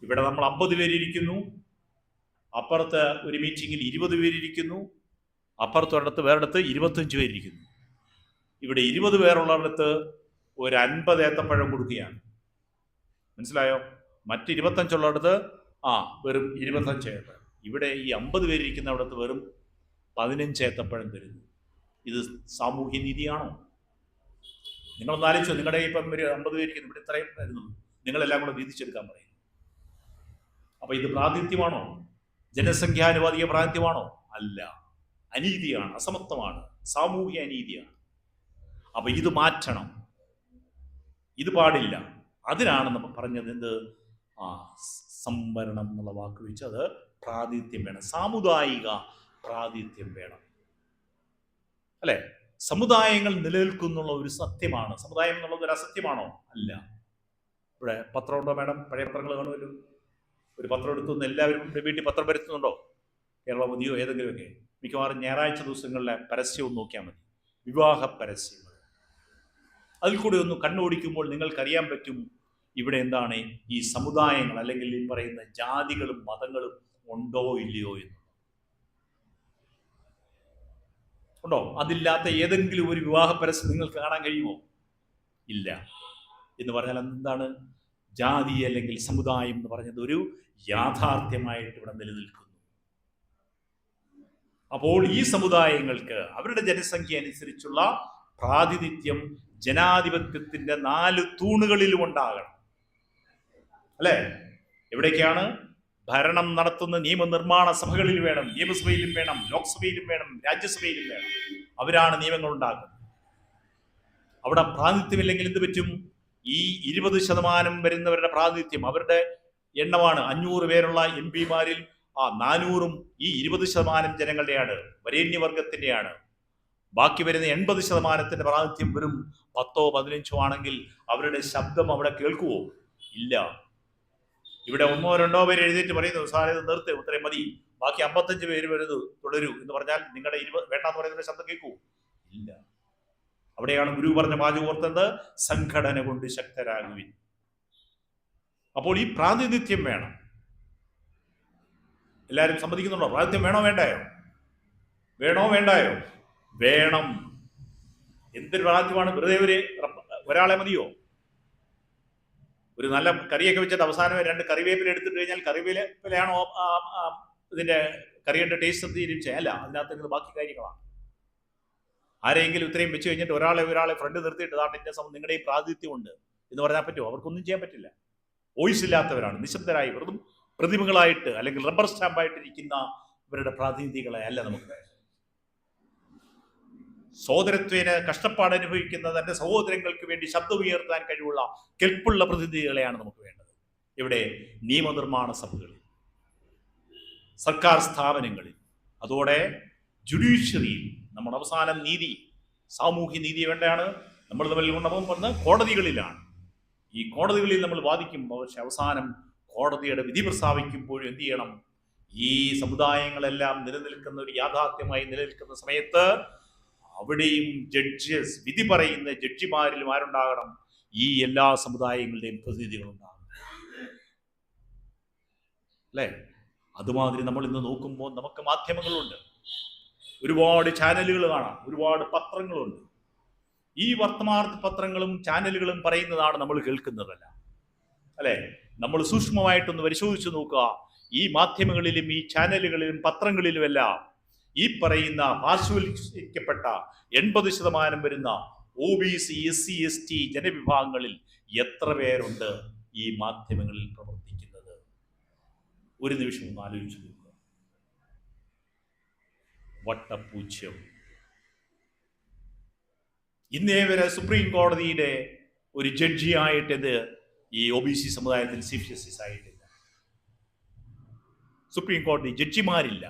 ഇവിടെ നമ്മൾ 50 പേരിയ്ക്കുന്നു, അപ്പുറത്ത് ഒരു മീറ്റിങ്ങിൽ 20 പേരിയ്ക്കുന്നു, അപ്പുറത്തൊരിടത്ത് വേറിടത്ത് 25 പേരിയ്ക്കുന്നു. ഇവിടെ 20 പേരുള്ളിടത്ത് ഒരു 50 ഏത്തപ്പഴം കൊടുക്കുകയാണ്, മനസ്സിലായോ? മറ്റ് 25 ഉള്ളിടത്ത് വെറും 25 ഏത്തപ്പഴം. ഇവിടെ ഈ 50 പേരിയ്ക്കുന്നിടത്ത് വെറും 15 ഏത്തപ്പഴം തരുന്നു. ഇത് സാമൂഹ്യ നീതിയാണോ? നിങ്ങളൊന്ന് ആലോചിച്ചോ. നിങ്ങളുടെ ഇപ്പം ഒരു 50 പേരിയ്ക്കുന്നു, ഇവിടെ ഇത്രയും തരുന്നു, നിങ്ങളെല്ലാം കൂടെ വീതിച്ചെടുക്കാൻ പറയും. അപ്പൊ ഇത് പ്രാതിനിധ്യമാണോ? ജനസംഖ്യാനുപാതിക പ്രാതിനിധ്യമാണോ? അല്ല, അനീതിയാണ്, അസമത്വമാണ്, സാമൂഹ്യ അനീതിയാണ്. അപ്പൊ ഇത് മാറ്റണം, ഇത് പാടില്ല. അതിനാണ് നമ്മൾ പറഞ്ഞത് എന്ത്? സംവരണം എന്നുള്ള വാക്ക് വെച്ച് അത് പ്രാതിനിധ്യം വേണം, സാമുദായിക പ്രാതിനിധ്യം വേണം, അല്ലെ? സമുദായങ്ങൾ നിലനിൽക്കുന്നുള്ള ഒരു സത്യമാണ്. സമുദായം എന്നുള്ളത് ഒരു അസത്യമാണോ? അല്ല. ഇവിടെ പത്രമുണ്ടോ മാഡം? പഴയ പത്രങ്ങൾ കാണുമല്ലോ. ഒരു പത്രം എടുത്തുനിന്ന് എല്ലാവരും വീട്ടിൽ പത്രം വരുത്തുന്നുണ്ടോ? കേരളമതിയോ ഏതെങ്കിലുമൊക്കെ? മിക്കവാറും ഞായറാഴ്ച ദിവസങ്ങളിലെ പരസ്യവും നോക്കിയാൽ മതി, വിവാഹ പരസ്യങ്ങൾ. അതിൽ കൂടെ ഒന്ന് കണ്ണോടിക്കുമ്പോൾ നിങ്ങൾക്കറിയാൻ പറ്റും ഇവിടെ എന്താണ് ഈ സമുദായങ്ങൾ അല്ലെങ്കിൽ ഈ പറയുന്ന ജാതികളും മതങ്ങളും ഉണ്ടോ ഇല്ലയോ എന്ന്. ഉണ്ടോ? അതില്ലാത്ത ഏതെങ്കിലും ഒരു വിവാഹ പരസ്യം നിങ്ങൾക്ക് കാണാൻ കഴിയുമോ? ഇല്ല. എന്ന് പറഞ്ഞാൽ എന്താണ്? ജാതി അല്ലെങ്കിൽ സമുദായം എന്ന് പറഞ്ഞത് ഒരു യാഥാർത്ഥ്യമായിട്ട് ഇവിടെ നിലനിൽക്കുന്നു. അപ്പോൾ ഈ സമുദായങ്ങൾക്ക് അവരുടെ ജനസംഖ്യ അനുസരിച്ചുള്ള പ്രാതിനിധ്യം ജനാധിപത്യത്തിന്റെ 4 തൂണുകളിലും ഉണ്ടാകണം, അല്ലെ? എവിടേക്കാണ്? ഭരണം നടത്തുന്ന നിയമനിർമ്മാണ സഭകളിൽ വേണം, നിയമസഭയിലും വേണം, ലോക്സഭയിലും വേണം, രാജ്യസഭയിലും വേണം. അവരാണ് നിയമങ്ങൾ ഉണ്ടാക്കുന്നത്. അവിടെ പ്രാതിനിധ്യമില്ലെങ്കിൽ എന്ത് പറ്റും? ഈ 20% വരുന്നവരുടെ പ്രാതിനിധ്യം, അവരുടെ എണ്ണമാണ് 500 പേരുള്ള MP-മാരിൽ 400ഉം ഈ 20% ജനങ്ങളുടെയാണ്, വരേണ്യവർഗത്തിന്റെയാണ്. ബാക്കി വരുന്ന 80% പ്രാതിനിധ്യം വെറും 10ഓ 15ഓ ആണെങ്കിൽ അവരുടെ ശബ്ദം അവിടെ കേൾക്കുവോ? ഇല്ല. ഇവിടെ 1ഓ 2ഓ പേര് എഴുതിയിട്ട് പറയുന്നു സാറേ ഇത് നിർത്ത്, ഇത്രയും മതി, ബാക്കി 55 പേര് വരുന്നു തുടരൂ എന്ന് പറഞ്ഞാൽ നിങ്ങളുടെ 20 വേണ്ടാന്ന് പറയുന്ന ശബ്ദം കേൾക്കൂ? ഇല്ല. അവിടെയാണ് ഗുരു പറഞ്ഞ വാചകം ഓർത്തത്, സംഘടന കൊണ്ട് ശക്തരാകുവിൻ. അപ്പോൾ ഈ പ്രാതിനിധ്യം വേണം. എല്ലാവരും സമ്മതിക്കുന്നുണ്ടോ? പ്രാതിനിധ്യം വേണോ വേണ്ടായോ? വേണോ വേണ്ടായോ? വേണം. എന്തൊരു പ്രാതിനിധ്യമാണ്? വെറുതെ ഒരാളെ മതിയോ? ഒരു നല്ല കറിയൊക്കെ വെച്ചിട്ട് അവസാനം 2 കറിവേപ്പില എടുത്തിട്ട് കഴിഞ്ഞാൽ കറിവേപ്പിലയാണോ ഇതിന്റെ കറിയുടെ ടേസ്റ്റ് തീരുമാനിച്ചേ? അല്ല, അതിനകത്ത് ബാക്കി കാര്യങ്ങളാണ്. ആരെങ്കിലും ഇത്രയും വെച്ച് കഴിഞ്ഞിട്ട് ഒരാളെ ഫ്രണ്ട് നിർത്തിയിട്ട് നിങ്ങളുടെ ഈ പ്രാതിനിധ്യം ഉണ്ട് എന്ന് പറഞ്ഞാൽ പറ്റുമോ? അവർക്കൊന്നും ചെയ്യാൻ പറ്റില്ല. വോയിസ് ഇല്ലാത്തവരാണ്, നിശബ്ദരായി വെറും പ്രതിമകളായിട്ട് അല്ലെങ്കിൽ റബ്ബർ സ്റ്റാമ്പായിട്ട് ഇരിക്കുന്ന ഇവരുടെ പ്രാതിനിധികളെ അല്ല നമുക്ക്. സഹോദരത്വേന കഷ്ടപ്പാട് അനുഭവിക്കുന്ന തന്റെ സഹോദരങ്ങൾക്ക് വേണ്ടി ശബ്ദമുയർത്താൻ കഴിവുള്ള കെൽപ്പുള്ള പ്രതിനിധികളെയാണ് നമുക്ക് വേണ്ടത്. ഇവിടെ നിയമനിർമ്മാണ സഭകളിൽ, സർക്കാർ സ്ഥാപനങ്ങളിൽ, അതോടെ ജുഡീഷ്യറിയിൽ, നമ്മുടെ അവസാനം നീതി, സാമൂഹ്യ നീതി വേണ്ടതാണ്. നമ്മൾ തമ്മിൽ കൊണ്ടുപോകുന്ന കോടതികളിലാണ്. ഈ കോടതികളിൽ നമ്മൾ വാദിക്കുമ്പോൾ പക്ഷെ അവസാനം കോടതിയുടെ വിധി പ്രസ്താവിക്കുമ്പോഴും എന്ത് ചെയ്യണം? ഈ സമുദായങ്ങളെല്ലാം നിലനിൽക്കുന്ന ഒരു യാഥാർത്ഥ്യമായി നിലനിൽക്കുന്ന സമയത്ത് അവിടെയും ജഡ്ജസ്, വിധി പറയുന്ന ജഡ്ജിമാരിലും ആരുണ്ടാകണം? ഈ എല്ലാ സമുദായങ്ങളുടെയും പ്രതിനിധികളുണ്ടാകണം, അല്ലേ? അതുമാതിരി നമ്മൾ ഇന്ന് നോക്കുമ്പോൾ നമുക്ക് മാധ്യമങ്ങളുണ്ട്, ഒരുപാട് ചാനലുകൾ കാണാം, ഒരുപാട് പത്രങ്ങളുണ്ട്. ഈ വർത്തമാന പത്രങ്ങളും ചാനലുകളും പറയുന്നതാണ് നമ്മൾ കേൾക്കുന്നതല്ല, അല്ലെ? നമ്മൾ സൂക്ഷ്മമായിട്ടൊന്ന് പരിശോധിച്ച് നോക്കുക. ഈ മാധ്യമങ്ങളിലും ഈ ചാനലുകളിലും പത്രങ്ങളിലുമെല്ലാം ഈ പറയുന്ന പാർശ്വവൽക്കരിക്കപ്പെട്ട 80% വരുന്ന OBC SC ST ജനവിഭാഗങ്ങളിൽ എത്ര പേരുണ്ട് ഈ മാധ്യമങ്ങളിൽ പ്രവർത്തിക്കുന്നത്? ഒരു നിമിഷം ഒന്ന് ആലോചിച്ചു നോക്കുക. വട്ടപൂജ്യം. ഇന്നേ വരെ സുപ്രീം കോടതിയുടെ ഒരു ജഡ്ജിയായിട്ടത് ഈ OBC സമുദായത്തിൽ ചീഫ് ജസ്റ്റിസ് ആയിട്ടില്ല. സുപ്രീം കോടതി ജഡ്ജിമാരില്ല.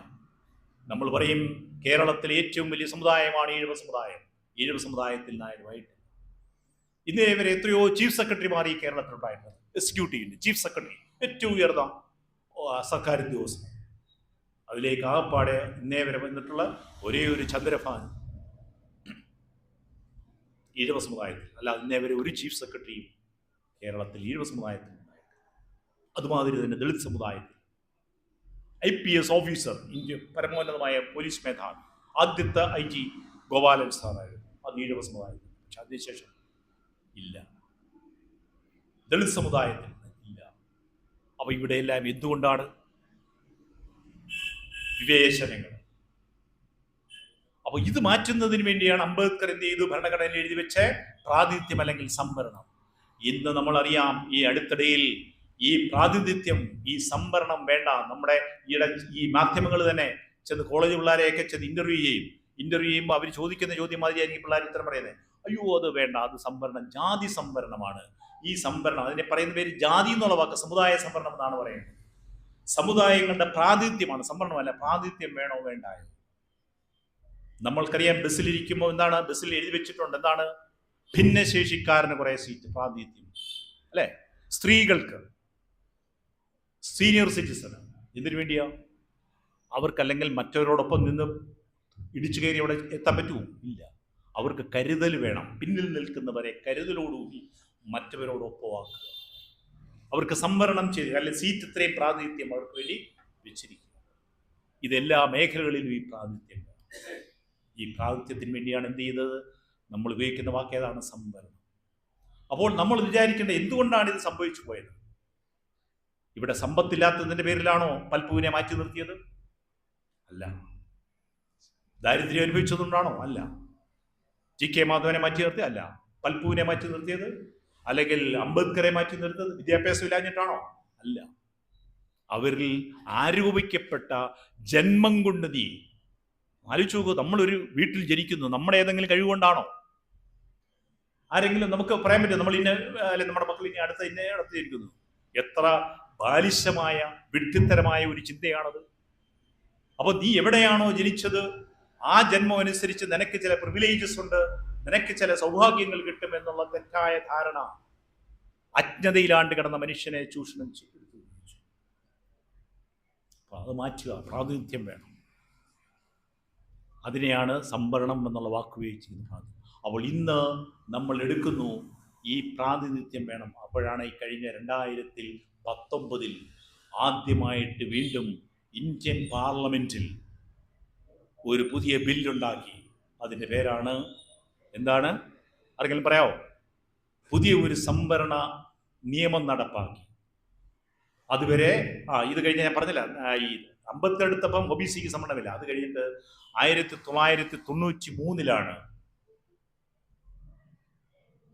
നമ്മൾ പറയും കേരളത്തിലെ ഏറ്റവും വലിയ സമുദായമാണ് ഈഴവ സമുദായം. ഈഴവ സമുദായത്തിൽ നായരുമായിട്ട് ഇന്നേ വരെ എത്രയോ ചീഫ് സെക്രട്ടറിമാർ ഈ കേരളത്തിലുണ്ടായിട്ടുണ്ട്. എക്സിക്യൂട്ടീവിന്റെ ചീഫ് സെക്രട്ടറി, ഏറ്റവും ഉയർന്ന സർക്കാർ ഉദ്യോഗസ്ഥൻ. അതിലേക്ക് ആകപ്പാടെ ഇന്നേ വരെ വന്നിട്ടുള്ള ഒരേ ഒരു ചന്ദ്രഭാൻ ഈഴവ സമുദായത്തിൽ, അല്ല ഇന്നേ വരെ ഒരു ചീഫ് സെക്രട്ടറിയും കേരളത്തിൽ ഈഴവ സമുദായത്തിൽ ഉണ്ടായിട്ടില്ല. അതുമാതിരി തന്നെ ദളിത് സമുദായത്തിൽ IPS ഓഫീസർ, ഇന്ത്യ പരമോന്നതമായ പോലീസ് മേധാവി, ആദ്യത്തെ IG ഗോപാലൻ സാറായിരുന്നു. അത് ഈഴവ സമുദായത്തിൽ. പക്ഷെ അതിനുശേഷം ഇല്ല, ദളിത് സമുദായത്തിൽ ഇല്ല. അപ്പൊ ഇവിടെയെല്ലാം എന്തുകൊണ്ടാണ്? വിവേചനങ്ങൾ. അപ്പൊ ഇത് മാറ്റുന്നതിന് വേണ്ടിയാണ് അംബേദ്കർ എന്ത് ചെയ്തു? ഭരണഘടനയിൽ എഴുതി വെച്ച പ്രാതിനിധ്യം അല്ലെങ്കിൽ സംവരണം. ഇന്ന് നമ്മൾ അറിയാം, ഈ അടുത്തിടയിൽ ഈ പ്രാതിനിധ്യം, ഈ സംവരണം വേണ്ട. നമ്മുടെ ഈ മാധ്യമങ്ങൾ തന്നെ ചെന്ന് കോളേജ് പിള്ളേരെയൊക്കെ ചെന്ന് ഇന്റർവ്യൂ ചെയ്യുമ്പോൾ അവർ ചോദിക്കുന്ന ചോദ്യം മാതിരിയായിരിക്കും പിള്ളേർ ഉത്തരം പറയുന്നത്. അയ്യോ അത് വേണ്ട, അത് സംവരണം, ജാതി സംവരണമാണ്. ഈ സംവരണം, അതിനെ പറയുന്ന പേര് ജാതി എന്നുള്ള വാക്ക് സമുദായ സംവരണം എന്നാണ് പറയുന്നത്. സമുദായങ്ങളുടെ പ്രാതിനിധ്യമാണ്, സംവരണമല്ല. പ്രാതിനിധ്യം വേണോ വേണ്ടായോ? നമ്മൾക്കറിയാം, ബസ്സിലിരിക്കുമ്പോൾ എന്താണ് ബസ്സിൽ എഴുതി വെച്ചിട്ടുണ്ട്, എന്താണ്? ഭിന്നശേഷിക്കാരന് കുറെ സീറ്റ്, പ്രാതിനിധ്യം അല്ലെ? സ്ത്രീകൾക്ക്, സീനിയർ സിറ്റിസൺ. എന്തിനു വേണ്ടിയാ? അവർക്കല്ലെങ്കിൽ മറ്റവരോടൊപ്പം നിന്ന് ഇടിച്ചു കയറി അവിടെ എത്താൻ പറ്റുമോ? ഇല്ല. അവർക്ക് കരുതൽ വേണം. പിന്നിൽ നിൽക്കുന്നവരെ കരുതലോടുകൂടി മറ്റവരോടൊപ്പമാക്കുക. അവർക്ക് സംവരണം ചെയ്ത്, അല്ലെങ്കിൽ സീറ്റ് ഇത്രയും പ്രാതിനിധ്യം അവർക്ക് വേണ്ടി വെച്ചിരിക്കുക. ഇതെല്ലാ മേഖലകളിലും ഈ പ്രാതിനിധ്യം. ഈ പ്രാതിനിധ്യത്തിന് വേണ്ടിയാണ് എന്ത് ചെയ്തത്? നമ്മൾ ഉപയോഗിക്കുന്ന വാക്ക് ഏതാണ്? സംവരണം. അപ്പോൾ നമ്മൾ വിചാരിക്കേണ്ട, എന്തുകൊണ്ടാണ് ഇത് സംഭവിച്ചു പോയത്? ഇവിടെ സമ്പത്തില്ലാത്തതിന്റെ പേരിലാണോ പൽപ്പുവിനെ മാറ്റി നിർത്തിയത്? അല്ല. ദാരിദ്ര്യം അനുഭവിച്ചതുകൊണ്ടാണോ? അല്ല. GK മാധവനെ മാറ്റി നിർത്തി? അല്ല. പൽപ്പുവിനെ മാറ്റി നിർത്തിയത്, അല്ലെങ്കിൽ അംബേദ്കറെ മാറ്റി നിർത്തിയത് വിദ്യാഭ്യാസം ഇല്ലാഞ്ഞിട്ടാണോ? അല്ല. അവരിൽ ആരോപിക്കപ്പെട്ട ജന്മം കൊണ്ട് നീ ആലോചിച്ച് നോക്കൂ. നമ്മളൊരു വീട്ടിൽ ജനിക്കുന്നു, നമ്മുടെ ഏതെങ്കിലും കഴിവുകൊണ്ടാണോ? ആരെങ്കിലും നമുക്ക് പറയാൻ പറ്റും നമ്മൾ അല്ലെങ്കിൽ നമ്മുടെ മക്കൾ ഇനി അടുത്ത് ജനിക്കുന്നു? എത്ര ബാലിശമായ വിഡ്ഢിത്തരമായ ഒരു ചിന്തയാണത്. അപ്പൊ നീ എവിടെയാണോ ജനിച്ചത്, ആ ജന്മം അനുസരിച്ച് നിനക്ക് ചില പ്രിവിലേജസ് ഉണ്ട്, നിനക്ക് ചില സൗഭാഗ്യങ്ങൾ കിട്ടും എന്നുള്ള തെറ്റായ ധാരണ അജ്ഞതയിലാണ്ട് കിടന്ന മനുഷ്യനെ ചൂഷണം ചെയ്തു. അത് മാറ്റുക. പ്രാതിനിധ്യം വേണം. അതിനെയാണ് സംവരണം എന്നുള്ള വാക്ക് ഉപയോഗിച്ചിരുന്നത്. അപ്പോൾ ഇന്ന് നമ്മൾ എടുക്കുന്നു, ഈ പ്രാതിനിധ്യം വേണം. അപ്പോഴാണ് ഈ കഴിഞ്ഞ 2019 ആദ്യമായിട്ട് വീണ്ടും ഇന്ത്യൻ പാർലമെന്റിൽ ഒരു പുതിയ ബില്ലുണ്ടാക്കി. അതിൻ്റെ പേരാണ് എന്താണ്? ആരെങ്കിലും പറയാമോ? പുതിയ ഒരു സംവരണ നിയമം നടപ്പാക്കി. അതുവരെ ഇത് കഴിഞ്ഞ് ഞാൻ പറഞ്ഞില്ല, ഈ 50 എടുത്തപ്പം OBCക്ക് സംവരണമില്ല. അത് കഴിഞ്ഞിട്ട് 1993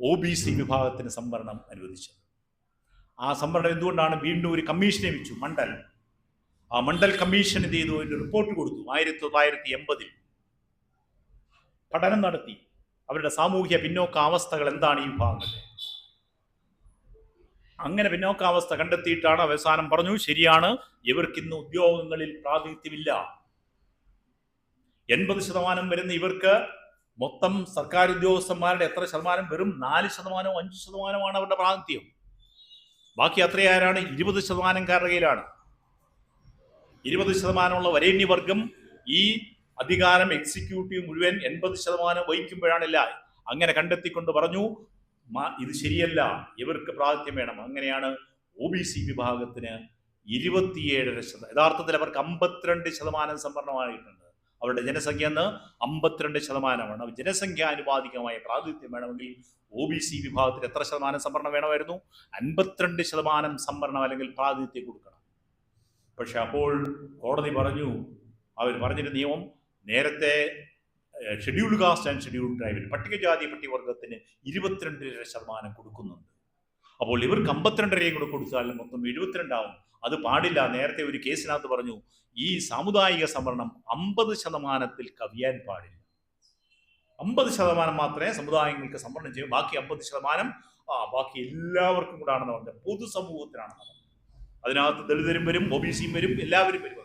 OBC വിഭാഗത്തിന് സംവരണം അനുവദിച്ചത്. ആ സംവരണം എന്തുകൊണ്ടാണ്? വീണ്ടും ഒരു കമ്മീഷനെ വെച്ചു, മണ്ഡൽ. ആ മണ്ഡൽ കമ്മീഷൻ എന്ത് ചെയ്തു? ഒരു റിപ്പോർട്ട് കൊടുത്തു. 1980 പഠനം നടത്തി. അവരുടെ സാമൂഹ്യ പിന്നോക്കാവസ്ഥകൾ എന്താണ് ഈ വിഭാഗങ്ങളുടെ. അങ്ങനെ പിന്നോക്കാവസ്ഥ കണ്ടെത്തിയിട്ടാണ് അവസാനം പറഞ്ഞു, ശരിയാണ്, ഇവർക്കിന്ന് ഉദ്യോഗങ്ങളിൽ പ്രാതിനിധ്യമില്ല. 80% വരുന്ന ഇവർക്ക് മൊത്തം സർക്കാർ ഉദ്യോഗസ്ഥന്മാരുടെ എത്ര ശതമാനം? വെറും 4%, 5% അവരുടെ പ്രാതിനിധ്യം. ബാക്കി അത്രയാരാണ്? 20%കാരുടെ കയ്യിലാണ്. 20% വരേണ്യവർഗം ഈ അധികാരം എക്സിക്യൂട്ടീവ് മുഴുവൻ 80% വഹിക്കുമ്പോഴാണില്ല. അങ്ങനെ കണ്ടെത്തിക്കൊണ്ട് പറഞ്ഞു, ഇത് ശരിയല്ല, ഇവർക്ക് പ്രാതിനിധ്യം വേണം. അങ്ങനെയാണ് OBC വിഭാഗത്തിന് 27%. യഥാർത്ഥത്തിൽ അവർക്ക് 52% സംവരണമായിട്ടുണ്ട്. അവരുടെ ജനസംഖ്യ എന്ന് 52%. ജനസംഖ്യാനുപാതികമായ പ്രാതിനിധ്യം വേണമെങ്കിൽ OBC വിഭാഗത്തിന് എത്ര ശതമാനം സംവരണം വേണമായിരുന്നു? 52% സംവരണം അല്ലെങ്കിൽ പ്രാതിനിധ്യം കൊടുക്കണം. പക്ഷെ അപ്പോൾ കോടതി പറഞ്ഞു, അവർ പറഞ്ഞൊരു നിയമം നേരത്തെ ഷെഡ്യൂൾഡ് കാസ്റ്റ് ആൻഡ് ഷെഡ്യൂൾഡ് ട്രൈബിൽ പട്ടികജാതി പട്ടികവർഗത്തിന് 22% കൊടുക്കുന്നുണ്ട്. അപ്പോൾ ഇവർക്ക് 52 കൂടെ കൊടുത്താൽ മൊത്തം 72 ആവും. അത് പാടില്ല. നേരത്തെ ഒരു കേസിനകത്ത് പറഞ്ഞു ഈ സാമുദായിക സംവരണം 50% കവിയാൻ പാടില്ല. 50% മാത്രമേ സമുദായങ്ങൾക്ക് സംവരണം ചെയ്യും. ബാക്കി 50% ബാക്കി എല്ലാവർക്കും കൂടാണെന്ന് പറഞ്ഞത്, പൊതുസമൂഹത്തിനാണെന്ന് പറഞ്ഞത്. അതിനകത്ത് ദളിതരും വരും, ഒബിസിയും വരും, എല്ലാവരും വരും.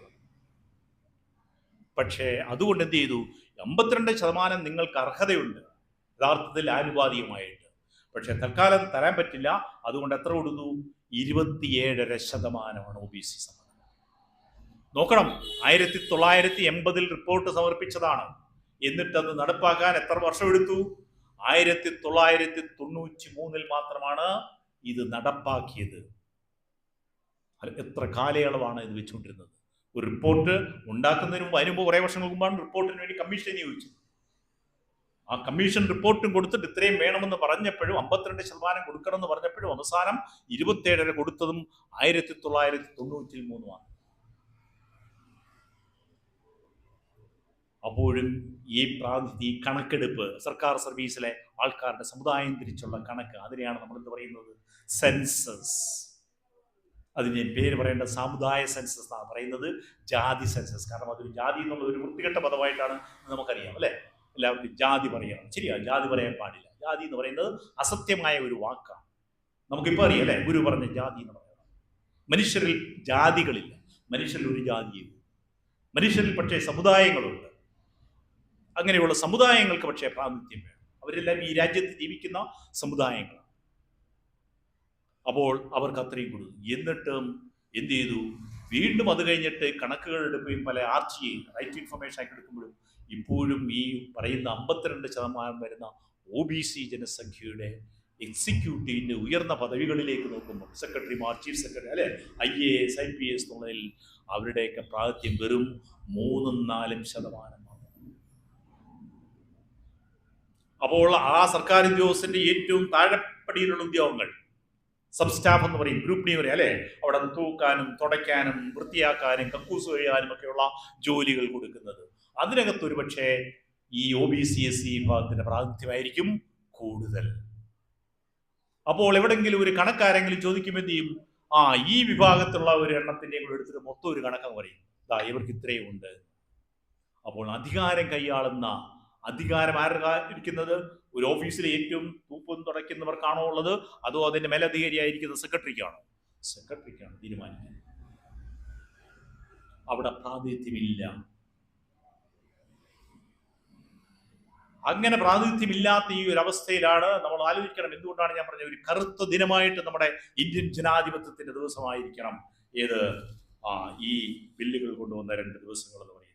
പക്ഷേ അതുകൊണ്ട് എന്ത് ചെയ്തു, 52% നിങ്ങൾക്ക് അർഹതയുണ്ട് യഥാർത്ഥത്തിൽ ആനുപാതികമായിട്ട്. പക്ഷെ തൽക്കാലം തരാൻ പറ്റില്ല. അതുകൊണ്ട് എത്ര കൊടുത്തു? 27% ഒബിസി സംവരണം. നോക്കണം, 1980 റിപ്പോർട്ട് സമർപ്പിച്ചതാണ്. എന്നിട്ടത് നടപ്പാക്കാൻ എത്ര വർഷം എടുത്തു? 1993 മാത്രമാണ് ഇത് നടപ്പാക്കിയത്. എത്ര കാലയളവാണ് ഇത് വെച്ചുകൊണ്ടിരുന്നത്? ഒരു റിപ്പോർട്ട് ഉണ്ടാക്കുന്നതിന് മുമ്പ്, അതിന് മുമ്പ് കുറേ വർഷങ്ങൾക്ക് മുമ്പാണ് റിപ്പോർട്ടിന് വേണ്ടി കമ്മീഷൻ നിയോഗിച്ചത്. ആ കമ്മീഷൻ റിപ്പോർട്ടും കൊടുത്തിട്ട് ഇത്രയും വേണമെന്ന് പറഞ്ഞപ്പോഴും 52% കൊടുക്കണമെന്ന് പറഞ്ഞപ്പോഴും അവസാനം 27 കൊടുത്തതും 1993 ആണ്. അപ്പോഴും ഈ കണക്കെടുപ്പ്, സർക്കാർ സർവീസിലെ ആൾക്കാരുടെ സമുദായം തിരിച്ചുള്ള കണക്ക്, അതിനെയാണ് നമ്മൾ എന്ത് പറയുന്നത്? സെൻസസ്. അതിന് പേര് പറയേണ്ട സാമുദായ സെൻസസ് എന്നാണ് പറയുന്നത്, ജാതി സെൻസസ്. കാരണം അതൊരു ജാതി എന്നുള്ള ഒരു വൃത്തികെട്ട പദമായിട്ടാണ് നമുക്കറിയാം, അല്ലേ? എല്ലാവർക്കും ജാതി പറയണം. ശരിയാ, ജാതി പറയാൻ പാടില്ല. ജാതി എന്ന് പറയുന്നത് അസത്യമായ ഒരു വാക്കാണ്. നമുക്കിപ്പോൾ അറിയാം, അല്ലേ? ഗുരു പറഞ്ഞ ജാതി എന്ന് പറയുന്നത്. മനുഷ്യരിൽ ജാതികളില്ല, മനുഷ്യരിൽ ഒരു ജാതിയും. മനുഷ്യരിൽ പക്ഷേ സമുദായങ്ങളുണ്ട്. അങ്ങനെയുള്ള സമുദായങ്ങൾക്ക് പക്ഷേ പ്രാതിനിധ്യം വേണം. അവരെല്ലാം ഈ രാജ്യത്ത് ജീവിക്കുന്ന സമുദായങ്ങളാണ്. അപ്പോൾ അവർക്ക് അത്രയും കൊടുത്തു. എന്നിട്ടും എന്ത് ചെയ്തു? വീണ്ടും അത് കഴിഞ്ഞിട്ട് കണക്കുകൾ എടുക്കുകയും പല RTA റൈറ്റ് ഇൻഫർമേഷൻ ആയിട്ട് എടുക്കുമ്പോഴും ഇപ്പോഴും ഈ പറയുന്ന 52% വരുന്ന OBC ജനസംഖ്യയുടെ എക്സിക്യൂട്ടീവിൻ്റെ ഉയർന്ന പദവികളിലേക്ക് നോക്കുമ്പോൾ, സെക്രട്ടറിമാർ, ചീഫ് സെക്രട്ടറി, അല്ലെ, IAS IPS എന്നുള്ളതിൽ അവരുടെയൊക്കെ പ്രാതിനിധ്യം വെറും 3-4%. അപ്പോൾ ആ സർക്കാർ ഉദ്യോഗസ്ഥന്റെ ഏറ്റവും താഴെപ്പടിയിലുള്ള ഉദ്യോഗങ്ങൾ, സബ് സ്റ്റാഫ് എന്ന് പറയും, ഗ്രൂപ്പ് ഡി പറയും, അല്ലെ, അവിടെ തൂക്കാനും തുടയ്ക്കാനും വൃത്തിയാക്കാനും കക്കൂസ് കഴിയാനും ഒക്കെയുള്ള ജോലികൾ കൊടുക്കുന്നത്, അതിനകത്ത് ഒരു പക്ഷേ ഈ OBC SC വിഭാഗത്തിന്റെ പ്രാതിനിധ്യമായിരിക്കും കൂടുതൽ. അപ്പോൾ എവിടെങ്കിലും ഒരു കണക്കാരെങ്കിലും ചോദിക്കുമ്പോൾ എന്ത് ചെയ്യും? ഈ വിഭാഗത്തിലുള്ള ഒരു എണ്ണത്തിൻ്റെയും കൂടെ എടുത്തിട്ട് മൊത്തം ഒരു കണക്കെന്ന് പറയും, ഇവർക്ക് ഇത്രയും ഉണ്ട്. അപ്പോൾ അധികാരം കൈയാളുന്ന, അധികാരം ആരുടെ ഇരിക്കുന്നത്? ഒരു ഓഫീസിലെ ഏറ്റവും തൂപ്പും തുടയ്ക്കുന്നവർക്കാണോ ഉള്ളത്, അതോ അതിന്റെ മേലധികാരിയായിരിക്കുന്ന സെക്രട്ടറിക്കാണോ? സെക്രട്ടറിക്കാണ് തീരുമാനിക്കുന്നത്. അവിടെ പ്രാതിനിധ്യമില്ല. അങ്ങനെ പ്രാതിനിധ്യമില്ലാത്ത ഈ ഒരു അവസ്ഥയിലാണ് നമ്മൾ ആലോചിക്കണം. എന്തുകൊണ്ടാണ് ഞാൻ പറഞ്ഞത്, ഒരു കറുത്ത ദിനമായിട്ട് നമ്മുടെ ഇന്ത്യൻ ജനാധിപത്യത്തിന്റെ ദിവസമായിരിക്കണം ഏത് ഈ ബില്ലുകൾ കൊണ്ടുവന്ന 2 ദിവസങ്ങൾ എന്ന് പറയുന്നത്.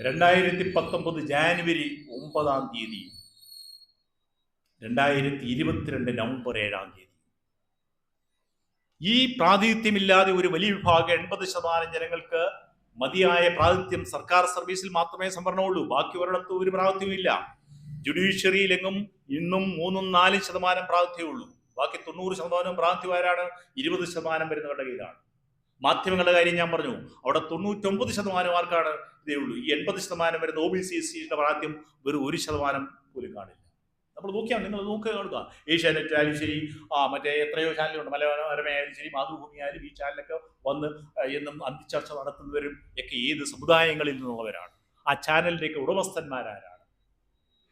2019 ജാനുവരി 9-ാം തീയതി, 2022 നവംബർ 7-ാം തീയതി ഈ പ്രാതിനിധ്യമില്ലാതെ ഒരു വലിയ വിഭാഗം 80% ജനങ്ങൾക്ക് മതിയായ പ്രാതിനിധ്യം സർക്കാർ സർവീസിൽ മാത്രമേ സംവരണമുള്ളൂ. ബാക്കി ഒരിടത്തും ഒരു പ്രാതിനിധ്യവും ഇല്ല. ജുഡീഷ്യറിയിലെങ്ങും ഇന്നും 3-4% പ്രാതിനിധ്യമുള്ളൂ. ബാക്കി 90% പ്രാതിനിധ്യമാരാണ് 20% വരുന്നവരുടെ കയ്യിലാണ്. മാധ്യമങ്ങളുടെ കാര്യം ഞാൻ പറഞ്ഞു, അവിടെ 99% ആർക്കാണ് ഇതേ ഉള്ളൂ. ഈ 80% വരുന്ന OBC SCയുടെ പ്രാതിനിധ്യം വെറും 1% പോലും കാണില്ല. നമ്മൾ നോക്കിയാൽ, നിങ്ങൾ നോക്കുക, കാണുക. ഏഷ്യാനെറ്റ് ആയാലും ശരി, മറ്റേ എത്രയോ ചാനലുണ്ട്, മനോരമയായാലും ശരി, മാതൃഭൂമി ആയാലും ഈ ചാനലൊക്കെ വന്ന് എന്നും അന്തിച്ചർച്ച നടത്തുന്നവരും ഒക്കെ ഏത് സമുദായങ്ങളിൽ നിന്നുള്ളവരാണ്? ആ ചാനലിൻ്റെയൊക്കെ ഉടമസ്ഥന്മാരാരാണ്?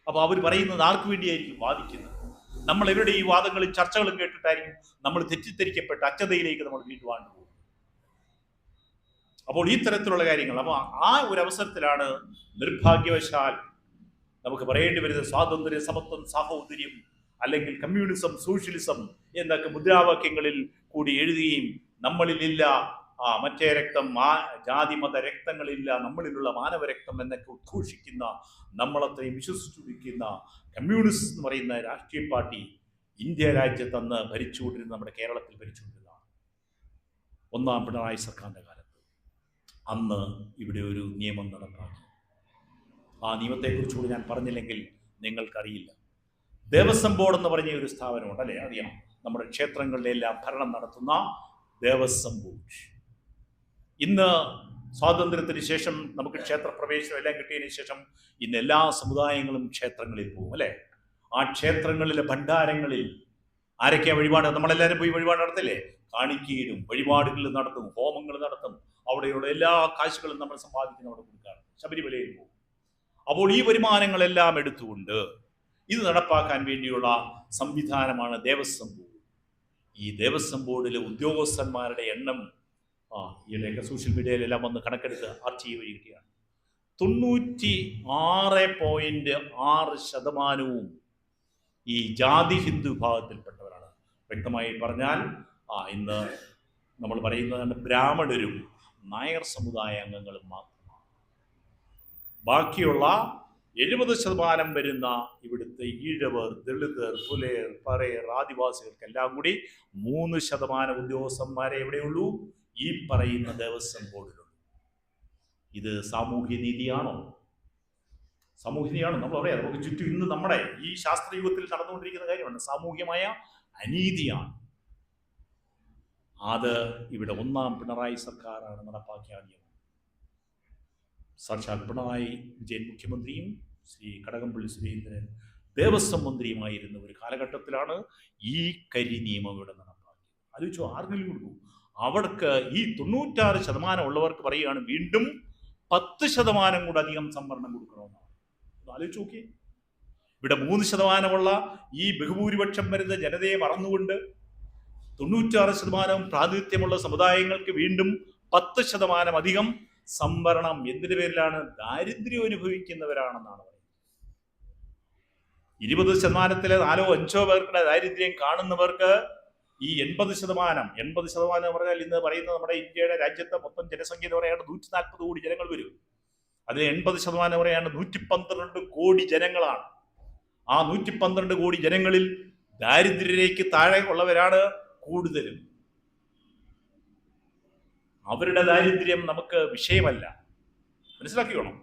അപ്പോൾ അവർ പറയുന്നത് ആർക്ക് വേണ്ടിയായിരിക്കും വാദിക്കുന്നത്? നമ്മൾ ഇവരുടെ ഈ വാദങ്ങളും ചർച്ചകളും കേട്ടിട്ടായിരിക്കും നമ്മൾ തെറ്റിദ്ധരിക്കപ്പെട്ട അച്ഛതയിലേക്ക് നമ്മൾ വീണ്ടുവാൻ പോകും. അപ്പോൾ ഈ തരത്തിലുള്ള കാര്യങ്ങൾ, അപ്പോൾ ആ ഒരു അവസരത്തിലാണ് നിർഭാഗ്യവശാൽ നമുക്ക് പറയേണ്ടി വരുന്നത് സ്വാതന്ത്ര്യം, സമത്വം, സാഹോദര്യം, അല്ലെങ്കിൽ കമ്മ്യൂണിസം, സോഷ്യലിസം എന്നൊക്കെ മുദ്രാവാക്യങ്ങളിൽ കൂടി എഴുതുകയും നമ്മളിലില്ല മറ്റേ രക്തം, ജാതി മത രക്തങ്ങളില്ല, നമ്മളിലുള്ള മാനവരക്തം എന്നൊക്കെ ഉദ്ഘോഷിക്കുന്ന, നമ്മളത്രയും വിശ്വസിച്ചിരിക്കുന്ന കമ്മ്യൂണിസ്റ്റ് എന്ന് പറയുന്ന രാഷ്ട്രീയ പാർട്ടി ഇന്ത്യ രാജ്യത്തന്ന് ഭരിച്ചുകൊണ്ടിരുന്ന, നമ്മുടെ കേരളത്തിൽ ഭരിച്ചുകൊണ്ടിരുന്നതാണ് 1-ാം പിണറായി സർക്കാരിൻ്റെ കാലത്ത്. അന്ന് ഇവിടെ ഒരു നിയമം നടപ്പാക്കി. ആ നിയമത്തെക്കുറിച്ചുകൂടി ഞാൻ പറഞ്ഞില്ലെങ്കിൽ നിങ്ങൾക്കറിയില്ല. ദേവസ്വം ബോർഡ് എന്ന് പറഞ്ഞ ഒരു സ്ഥാപനമുണ്ട്, അല്ലേ? അറിയാം. നമ്മുടെ ക്ഷേത്രങ്ങളുടെ എല്ലാം ഭരണം നടത്തുന്ന ദേവസ്വം ബോർഡ്. ഇന്ന് സ്വാതന്ത്ര്യത്തിന് ശേഷം നമുക്ക് ക്ഷേത്രപ്രവേശനം എല്ലാം കിട്ടിയതിന് ശേഷം ഇന്ന് എല്ലാ സമുദായങ്ങളും ക്ഷേത്രങ്ങളിൽ പോകും, അല്ലേ? ആ ക്ഷേത്രങ്ങളിലെ ഭണ്ഡാരങ്ങളിൽ ആരൊക്കെയാ വഴിപാട്? നമ്മളെല്ലാവരും പോയി വഴിപാട് നടത്തില്ലേ? കാണിക്കയിലും വഴിപാടുകൾ നടത്തും, ഹോമങ്ങൾ നടത്തും. അവിടെയുള്ള എല്ലാ കാശുകളും നമ്മൾ സമ്പാദിക്കുന്ന അവിടെ കൊടുക്കാറ്. ശബരിമലയിൽ പോകും. അപ്പോൾ ഈ വരുമാനങ്ങളെല്ലാം എടുത്തുകൊണ്ട് ഇത് നടപ്പാക്കാൻ വേണ്ടിയുള്ള സംവിധാനമാണ് ദേവസ്വം ബോർഡ്. ഈ ദേവസ്വം ബോർഡിലെ ഉദ്യോഗസ്ഥന്മാരുടെ എണ്ണം ഈയിടെയൊക്കെ സോഷ്യൽ മീഡിയയിലെല്ലാം വന്ന് കണക്കെടുത്ത് ആർച്ചീവ് ചെയ്യുകയാണ്. 96.6% ഈ ജാതി ഹിന്ദു വിഭാഗത്തിൽപ്പെട്ടവരാണ്. വ്യക്തമായി പറഞ്ഞാൽ ഇന്ന് നമ്മൾ പറയുന്നതാണ് ബ്രാഹ്മണരും നായർ സമുദായ അംഗങ്ങളും മാത്രമാണ്. ബാക്കിയുള്ള 70% വരുന്ന ഇവിടുത്തെ ഈഴവർ, ദളിതർ, പുലയർ, പറയർ, ആദിവാസികൾക്കെല്ലാം കൂടി 3% ഉദ്യോഗസ്ഥന്മാരെ എവിടെയുള്ളൂ? ഈ പറയുന്ന ദേവസ്വം ബോർഡിലുള്ളൂ. ഇത് സാമൂഹ്യ നീതിയാണോ? സാമൂഹ്യ നീതിയാണോ? നമ്മൾ പറയാം, നമുക്ക് ചുറ്റും ഇന്ന് നമ്മുടെ ഈ ശാസ്ത്രയുഗത്തിൽ നടന്നുകൊണ്ടിരിക്കുന്ന കാര്യമാണ്. സാമൂഹ്യമായ അനീതിയാണ്. അത് ഇവിടെ ഒന്നാം പിണറായി സർക്കാരാണ് നടപ്പാക്കിയ നിയമം. സാക്ഷാൽ പിണറായി വിജയൻ മുഖ്യമന്ത്രിയും ശ്രീ കടകംപള്ളി സുരേന്ദ്രൻ ദേവസ്വം മന്ത്രിയുമായിരുന്ന ഒരു കാലഘട്ടത്തിലാണ് ഈ കരി നിയമം ഇവിടെ നടപ്പാക്കിയത്. ആലോചിച്ചു, ആർക്കെങ്കിലും കൊടുക്കും. അവർക്ക് ഈ 96% ഉള്ളവർക്ക് പറയുകയാണ് വീണ്ടും 10% കൂടെ അധികം സംവരണം കൊടുക്കണമെന്നാണ്. ആലോചിച്ച് നോക്കി. ഇവിടെ 3% ഈ ബഹുഭൂരിപക്ഷം വരുന്ന ജനതയെ മറന്നുകൊണ്ട് 96% പ്രാതിനിധ്യമുള്ള സമുദായങ്ങൾക്ക് വീണ്ടും 10% അധികം സംവരണം. എന്തിന്റെ പേരിലാണ്? ദാരിദ്ര്യം അനുഭവിക്കുന്നവരാണെന്നാണ് പറയുന്നത്. 20%-ലെ 4-5 പേർക്കുടെ ദാരിദ്ര്യം കാണുന്നവർക്ക് ഈ 80% എന്ന് പറഞ്ഞാൽ ഇന്ന് പറയുന്ന നമ്മുടെ ഇന്ത്യയുടെ രാജ്യത്തെ മൊത്തം ജനസംഖ്യ എന്ന് പറയുന്നത് 140 കോടി ജനങ്ങൾ വരും. അതിൽ 80% പറയാണ് 112 കോടി ജനങ്ങളാണ്. ആ 112 കോടി ജനങ്ങളിൽ ദാരിദ്ര്യരേഖയ്ക്ക് താഴെ ഉള്ളവരാണ് കൂടുതലും. അവരുടെ ദാരിദ്ര്യം നമുക്ക് വിഷയമല്ല, മനസ്സിലാക്കിക്കോണം.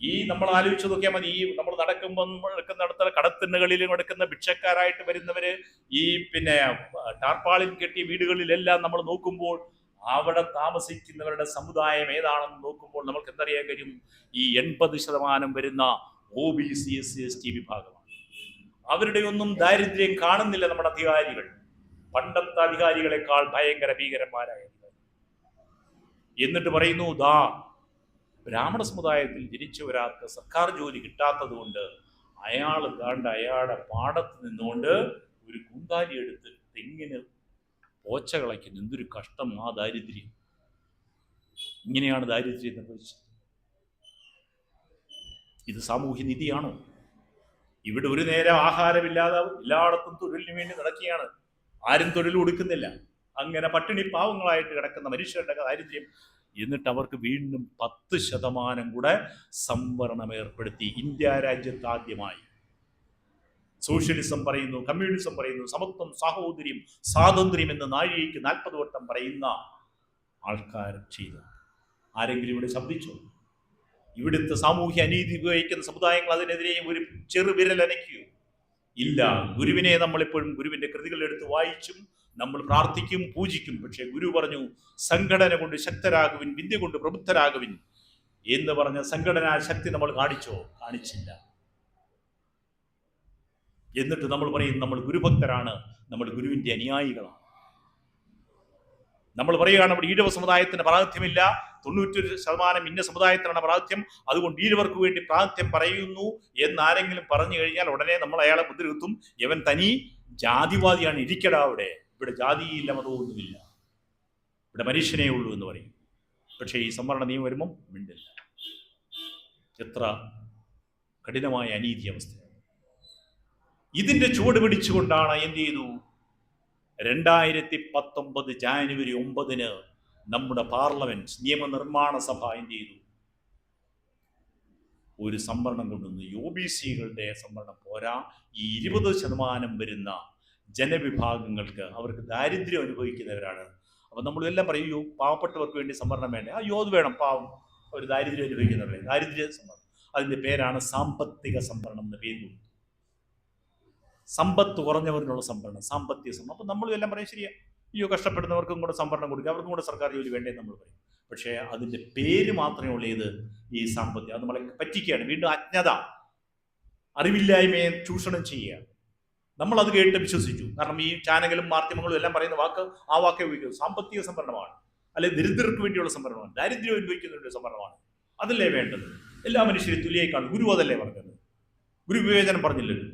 ഈ നമ്മൾ ആലോചിച്ച് നോക്കിയാൽ മതി. ഈ നമ്മൾ നടക്കുമ്പോൾ എടുക്കുന്നിടത്ത് കടത്തിണ്ണകളിലും എടുക്കുന്ന ഭിക്ഷക്കാരായിട്ട് വരുന്നവര്, ഈ ടാർപ്പാളിൽ കെട്ടിയ വീടുകളിലെല്ലാം നമ്മൾ നോക്കുമ്പോൾ അവിടെ താമസിക്കുന്നവരുടെ സമുദായം ഏതാണെന്ന് നോക്കുമ്പോൾ നമുക്ക് എന്തറിയാൻ കഴിയും? ഈ 80% വരുന്ന OBC SC വിഭാഗമാണ്. അവരുടെ ഒന്നും ദാരിദ്ര്യം കാണുന്നില്ല നമ്മുടെ അധികാരികൾ. പണ്ടത്തെ അധികാരികളെക്കാൾ ഭയങ്കര ഭീകരന്മാരായ. എന്നിട്ട് പറയുന്നു, ബ്രാഹ്മണ സമുദായത്തിൽ ജനിച്ച ഒരാൾക്ക് സർക്കാർ ജോലി കിട്ടാത്തത് കൊണ്ട് അയാളുടെ പാടത്ത് നിന്നുകൊണ്ട് ഒരു കുന്താലി എടുത്ത് തെങ്ങിന് പോച്ച കളയ്ക്കുന്നു. എന്തൊരു കഷ്ടം ആ ദാരിദ്ര്യം! ഇങ്ങനെയാണ് ദാരിദ്ര്യം നിർവഹിച്ചത്. ഇത് സാമൂഹ്യ നീതിയാണോ? ഇവിടെ ഒരു നേരം ആഹാരമില്ലാതെ എല്ലായിടത്തും തൊഴിലിന് വേണ്ടി നടക്കുകയാണ്. ആരും തൊഴിൽ കൊടുക്കുന്നില്ല. അങ്ങനെ പട്ടിണി പാവങ്ങളായിട്ട് കിടക്കുന്ന മനുഷ്യരുടെ ദാരിദ്ര്യം. എന്നിട്ട് അവർക്ക് വീണ്ടും 10% കൂടെ സംവരണം ഏർപ്പെടുത്തി. ഇന്ത്യ രാജ്യത്ത് ആദ്യമായി സോഷ്യലിസം പറയുന്നു, കമ്മ്യൂണിസം പറയുന്നു, സമത്വം, സാഹോദര്യം, സ്വാതന്ത്ര്യം എന്ന് നാഴികയ്ക്ക് 40 വട്ടം പറയുന്ന ആൾക്കാർ ചെയ്തു. ആരെങ്കിലും ഇവിടെ ശബ്ദിച്ചോ? ഇവിടുത്തെ സാമൂഹ്യ അനീതി ഉപയോഗിക്കുന്ന സമുദായങ്ങൾ അതിനെതിരെ ഒരു ചെറുവിരലനയ്ക്കൂ ഇല്ല. ഗുരുവിനെ നമ്മളെപ്പോഴും ഗുരുവിന്റെ കൃതികൾ എടുത്ത് വായിച്ചും നമ്മൾ പ്രാർത്ഥിക്കും, പൂജിക്കും. പക്ഷെ ഗുരു പറഞ്ഞു, സംഘടന കൊണ്ട് ശക്തരാകുവിൻ, വിദ്യ കൊണ്ട് പ്രബുദ്ധരാകുവിൻ എന്ന് പറഞ്ഞ സംഘടനാ ശക്തി നമ്മൾ കാണിച്ചോ? കാണിച്ചില്ല. എന്നിട്ട് നമ്മൾ പറയും നമ്മൾ ഗുരുഭക്തരാണ്, നമ്മൾ ഗുരുവിന്റെ അനുയായികളാണ്. നമ്മൾ പറയുകയാണ് അവിടെ ഈഴവ സമുദായത്തിന് പ്രാതിനിധ്യമില്ല, 91% ഇന്ന സമുദായത്തിനാണ് പ്രാതിനിധ്യം, അതുകൊണ്ട് ഈഴവർക്ക് വേണ്ടി പ്രാതിനിധ്യം പറയുന്നു എന്നാരെങ്കിലും പറഞ്ഞു കഴിഞ്ഞാൽ ഉടനെ നമ്മൾ അയാളെ മുദ്രകുത്തും. ഇവൻ തനി ജാതിവാദിയാണ്. ഇരിക്കടാ, ഇവിടെ ജാതിയില്ല, മതമൊന്നുമില്ല, ഇവിടെ മനുഷ്യനേ ഉള്ളൂ എന്ന് പറയും. പക്ഷേ ഈ സംവരണ നിയമം വരുമ്പം മിണ്ടില്ല. എത്ര കഠിനമായ അനീതി അവസ്ഥയാണ്. ഇതിന്റെ ചുവട് പിടിച്ചുകൊണ്ടാണ് എന്ത് ചെയ്തു? 2019 ജാനുവരി 9 നമ്മുടെ പാർലമെന്റ് നിയമനിർമ്മാണ സഭ എന്ത് ചെയ്തു? ഒരു സംവരണം കൊണ്ടുവന്നു. OBC-കളുടെ സംവരണം പോരാ, ഈ 20% വരുന്ന ജനവിഭാഗങ്ങൾക്ക്, അവർക്ക് ദാരിദ്ര്യം അനുഭവിക്കുന്നവരാണ്. അപ്പം നമ്മളെല്ലാം പറയൂ, പാവപ്പെട്ടവർക്ക് വേണ്ടി സംവരണം വേണ്ടേ? അത് വേണം. പാവം ഒരു ദാരിദ്ര്യം അനുഭവിക്കുന്നവരെ ദാരിദ്ര്യ സംവരണം, അതിൻ്റെ പേരാണ് സാമ്പത്തിക സംവരണം എന്ന് പേര് കൊടുത്തു. സമ്പത്ത് കുറഞ്ഞവരിനുള്ള സംവരണം, സാമ്പത്തിക സംവരണം. അപ്പം നമ്മൾ എല്ലാം പറയും ശരിയാ, അയ്യോ കഷ്ടപ്പെടുന്നവർക്കും കൂടെ സംവരണം കൊടുക്കുക, അവർക്കും കൂടെ സർക്കാർ ജോലി വേണ്ടേ നമ്മൾ പറയും. പക്ഷേ അതിൻ്റെ പേര് മാത്രമേ ഉള്ളൂ ഇത് ഈ സാമ്പത്തികം. അത് നമ്മളെ പറ്റിക്കുകയാണ്. വീണ്ടും അജ്ഞത, അറിവില്ലായ്മയെ ചൂഷണം ചെയ്യുക. നമ്മളത് കേട്ട് വിശ്വസിച്ചു. കാരണം ഈ ചാനലും മാധ്യമങ്ങളും എല്ലാം പറയുന്ന വാക്ക് ആ വാക്കേ ഉപയോഗിക്കുന്നത് സാമ്പത്തിക സംവരണമാണ്, അല്ലെങ്കിൽ ദരിദ്രർക്ക് വേണ്ടിയുള്ള സംവരണമാണ്, ദാരിദ്ര്യം അനുഭവിക്കുന്നതിൻ്റെ സംവരണമാണ്. അതല്ലേ വേണ്ടത്? എല്ലാ മനുഷ്യരും തുല്യമായി കാണും. ഗുരു അതല്ലേ പറഞ്ഞത്? ഗുരു വിവേചനം പറഞ്ഞില്ലല്ലോ.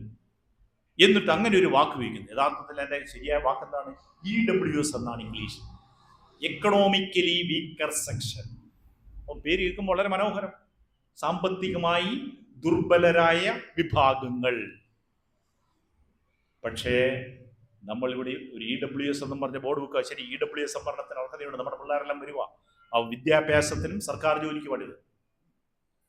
എന്നിട്ട് അങ്ങനെ ഒരു വാക്ക് ഉപയോഗിക്കുന്നു. യഥാർത്ഥത്തിൽ എൻ്റെ ശരിയായ വാക്ക് എന്താണ്? EWS എന്നാണ് ഇംഗ്ലീഷ്, എക്കണോമിക്കലി വീക്കർ സെക്ഷൻ. അപ്പം പേര് കേൾക്കുമ്പോൾ വളരെ മനോഹരം. സാമ്പത്തികമായി ദുർബലരായ വിഭാഗങ്ങൾ. പക്ഷേ നമ്മളിവിടെ ഒരു EWS എന്നും പറഞ്ഞ ബോർഡ് വെക്കുക. ശരി, EWS സംവരണത്തിന് അർഹതയുണ്ട്, നമ്മുടെ പിള്ളേരെല്ലാം വരുക ആ വിദ്യാഭ്യാസത്തിനും സർക്കാർ ജോലിക്ക് വേണ്ടത്.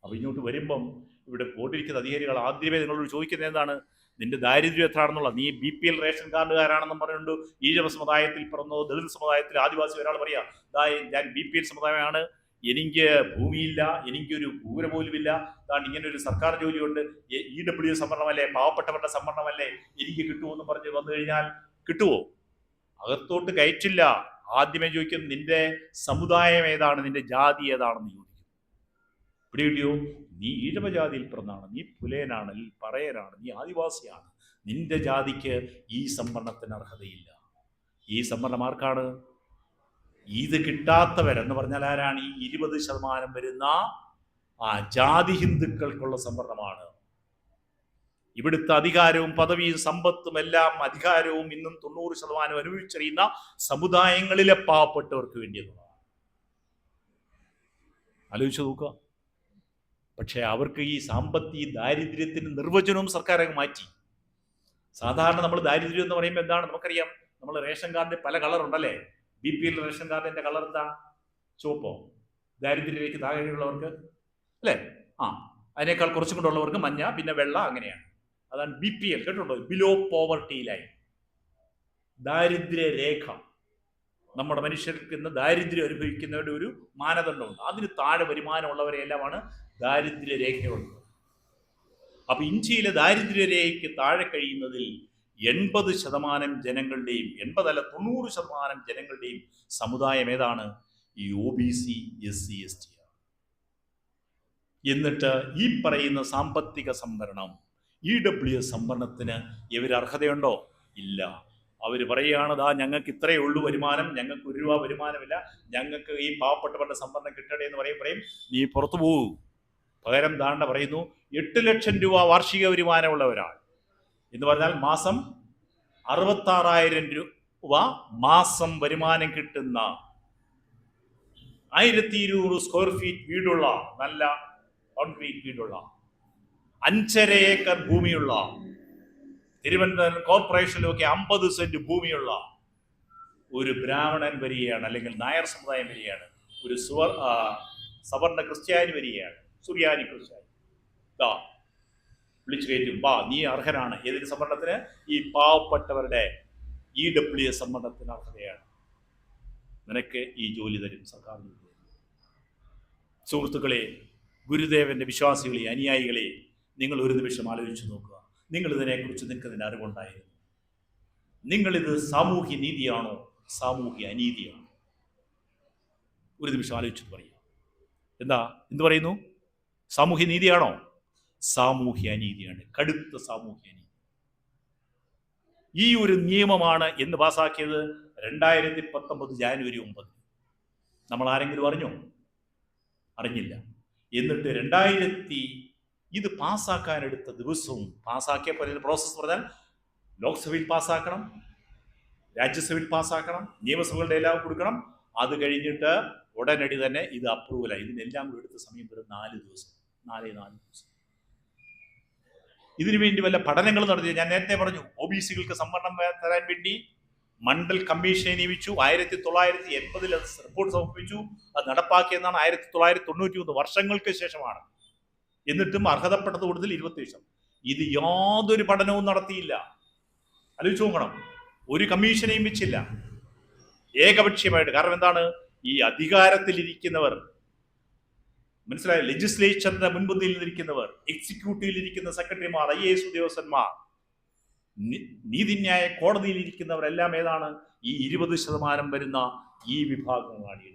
അപ്പം ഇങ്ങോട്ട് വരുമ്പം ഇവിടെ ബോർഡിരിക്കുന്ന അധികാരികൾ ആദ്യമേ നിങ്ങളോട് ചോദിക്കുന്നത് എന്താണ്? നിന്റെ ദാരിദ്ര്യം എത്രയാണെന്നുള്ള. നീ BPL റേഷൻ കാർഡുകാരാണെന്നും പറഞ്ഞുകൊണ്ട് ഈഴവ സമുദായത്തിൽ പിറന്നോ ദളിത് സമുദായത്തിൽ ആദിവാസി ഒരാൾ പറയാ, ഞാൻ BPL സമുദായമാണ്, എനിക്ക് ഭൂമിയില്ല, എനിക്കൊരു കൂര പോലുമില്ല, അതാണ് ഇങ്ങനെ ഒരു സർക്കാർ ജോലിയുണ്ട്, EWS സംവരണമല്ലേ, പാവപ്പെട്ടവരുടെ സംവരണമല്ലേ, എനിക്ക് കിട്ടുമോ പറഞ്ഞ് വന്നു കഴിഞ്ഞാൽ കിട്ടുമോ? അകത്തോട്ട് കയറ്റില്ല. ആദ്യമേ ചോദിക്കും നിന്റെ സമുദായം ഏതാണ്, നിന്റെ ജാതി ഏതാണെന്ന് ചോദിക്കും. പിടികിട്ടിയോ? നീ ഈഴവജാതിയിൽ പിറന്നാണ്, നീ പുലയനാണ്, പറയനാണ്, നീ ആദിവാസിയാണ്, നിന്റെ ജാതിക്ക് ഈ സംവരണത്തിന് അർഹതയില്ല. ഈ സംവരണം ആർക്കാണ്? ഇത് കിട്ടാത്തവരെന്ന് പറഞ്ഞാൽ ആരാണ്? ഈ 20% വരുന്ന ആ ജാതി ഹിന്ദുക്കൾക്കുള്ള സംവരണമാണ്. ഇവിടുത്തെ അധികാരവും പദവിയും സമ്പത്തും എല്ലാം അധികാരവും ഇന്നും 90% അനുഭവിച്ചറിയുന്ന സമുദായങ്ങളിലെ പാവപ്പെട്ടവർക്ക് വേണ്ടിയെന്നുള്ളതാണ്. ആലോചിച്ചു നോക്കുക. പക്ഷേ അവർക്ക് ഈ സാമ്പത്തിക ദാരിദ്ര്യത്തിന് നിർവചനവും സർക്കാർ അങ്ങ് മാറ്റി. സാധാരണ നമ്മൾ ദാരിദ്ര്യം എന്ന് പറയുമ്പോൾ എന്താണ് നമുക്കറിയാം? നമ്മൾ റേഷൻ കാർഡിന് പല കളറുണ്ടല്ലേ? BPL റേഷൻ കാർഡിന്റെ കളർ എന്താ? ചുവപ്പോ? ദാരിദ്ര്യത്തിലേക്ക് താഴെയുള്ളവർക്ക് അല്ലേ? അതിനേക്കാൾ കുറച്ചും കൂടെ ഉള്ളവർക്ക് മഞ്ഞ, പിന്നെ വെള്ള, അങ്ങനെയാണ്. അതാണ് BPL. കേട്ടുണ്ടോ? ബിലോ പോവർട്ടി ലൈൻ, ദാരിദ്ര്യ രേഖ. നമ്മുടെ മനുഷ്യർക്ക് ഇന്ന് ദാരിദ്ര്യം അനുഭവിക്കുന്നവരുടെ ഒരു മാനദണ്ഡമുണ്ട്. അതിന് താഴെ വരുമാനമുള്ളവരെല്ലാമാണ് ദാരിദ്ര്യ രേഖയുള്ളത്. അപ്പൊ ഇന്ത്യയിലെ ദാരിദ്ര്യ രേഖയ്ക്ക് താഴെ കഴിയുന്നതിൽ 80% ജനങ്ങളുടെയും, 80 അല്ല 90% ജനങ്ങളുടെയും സമുദായം ഏതാണ്? ഈ OBC SC ST. എന്നിട്ട് ഈ പറയുന്ന സാമ്പത്തിക സംവരണം, EWS സംവരണത്തിന് ഇവർ അർഹതയുണ്ടോ? ഇല്ല. അവർ പറയുകയാണ്, ഞങ്ങൾക്ക് ഇത്രയേ ഉള്ളൂ വരുമാനം, ഞങ്ങൾക്ക് 1 രൂപ വരുമാനമില്ല, ഞങ്ങൾക്ക് ഈ പാവപ്പെട്ടവരുടെ സംവരണം കിട്ടണേ എന്ന് പറയും. നീ പുറത്തു പോകൂ. പകരം ദാണ്ട പറയുന്നു 8 ലക്ഷം രൂപ വാർഷിക വരുമാനമുള്ള ഒരാൾ എന്ന് പറഞ്ഞാൽ മാസം 66,000 രൂപ മാസം വരുമാനം കിട്ടുന്ന, 1200 സ്ക്വയർ ഫീറ്റ് വീടുള്ള, നല്ല കോൺക്രീറ്റ് വീടുള്ള, 5.5 ഏക്കർ ഭൂമിയുള്ള, തിരുവനന്തപുരം കോർപ്പറേഷനിലൊക്കെ 50 സെന്റ് ഭൂമിയുള്ള ഒരു ബ്രാഹ്മണൻ വരികയാണ്, അല്ലെങ്കിൽ നായർ സമുദായം വരികയാണ്, ഒരു സവർണ ക്രിസ്ത്യാനി വരികയാണ്, സുറിയാനി ക്രിസ്ത്യാനി. വിളിച്ചു കയറ്റും, നീ അർഹനാണ്. ഏതൊരു സംവരണത്തിന്? ഈ പാവപ്പെട്ടവരുടെ EWS സംവരണത്തിന് അർഹതയാണ്. നിനക്ക് ഈ ജോലി തരും സർക്കാർ. സുഹൃത്തുക്കളെ, ഗുരുദേവന്റെ വിശ്വാസികളെ, അനുയായികളെ, നിങ്ങൾ ഒരു നിമിഷം ആലോചിച്ച് നോക്കുക. നിങ്ങൾ ഇതിനെക്കുറിച്ച് നിങ്ങൾക്ക് അറിവുണ്ടായിരുന്നു? നിങ്ങളിത് സാമൂഹ്യ നീതിയാണോ സാമൂഹ്യ അനീതിയാണോ? ഒരു നിമിഷം ആലോചിച്ചിട്ട് പറയുക. എന്ത് പറയുന്നു? സാമൂഹ്യ നീതിയാണോ? സാമൂഹ്യ അനീതിയാണ്, കടുത്ത സാമൂഹ്യ അനീതി. ഈ ഒരു നിയമമാണ് എന്ന് പാസാക്കിയത് 2019 ജാനുവരി 9. നമ്മൾ ആരെങ്കിലും അറിഞ്ഞോ? അറിഞ്ഞില്ല. എന്നിട്ട് ഇത് പാസ്സാക്കാനെടുത്ത ദിവസവും, പാസ്സാക്കിയ പറയുന്ന പ്രോസസ്സ് പറഞ്ഞാൽ ലോക്സഭയിൽ പാസ്സാക്കണം, രാജ്യസഭയിൽ പാസ്സാക്കണം, നിയമസഭകളുടെ എല്ലാം കൊടുക്കണം. അത് കഴിഞ്ഞിട്ട് ഉടനടി തന്നെ ഇത് അപ്രൂവലായി. ഇതിനെല്ലാം കൂടി എടുത്ത സമയം വരും 4 ദിവസം. 4 ദിവസം. ഇതിനു വേണ്ടി വല്ല പഠനങ്ങൾ നടത്തി. ഞാൻ നേരത്തെ പറഞ്ഞു, OBCകൾക്ക് സംവരണം തരാൻ വേണ്ടി മണ്ഡൽ കമ്മീഷനെ നിയമിച്ചു. 1980 റിപ്പോർട്ട് സമർപ്പിച്ചു. അത് നടപ്പാക്കിയെന്നാണ് 1993, വർഷങ്ങൾക്ക് ശേഷമാണ്. എന്നിട്ടും അർഹതപ്പെട്ടത് കൂടുതൽ 27. ഇത് യാതൊരു പഠനവും നടത്തിയില്ല. ആലോചിച്ച് നോക്കണം. ഒരു കമ്മീഷനെയും വെച്ചില്ല, ഏകപക്ഷീയമായിട്ട്. കാരണം എന്താണ്? ഈ അധികാരത്തിലിരിക്കുന്നവർ, മനസ്സിലായ, ലെജിസ്ലേച്ചറിന്റെ മുൻപന്തിയിൽ ഇരിക്കുന്നവർ, എക്സിക്യൂട്ടീവിൽ ഇരിക്കുന്ന സെക്രട്ടറിമാർ, IAS ഉദ്യോഗസ്ഥന്മാർ, നീതിന്യായ കോടതിയിലിരിക്കുന്നവരെല്ലാം ഏതാണ്? ഈ 20% വരുന്ന ഈ വിഭാഗങ്ങളാണ്.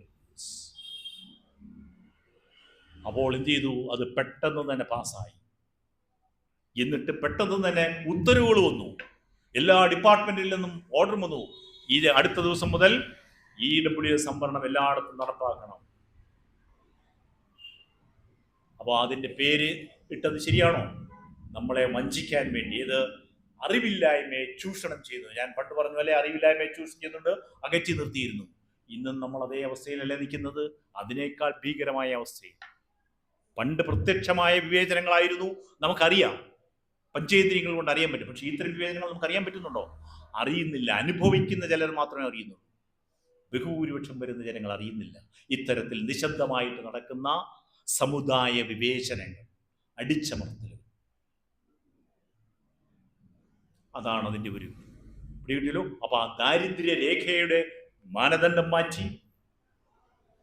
അപ്പോൾ എന്ത് ചെയ്തു? അത് പെട്ടെന്ന് തന്നെ പാസ്സായി. എന്നിട്ട് പെട്ടെന്ന് തന്നെ ഉത്തരവുകൾ വന്നു. എല്ലാ ഡിപ്പാർട്ട്മെന്റിൽ നിന്നും ഓർഡർ വന്നു. ഇത് അടുത്ത ദിവസം മുതൽ EWS സംവരണം എല്ലായിടത്തും നടപ്പാക്കണം. അപ്പോൾ അതിൻ്റെ പേര് ഇട്ടത് ശരിയാണോ? നമ്മളെ വഞ്ചിക്കാൻ വേണ്ടി. ഇത് അറിവില്ലായ്മയെ ചൂഷണം ചെയ്യുന്നു. ഞാൻ പണ്ട് പറഞ്ഞ പോലെ അറിവില്ലായ്മയെ ചൂഷണം ചെയ്യുന്നുണ്ട്, അകറ്റി നിർത്തിയിരുന്നു. ഇന്നും നമ്മൾ അതേ അവസ്ഥയിലല്ലേ നിൽക്കുന്നത്? അതിനേക്കാൾ ഭീകരമായ അവസ്ഥയിൽ. പണ്ട് പ്രത്യക്ഷമായ വിവേചനങ്ങളായിരുന്നു, നമുക്കറിയാം, പഞ്ചേന്ദ്രിയങ്ങൾ കൊണ്ട് അറിയാൻ പറ്റും. പക്ഷേ ഇത്തരം വിവേചനങ്ങൾ നമുക്ക് അറിയാൻ പറ്റുന്നുണ്ടോ? അറിയുന്നില്ല. അനുഭവിക്കുന്ന ചിലർ മാത്രമേ അറിയുന്നുള്ളൂ. ബഹുഭൂരിപക്ഷം വരുന്ന ജനങ്ങൾ അറിയുന്നില്ല. ഇത്തരത്തിൽ നിശബ്ദമായിട്ട് നടക്കുന്ന സമുദായ വിവേചനങ്ങൾ, അടിച്ചമർത്തൽ, അതാണ് അതിൻ്റെ ഒരു പിടികിട്ടിയല്ലോ. അപ്പൊ ആ ദാരിദ്ര്യ രേഖയുടെ മാനദണ്ഡം മാറ്റി.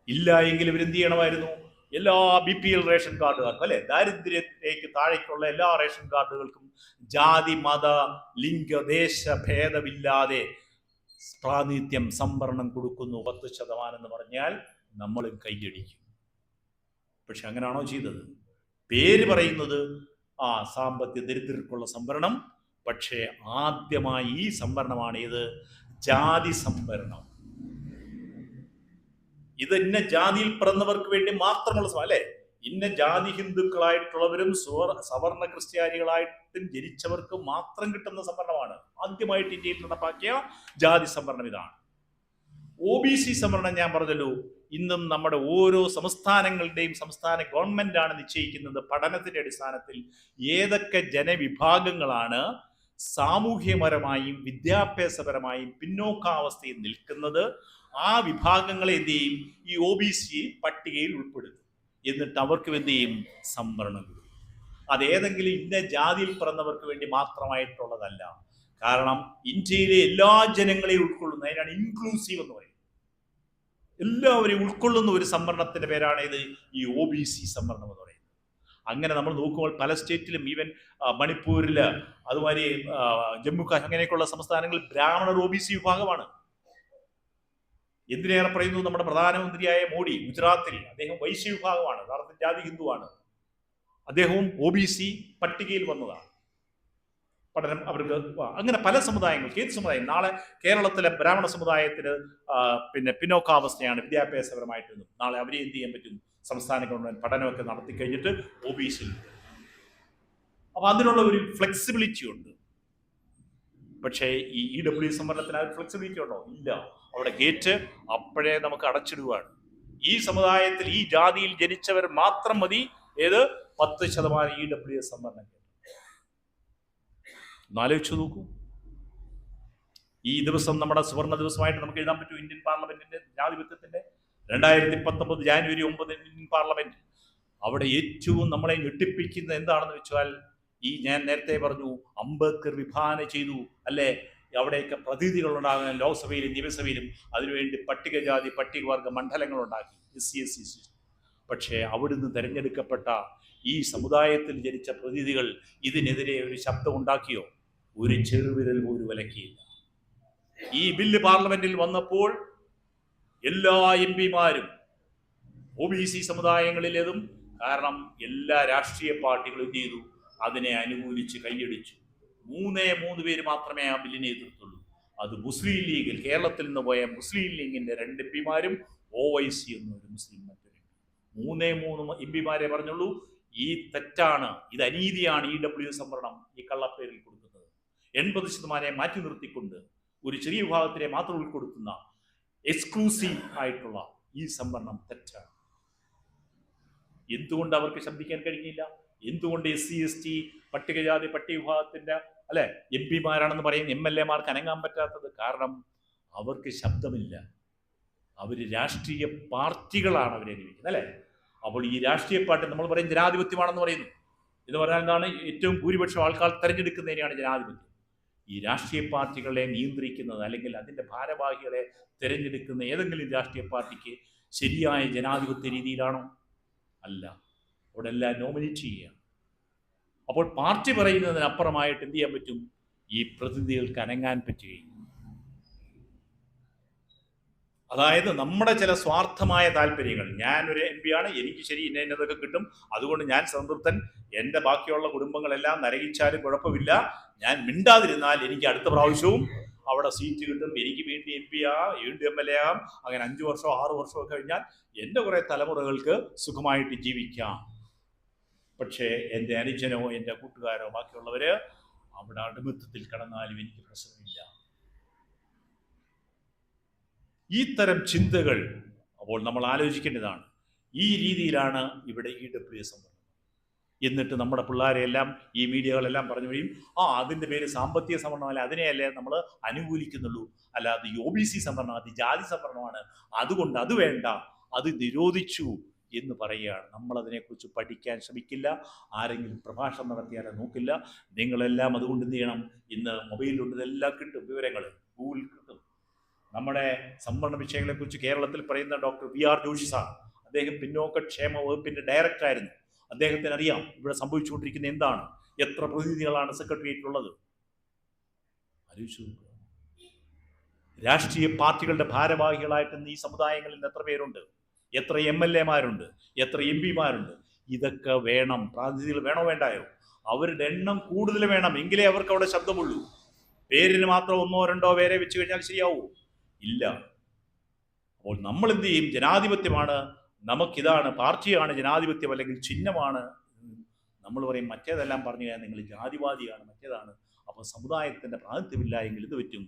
ഇല്ല എങ്കിൽ ഇവരെന്ത് ചെയ്യണമായിരുന്നു? എല്ലാ BPL റേഷൻ കാർഡുകാർക്കും, അല്ലെ, ദാരിദ്ര്യത്തിലേക്ക് താഴേക്കുള്ള എല്ലാ റേഷൻ കാർഡുകൾക്കും ജാതി, മത, ലിംഗ, ദേശ ഭേദമില്ലാതെ പ്രാതിനിധ്യം, സംവരണം കൊടുക്കുന്നു 10% എന്ന് പറഞ്ഞാൽ നമ്മളും കൈയടിക്കും. പക്ഷെ അങ്ങനെയാണോ ചെയ്തത്? പേര് പറയുന്നത് സാമ്പത്തിക ദരിദ്രർക്കുള്ള സംവരണം. പക്ഷേ ആദ്യമായി ഈ സംവരണമാണ് ഇത് ജാതി സംവരണം. ഇത് ഇന്ന ജാതിയിൽ പിറന്നവർക്ക് വേണ്ടി മാത്രമുള്ള അല്ലെ, ഇന്ന ജാതി ഹിന്ദുക്കളായിട്ടുള്ളവരും സവർണ ക്രിസ്ത്യാനികളായിട്ടും ജനിച്ചവർക്ക് മാത്രം കിട്ടുന്ന സംവരണമാണ്. ആദ്യമായിട്ട് ഇന്ത്യയിൽ നടപ്പാക്കിയ ജാതി സംവരണം ഇതാണ്. OBC സംവരണം ഞാൻ പറഞ്ഞല്ലോ, ഇന്നും നമ്മുടെ ഓരോ സംസ്ഥാനങ്ങളുടെയും സംസ്ഥാന ഗവൺമെന്റാണ് നിശ്ചയിക്കുന്നത്. പഠനത്തിന്റെ അടിസ്ഥാനത്തിൽ ഏതൊക്കെ ജനവിഭാഗങ്ങളാണ് സാമൂഹ്യപരമായും വിദ്യാഭ്യാസപരമായും പിന്നോക്കാവസ്ഥയിൽ നിൽക്കുന്നത്, ആ വിഭാഗങ്ങളെ എന്ത് ചെയ്യും? ഈ OBC പട്ടികയിൽ ഉൾപ്പെടുത്തും. എന്നിട്ട് അവർക്ക് എന്ത് ചെയ്യും? സംവരണം കൊടുക്കും. അതേതെങ്കിലും ഇന്ന ജാതിയിൽ പിറന്നവർക്ക് വേണ്ടി മാത്രമായിട്ടുള്ളതല്ല. കാരണം ഇന്ത്യയിലെ എല്ലാ ജനങ്ങളെയും ഉൾക്കൊള്ളുന്ന, അതിനാണ് ഇൻക്ലൂസീവ് എന്ന് പറയുന്നത്. എല്ലാവരെയും ഉൾക്കൊള്ളുന്ന ഒരു സംവരണത്തിന്റെ പേരാണ് ഇത്, ഈ OBC സംവരണം എന്ന് പറയുന്നത്. അങ്ങനെ നമ്മൾ നോക്കുമ്പോൾ പല സ്റ്റേറ്റിലും, ഈവൻ മണിപ്പൂരില്, അതുമാതിരി ജമ്മു കാശ്മീർ, അങ്ങനെയൊക്കെയുള്ള സംസ്ഥാനങ്ങളിൽ ബ്രാഹ്മണർ OBC വിഭാഗമാണ്. എന്തിനേറെ പറയുന്നു, നമ്മുടെ പ്രധാനമന്ത്രിയായ മോഡി ഗുജറാത്തിൽ, അദ്ദേഹം വൈശ്യ വിഭാഗമാണ്, യഥാർത്ഥ ജാതി ഹിന്ദുവാണ്. അദ്ദേഹവും OBC പട്ടികയിൽ വന്നതാണ്. പഠനം അവർക്ക് അങ്ങനെ പല സമുദായങ്ങൾക്ക്, ഏത് സമുദായം, നാളെ കേരളത്തിലെ ബ്രാഹ്മണ സമുദായത്തിന് പിന്നോക്കാവസ്ഥയാണ് വിദ്യാഭ്യാസപരമായിട്ട്. നാളെ അവരെ എന്ത് ചെയ്യാൻ പറ്റും? സംസ്ഥാന ഗവൺമെന്റ് പഠനമൊക്കെ നടത്തി കഴിഞ്ഞിട്ട് OBC. അപ്പൊ അതിനുള്ള ഒരു ഫ്ലെക്സിബിലിറ്റി ഉണ്ട്. പക്ഷേ ഈ EWS സംവരണത്തിന് ആ ഫ്ലെക്സിബിലിറ്റി ഉണ്ടോ? ഇല്ല. അവിടെ ഗേറ്റ് അപ്പോഴേ നമുക്ക് അടച്ചിടുകയാണ്. ഈ സമുദായത്തിൽ, ഈ ജാതിയിൽ ജനിച്ചവർ മാത്രം മതി. ഏത്? 10% EWS സംവരണം. ഒന്നാലോചിച്ചു നോക്കൂ. ഈ ദിവസം നമ്മുടെ സുവർണ ദിവസമായിട്ട് നമുക്ക് എഴുതാൻ പറ്റും. ഇന്ത്യൻ പാർലമെന്റിന്റെ ജനാധിപത്യത്തിന്റെ 2019 ജാനുവരി 9 ഇന്ത്യൻ പാർലമെന്റ്. അവിടെ ഏറ്റവും നമ്മളെ ഞെട്ടിപ്പിക്കുന്ന എന്താണെന്ന് വെച്ചാൽ, ഈ ഞാൻ നേരത്തെ പറഞ്ഞു, അംബേദ്കർ വിഭാവന ചെയ്തു, അല്ലെ, അവിടെയൊക്കെ പ്രതിനിധികൾ ഉണ്ടാകുന്ന ലോക്സഭയിലും നിയമസഭയിലും അതിനുവേണ്ടി പട്ടികജാതി പട്ടികവർഗ മണ്ഡലങ്ങൾ ഉണ്ടാക്കി, SC SC. പക്ഷേ അവിടുന്ന് തിരഞ്ഞെടുക്കപ്പെട്ട ഈ സമുദായത്തിൽ ജനിച്ച പ്രതിനിധികൾ ഇതിനെതിരെ ഒരു ശബ്ദം ഉണ്ടാക്കിയോ? ഒരു ചെറുവിരൽ പോലും വിലക്കിയില്ല. ഈ ബില്ല് പാർലമെന്റിൽ വന്നപ്പോൾ എല്ലാ MP-മാരും OBC സമുദായങ്ങളിലേതും, കാരണം എല്ലാ രാഷ്ട്രീയ പാർട്ടികളും എന്ത് ചെയ്തു? അതിനെ അനുകൂലിച്ച് കൈയടിച്ചു. 3 പേര് മാത്രമേ ആ ബില്ലിനെ എതിർത്തുള്ളൂ. അത് മുസ്ലിം ലീഗിൽ, കേരളത്തിൽ നിന്ന് പോയ മുസ്ലിം ലീഗിന്റെ 2 MP-മാരും OIC എന്നൊരു മുസ്ലിം മറ്റൊരു 3 MP-മാരെ പറഞ്ഞുള്ളൂ. ഈ തെറ്റാണ്, ഇത് അനീതിയാണ് EWS സംവരണം ഈ കള്ളപ്പേരിൽ കൊടുക്കുന്നത്. 80% മാറ്റി നിർത്തിക്കൊണ്ട് ഒരു ചെറിയ വിഭാഗത്തിനെ മാത്രം ഉൾപ്പെടുത്തുന്ന എക്സ്ക്ലൂസീവ് ആയിട്ടുള്ള ഈ സംവരണം തെറ്റാണ്. എന്തുകൊണ്ട് അവർക്ക് ശബ്ദിക്കാൻ കഴിഞ്ഞില്ല? എന്തുകൊണ്ട് SC ST പട്ടികജാതി പട്ടികവിഭാഗത്തിന്റെ MP-മാരാണെന്ന് പറയും MLA-മാർക്ക് അനങ്ങാൻ പറ്റാത്തത്? കാരണം അവർക്ക് ശബ്ദമില്ല. അവർ രാഷ്ട്രീയ പാർട്ടികളാണ് അവരെ നിയമിക്കുന്നത്, അല്ലെ? അപ്പോൾ ഈ രാഷ്ട്രീയ പാർട്ടി നമ്മൾ പറയും ജനാധിപത്യമാണെന്ന് പറയുന്നു. എന്ന് പറഞ്ഞാൽ എന്താണ്? ഏറ്റവും ഭൂരിപക്ഷം ആൾക്കാർ തെരഞ്ഞെടുക്കുന്നതിനെയാണ് ജനാധിപത്യം. ഈ രാഷ്ട്രീയ പാർട്ടികളെ നിയന്ത്രിക്കുന്നത്, അല്ലെങ്കിൽ അതിൻ്റെ ഭാരവാഹികളെ തിരഞ്ഞെടുക്കുന്ന ഏതെങ്കിലും രാഷ്ട്രീയ പാർട്ടിക്ക് ശരിയായ ജനാധിപത്യ രീതിയിലാണോ? അല്ല. അവിടെ എല്ലാം നോമിനേറ്റ് ചെയ്യുക. അപ്പോൾ പാർട്ടി പറയുന്നതിനപ്പുറമായിട്ട് എന്ത് ചെയ്യാൻ പറ്റും? ഈ പ്രതിനിധികൾക്ക് അനങ്ങാൻ പറ്റുകയും. അതായത് നമ്മുടെ ചില സ്വാർത്ഥമായ താല്പര്യങ്ങൾ, ഞാനൊരു എം പി ആണ്, എനിക്ക് ശരി ഇന്നതൊക്കെ കിട്ടും, അതുകൊണ്ട് ഞാൻ സംതൃപ്തൻ, എൻ്റെ ബാക്കിയുള്ള കുടുംബങ്ങളെല്ലാം നരകിച്ചാലും കുഴപ്പമില്ല, ഞാൻ മിണ്ടാതിരുന്നാൽ എനിക്ക് അടുത്ത പ്രാവശ്യവും അവിടെ സീറ്റ് കിട്ടും, എനിക്ക് വീണ്ടും എം പി ആകാം, വീണ്ടും എം എൽ എ ആകാം, അങ്ങനെ 5 വർഷമോ 6 വർഷമോ കഴിഞ്ഞാൽ എൻ്റെ കുറേ തലമുറകൾക്ക് സുഖമായിട്ട് ജീവിക്കാം. പക്ഷേ എൻ്റെ അനുജനോ എൻ്റെ കൂട്ടുകാരോ ബാക്കിയുള്ളവർ അവിടെ അടിമത്തത്തിൽ കടന്നാലും എനിക്ക് പ്രശ്നമില്ല. ഈ തരം ചിന്തകൾ അപ്പോൾ നമ്മൾ ആലോചിക്കേണ്ടതാണ്. ഈ രീതിയിലാണ് ഇവിടെ EWS സംവരണം. എന്നിട്ട് നമ്മുടെ പിള്ളേരെല്ലാം ഈ മീഡിയകളെല്ലാം പറഞ്ഞു കഴിയും, അതിൻ്റെ പേര് സാമ്പത്തിക സംവരണമല്ല, അതിനെയല്ലേ നമ്മൾ അനുകൂലിക്കുന്നുള്ളൂ, അല്ലാതെ OBC സംവരണം അത് ജാതി സംവരണമാണ്, അതുകൊണ്ട് അത് വേണ്ട, അത് നിരോധിച്ചു എന്ന് പറയുകയാണ്. നമ്മളതിനെക്കുറിച്ച് പഠിക്കാൻ ശ്രമിക്കില്ല, ആരെങ്കിലും പ്രഭാഷണം നടത്തിയാൽ നോക്കില്ല. നിങ്ങളെല്ലാം അതുകൊണ്ട് എന്ത് ചെയ്യണം, ഇന്ന് മൊബൈലിലുണ്ട്, ഇതെല്ലാം കിട്ടും, വിവരങ്ങൾ ഗൂഗിളിൽ കിട്ടും. നമ്മുടെ സംവരണ വിഷയങ്ങളെക്കുറിച്ച് കേരളത്തിൽ പറയുന്ന ഡോക്ടർ VR ജോഷി സാർ, അദ്ദേഹം പിന്നോക്ക ക്ഷേമ വകുപ്പിൻ്റെ ഡയറക്ടറായിരുന്നു. അദ്ദേഹത്തിന് അറിയാം ഇവിടെ സംഭവിച്ചുകൊണ്ടിരിക്കുന്ന എന്താണ്, എത്ര പ്രതിനിധികളാണ് സെക്രട്ടേറിയറ്റിലുള്ളത്. ആലോചിച്ചു. രാഷ്ട്രീയ പാർട്ടികളുടെ ഭാരവാഹികളായിട്ട് ഈ സമുദായങ്ങളിൽ നിന്ന് എത്ര പേരുണ്ട്, എത്ര MLA മാരുണ്ട്, എത്ര MP മാരുണ്ട്. ഇതൊക്കെ വേണം, പ്രാതിനിധികൾ വേണോ വേണ്ടായോ? അവരുടെ എണ്ണം കൂടുതൽ വേണം, എങ്കിലേ അവർക്ക് അവിടെ ശബ്ദമുള്ളൂ. പേരിന് മാത്രം 1 or 2 പേരെ വെച്ച് കഴിഞ്ഞാൽ ശരിയാവൂ? ഇല്ല. അപ്പോൾ നമ്മൾ എന്ത് ചെയ്യും? ജനാധിപത്യമാണ്, നമുക്കിതാണ്, പാർട്ടിയാണ് ജനാധിപത്യം, അല്ലെങ്കിൽ ചിഹ്നമാണ്. നമ്മൾ പറയും മറ്റേതെല്ലാം പറഞ്ഞു കഴിഞ്ഞാൽ നിങ്ങൾ ജാതിവാദിയാണ്, മറ്റേതാണ്. അപ്പോൾ സമുദായത്തിൻ്റെ പ്രാതിനിധ്യമില്ല എങ്കിൽ ഇത് പറ്റും.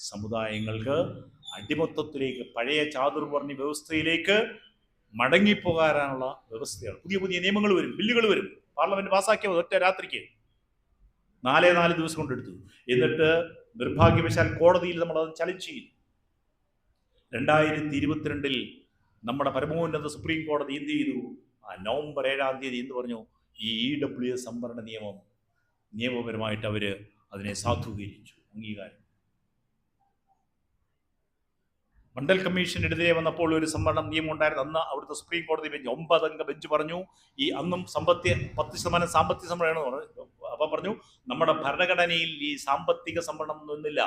സമുദായങ്ങൾക്ക് അടിമത്തത്തിലേക്ക്, പഴയ ചാതുർവർണ്ണ വ്യവസ്ഥയിലേക്ക് മടങ്ങിപ്പോകാനുള്ള വ്യവസ്ഥയാണ്. പുതിയ പുതിയ നിയമങ്ങൾ വരും, ബില്ലുകൾ വരും. പാർലമെന്റ് പാസ്സാക്കിയത് ഒറ്റ രാത്രിക്ക് 4 ദിവസം കൊണ്ടെടുത്തു. എന്നിട്ട് നിർഭാഗ്യവശാൽ കോടതിയിൽ നമ്മളത് ചലഞ്ച് ചെയ്തു. 2022 നമ്മുടെ പരമോന്നത സുപ്രീം കോടതി എന്ത് ചെയ്തു? നവംബർ 7 എന്ന് പറഞ്ഞു, ഈ EWS സംവരണ നിയമം നിയമപരമായിട്ട് അവർ അതിനെ സാധൂകരിച്ചു, അംഗീകാരം. മണ്ഡൽ കമ്മീഷനെതിരെ വന്നപ്പോൾ ഒരു സംവരണ നിയമം ഉണ്ടായിരുന്നു. അന്ന് അവിടുത്തെ സുപ്രീം കോടതി ബെഞ്ച് 9 അംഗ ബെഞ്ച് പറഞ്ഞു, ഈ അന്നും 10% സാമ്പത്തിക സംവരണമാണ് പറഞ്ഞു. അപ്പം പറഞ്ഞു, നമ്മുടെ ഭരണഘടനയിൽ ഈ സാമ്പത്തിക സംവരണം ഒന്നുമില്ല,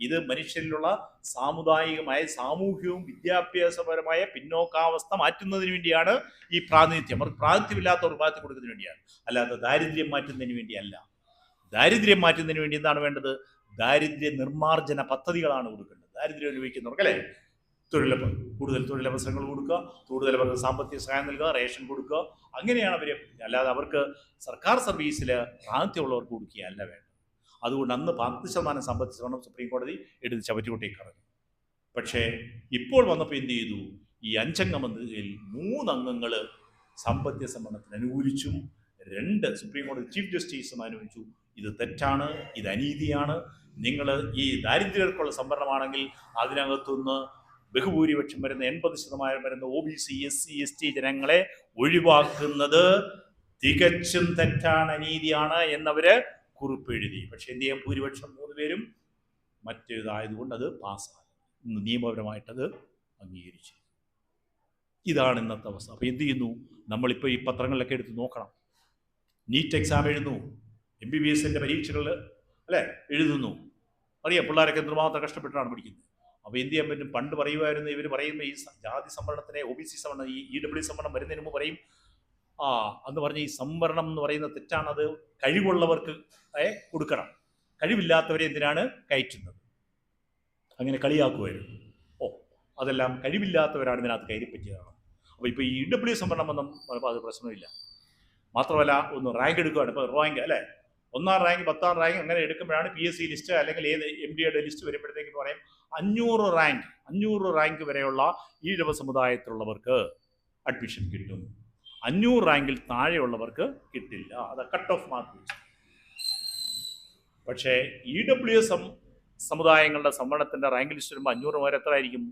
ഇത് മനുഷ്യരിലുള്ള സാമുദായികമായ, സാമൂഹികവും വിദ്യാഭ്യാസപരമായ പിന്നോക്കാവസ്ഥ മാറ്റുന്നതിന് വേണ്ടിയാണ് ഈ പ്രാതിനിധ്യം. അവർക്ക് പ്രാതിനിധ്യമില്ലാത്തവർ പ്രാതിനിധ്യം കൊടുക്കുന്നതിന് വേണ്ടിയാണ്, അല്ലാതെ ദാരിദ്ര്യം മാറ്റുന്നതിന് വേണ്ടിയല്ല. ദാരിദ്ര്യം മാറ്റുന്നതിന് വേണ്ടി എന്താണ് വേണ്ടത്? ദാരിദ്ര്യ നിർമ്മാർജ്ജന പദ്ധതികളാണ് കൊടുക്കേണ്ടത്. ദാരിദ്ര്യം അനുഭവിക്കുന്നവർക്ക് അല്ലേ, കൂടുതൽ തൊഴിലവസരങ്ങൾ കൊടുക്കുക, കൂടുതൽ അവർക്ക് സാമ്പത്തിക സഹായം നൽകുക, റേഷൻ കൊടുക്കുക, അങ്ങനെയാണ് അവർ. അല്ലാതെ അവർക്ക് സർക്കാർ സർവീസിൽ പ്രാതിനിധ്യമുള്ളവർക്ക് കൊടുക്കുകയല്ല വേണ്ടത്. അതുകൊണ്ട് അന്ന് 10% സാമ്പത്തിക സംവരണം സുപ്രീം കോടതി എടുത്ത് ചവറ്റുകൊട്ടേക്ക് കളഞ്ഞു. പക്ഷേ ഇപ്പോൾ വന്നപ്പോൾ എന്ത് ചെയ്തു? ഈ 5 അംഗ മന്ത്രിയിൽ 3 അംഗങ്ങൾ സാമ്പത്തിക സംവരണത്തിന് അനുകൂലിച്ചും 2 സുപ്രീം കോടതി ചീഫ് ജസ്റ്റിസും അനുകൂലിച്ചു. ഇത് തെറ്റാണ്, ഇത് അനീതിയാണ്. നിങ്ങൾ ഈ ദാരിദ്ര്യർക്കുള്ള സംവരണമാണെങ്കിൽ അതിനകത്തുനിന്ന് ബഹുഭൂരിപക്ഷം വരുന്ന 80% വരുന്ന OBC SC ST ജനങ്ങളെ ഒഴിവാക്കുന്നത് തികച്ചും തെറ്റാണ്, അനീതിയാണ് എന്നവര് കുറിപ്പെഴുതി. പക്ഷെ എന്ത് ചെയ്യാൻ? ഭൂരിപക്ഷം 3 പേരും മറ്റേതായതുകൊണ്ട് അത് പാസ്സായി, നിയമപരമായിട്ടത് അംഗീകരിച്ചു. ഇതാണ് ഇന്നത്തെ അവസ്ഥ. അപ്പോൾ എന്ത് ചെയ്യുന്നു? നമ്മളിപ്പോൾ ഈ പത്രങ്ങളിലൊക്കെ എടുത്ത് നോക്കണം. നീറ്റ് എക്സാം എഴുതുന്നു, MBBSൻ്റെ പരീക്ഷകൾ അല്ലേ എഴുതുന്നു. അറിയാം പിള്ളേരൊക്കെ എന്തുമാത്രം കഷ്ടപ്പെട്ടാണ് പഠിക്കുന്നത്. അപ്പോൾ എന്ത് ചെയ്യാൻ പറ്റും? പണ്ട് പറയുമായിരുന്നു, ഇവർ പറയുമ്പോൾ ഈ ജാതി സംവരണത്തിനെ, OBC സംവരണം, ഈ EWS സംവരണം വരുന്നതിന് മുമ്പ് പറയും, എന്ന് പറഞ്ഞ് ഈ സംവരണം എന്ന് പറയുന്നത് തെറ്റാണ്, അത് കഴിവുള്ളവർക്ക് കൊടുക്കണം, കഴിവില്ലാത്തവരെ എന്തിനാണ് കയറ്റുന്നത്, അങ്ങനെ കളിയാക്കുമായിരുന്നു. അതെല്ലാം കഴിവില്ലാത്തവരാണ് ഇതിനകത്ത് കയറിപ്പറ്റിയതാണ്. അപ്പോൾ ഇപ്പോൾ ഈ EWS സംവരണം വന്നപ്പോൾ അത് പ്രശ്നമില്ല. മാത്രമല്ല ഒന്ന് റാങ്ക് എടുക്കുകയാണ്. ഇപ്പോൾ റാങ്ക് അല്ലേ, 1ാം റാങ്ക് 10ാം റാങ്ക് അങ്ങനെ എടുക്കുമ്പോഴാണ് PSC ലിസ്റ്റ് അല്ലെങ്കിൽ ഏത് MDയുടെ ലിസ്റ്റ് വരുമ്പോഴത്തേക്ക് പറയും 500 റാങ്ക് വരെയുള്ള ഈഴവ സമുദായത്തിലുള്ളവർക്ക് അഡ്മിഷൻ കിട്ടും, 500 റാങ്കിൽ താഴെയുള്ളവർക്ക് കിട്ടില്ല. അത് കട്ട് ഓഫ് മാർക്ക് വെച്ചു. പക്ഷേ EWS സമുദായങ്ങളുടെ സംവരണത്തിൻ്റെ റാങ്ക് ലിസ്റ്റ് വരുമ്പോൾ 500 വരെ എത്ര ആയിരിക്കും?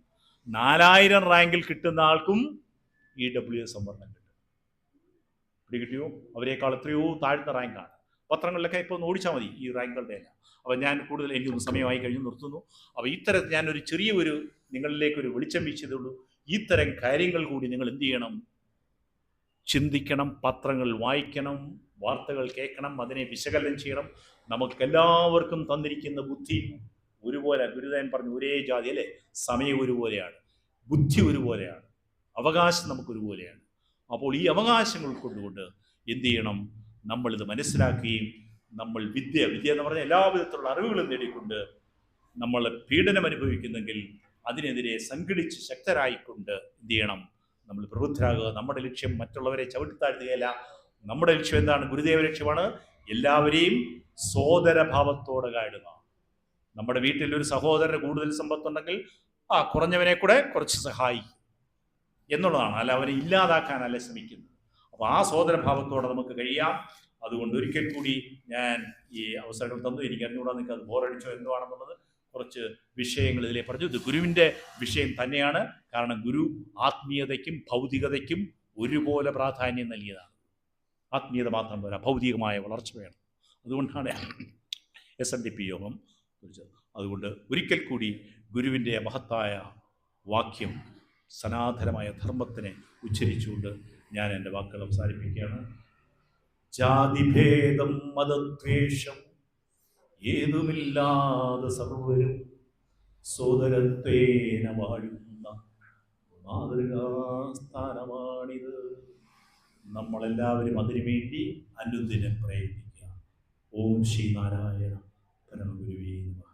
4000 റാങ്കിൽ കിട്ടുന്ന ആൾക്കും EWS സംവരണം കിട്ടും. കിട്ടിയോ? അവരെക്കാൾ എത്രയോ താഴ്ന്ന റാങ്കാണ്. പത്രങ്ങളിലൊക്കെ ഇപ്പോൾ ഒന്ന് ഓടിച്ചാൽ മതി ഈ റാങ്കുകളുടെ എല്ലാം. അപ്പോൾ ഞാൻ കൂടുതൽ, എനിക്കൊന്ന് സമയമായി കഴിഞ്ഞ് നിർത്തുന്നു. അപ്പോൾ ഇത്തരത്തിൽ ഞാനൊരു ചെറിയൊരു നിങ്ങളിലേക്കൊരു വെളിച്ചം വീശിയതുള്ളൂ. ഇത്തരം കാര്യങ്ങൾ കൂടി നിങ്ങൾ എന്ത് ചെയ്യണം? ചിന്തിക്കണം, പത്രങ്ങൾ വായിക്കണം, വാർത്തകൾ കേൾക്കണം, അതിനെ വിശകലനം ചെയ്യണം. നമുക്കെല്ലാവർക്കും തന്നിരിക്കുന്ന ബുദ്ധി ഒരുപോലെ, ഗുരുദേവൻ പറഞ്ഞു ഒരേ ജാതി അല്ലേ, സമയം ഒരുപോലെയാണ്, ബുദ്ധി ഒരുപോലെയാണ്, അവകാശം നമുക്കൊരുപോലെയാണ്. അപ്പോൾ ഈ അവകാശങ്ങൾ ഉൾക്കൊണ്ടുകൊണ്ട് എന്ത് ചെയ്യണം, നമ്മളിത് മനസ്സിലാക്കുകയും നമ്മൾ വിദ്യ എന്ന് പറഞ്ഞാൽ എല്ലാവിധത്തിലുള്ള അറിവുകളും നേടിക്കൊണ്ട് നമ്മൾ പീഡനം അനുഭവിക്കുന്നെങ്കിൽ അതിനെതിരെ സംഘടിച്ച് ശക്തരായിക്കൊണ്ട് എന്ത് ചെയ്യണം, നമ്മൾ പ്രബുദ്ധരാകുക. നമ്മുടെ ലക്ഷ്യം മറ്റുള്ളവരെ ചവിട്ടിത്താഴ്ത്തുകയല്ല. നമ്മുടെ ലക്ഷ്യം എന്താണ്? ഗുരുദേവ ലക്ഷ്യമാണ് എല്ലാവരെയും സോദരഭാവത്തോടെ കാണുക. നമ്മുടെ വീട്ടിൽ ഒരു സഹോദരന് കൂടുതൽ സമ്പത്തുണ്ടെങ്കിൽ കുറഞ്ഞവനെ കൂടെ കുറച്ച് സഹായിക്കും എന്നുള്ളതാണ്, അല്ല അവനെ ഇല്ലാതാക്കാനല്ല ശ്രമിക്കുന്നത്. അപ്പോൾ ആ സോദരഭാവത്തോടെ നമുക്ക് കഴിയാം. അതുകൊണ്ട് ഒരിക്കൽ കൂടി ഞാൻ ഈ അവസരങ്ങൾ തന്നു. എനിക്ക് അറിഞ്ഞുകൂടാ നിങ്ങൾക്ക് അത് ബോറടിച്ചോ എന്താണെന്നുള്ളത്. കുറച്ച് വിഷയങ്ങൾ ഇതിലെ പറഞ്ഞു. ഇത് ഗുരുവിൻ്റെ വിഷയം തന്നെയാണ്. കാരണം ഗുരു ആത്മീയതയ്ക്കും ഭൗതികതയ്ക്കും ഒരുപോലെ പ്രാധാന്യം നൽകിയതാണ്. ആത്മീയത മാത്രം പോരാ, ഭൗതികമായ വളർച്ച വേണം. അതുകൊണ്ടാണ് SNDP യോഗം കുറിച്ചത്. അതുകൊണ്ട് ഒരിക്കൽ കൂടി ഗുരുവിൻ്റെ മഹത്തായ വാക്യം, സനാതനമായ ധർമ്മത്തിനെ ഉച്ചരിച്ചുകൊണ്ട് ഞാൻ എൻ്റെ വാക്കുകൾ അവസാനിപ്പിക്കുകയാണ്. ജാതിഭേദം മതദ്വേഷം ഏതുമില്ലാതെ സർവരും സോദരത്വേന വാഴുന്ന മാതൃകാസ്ഥാനമാണിത്. നമ്മളെല്ലാവരും അതിനുവേണ്ടി അനുദിനം പ്രയത്നിക്കുക. ഓം ശ്രീനാരായണ പരമഗുരുവേ നമഃ.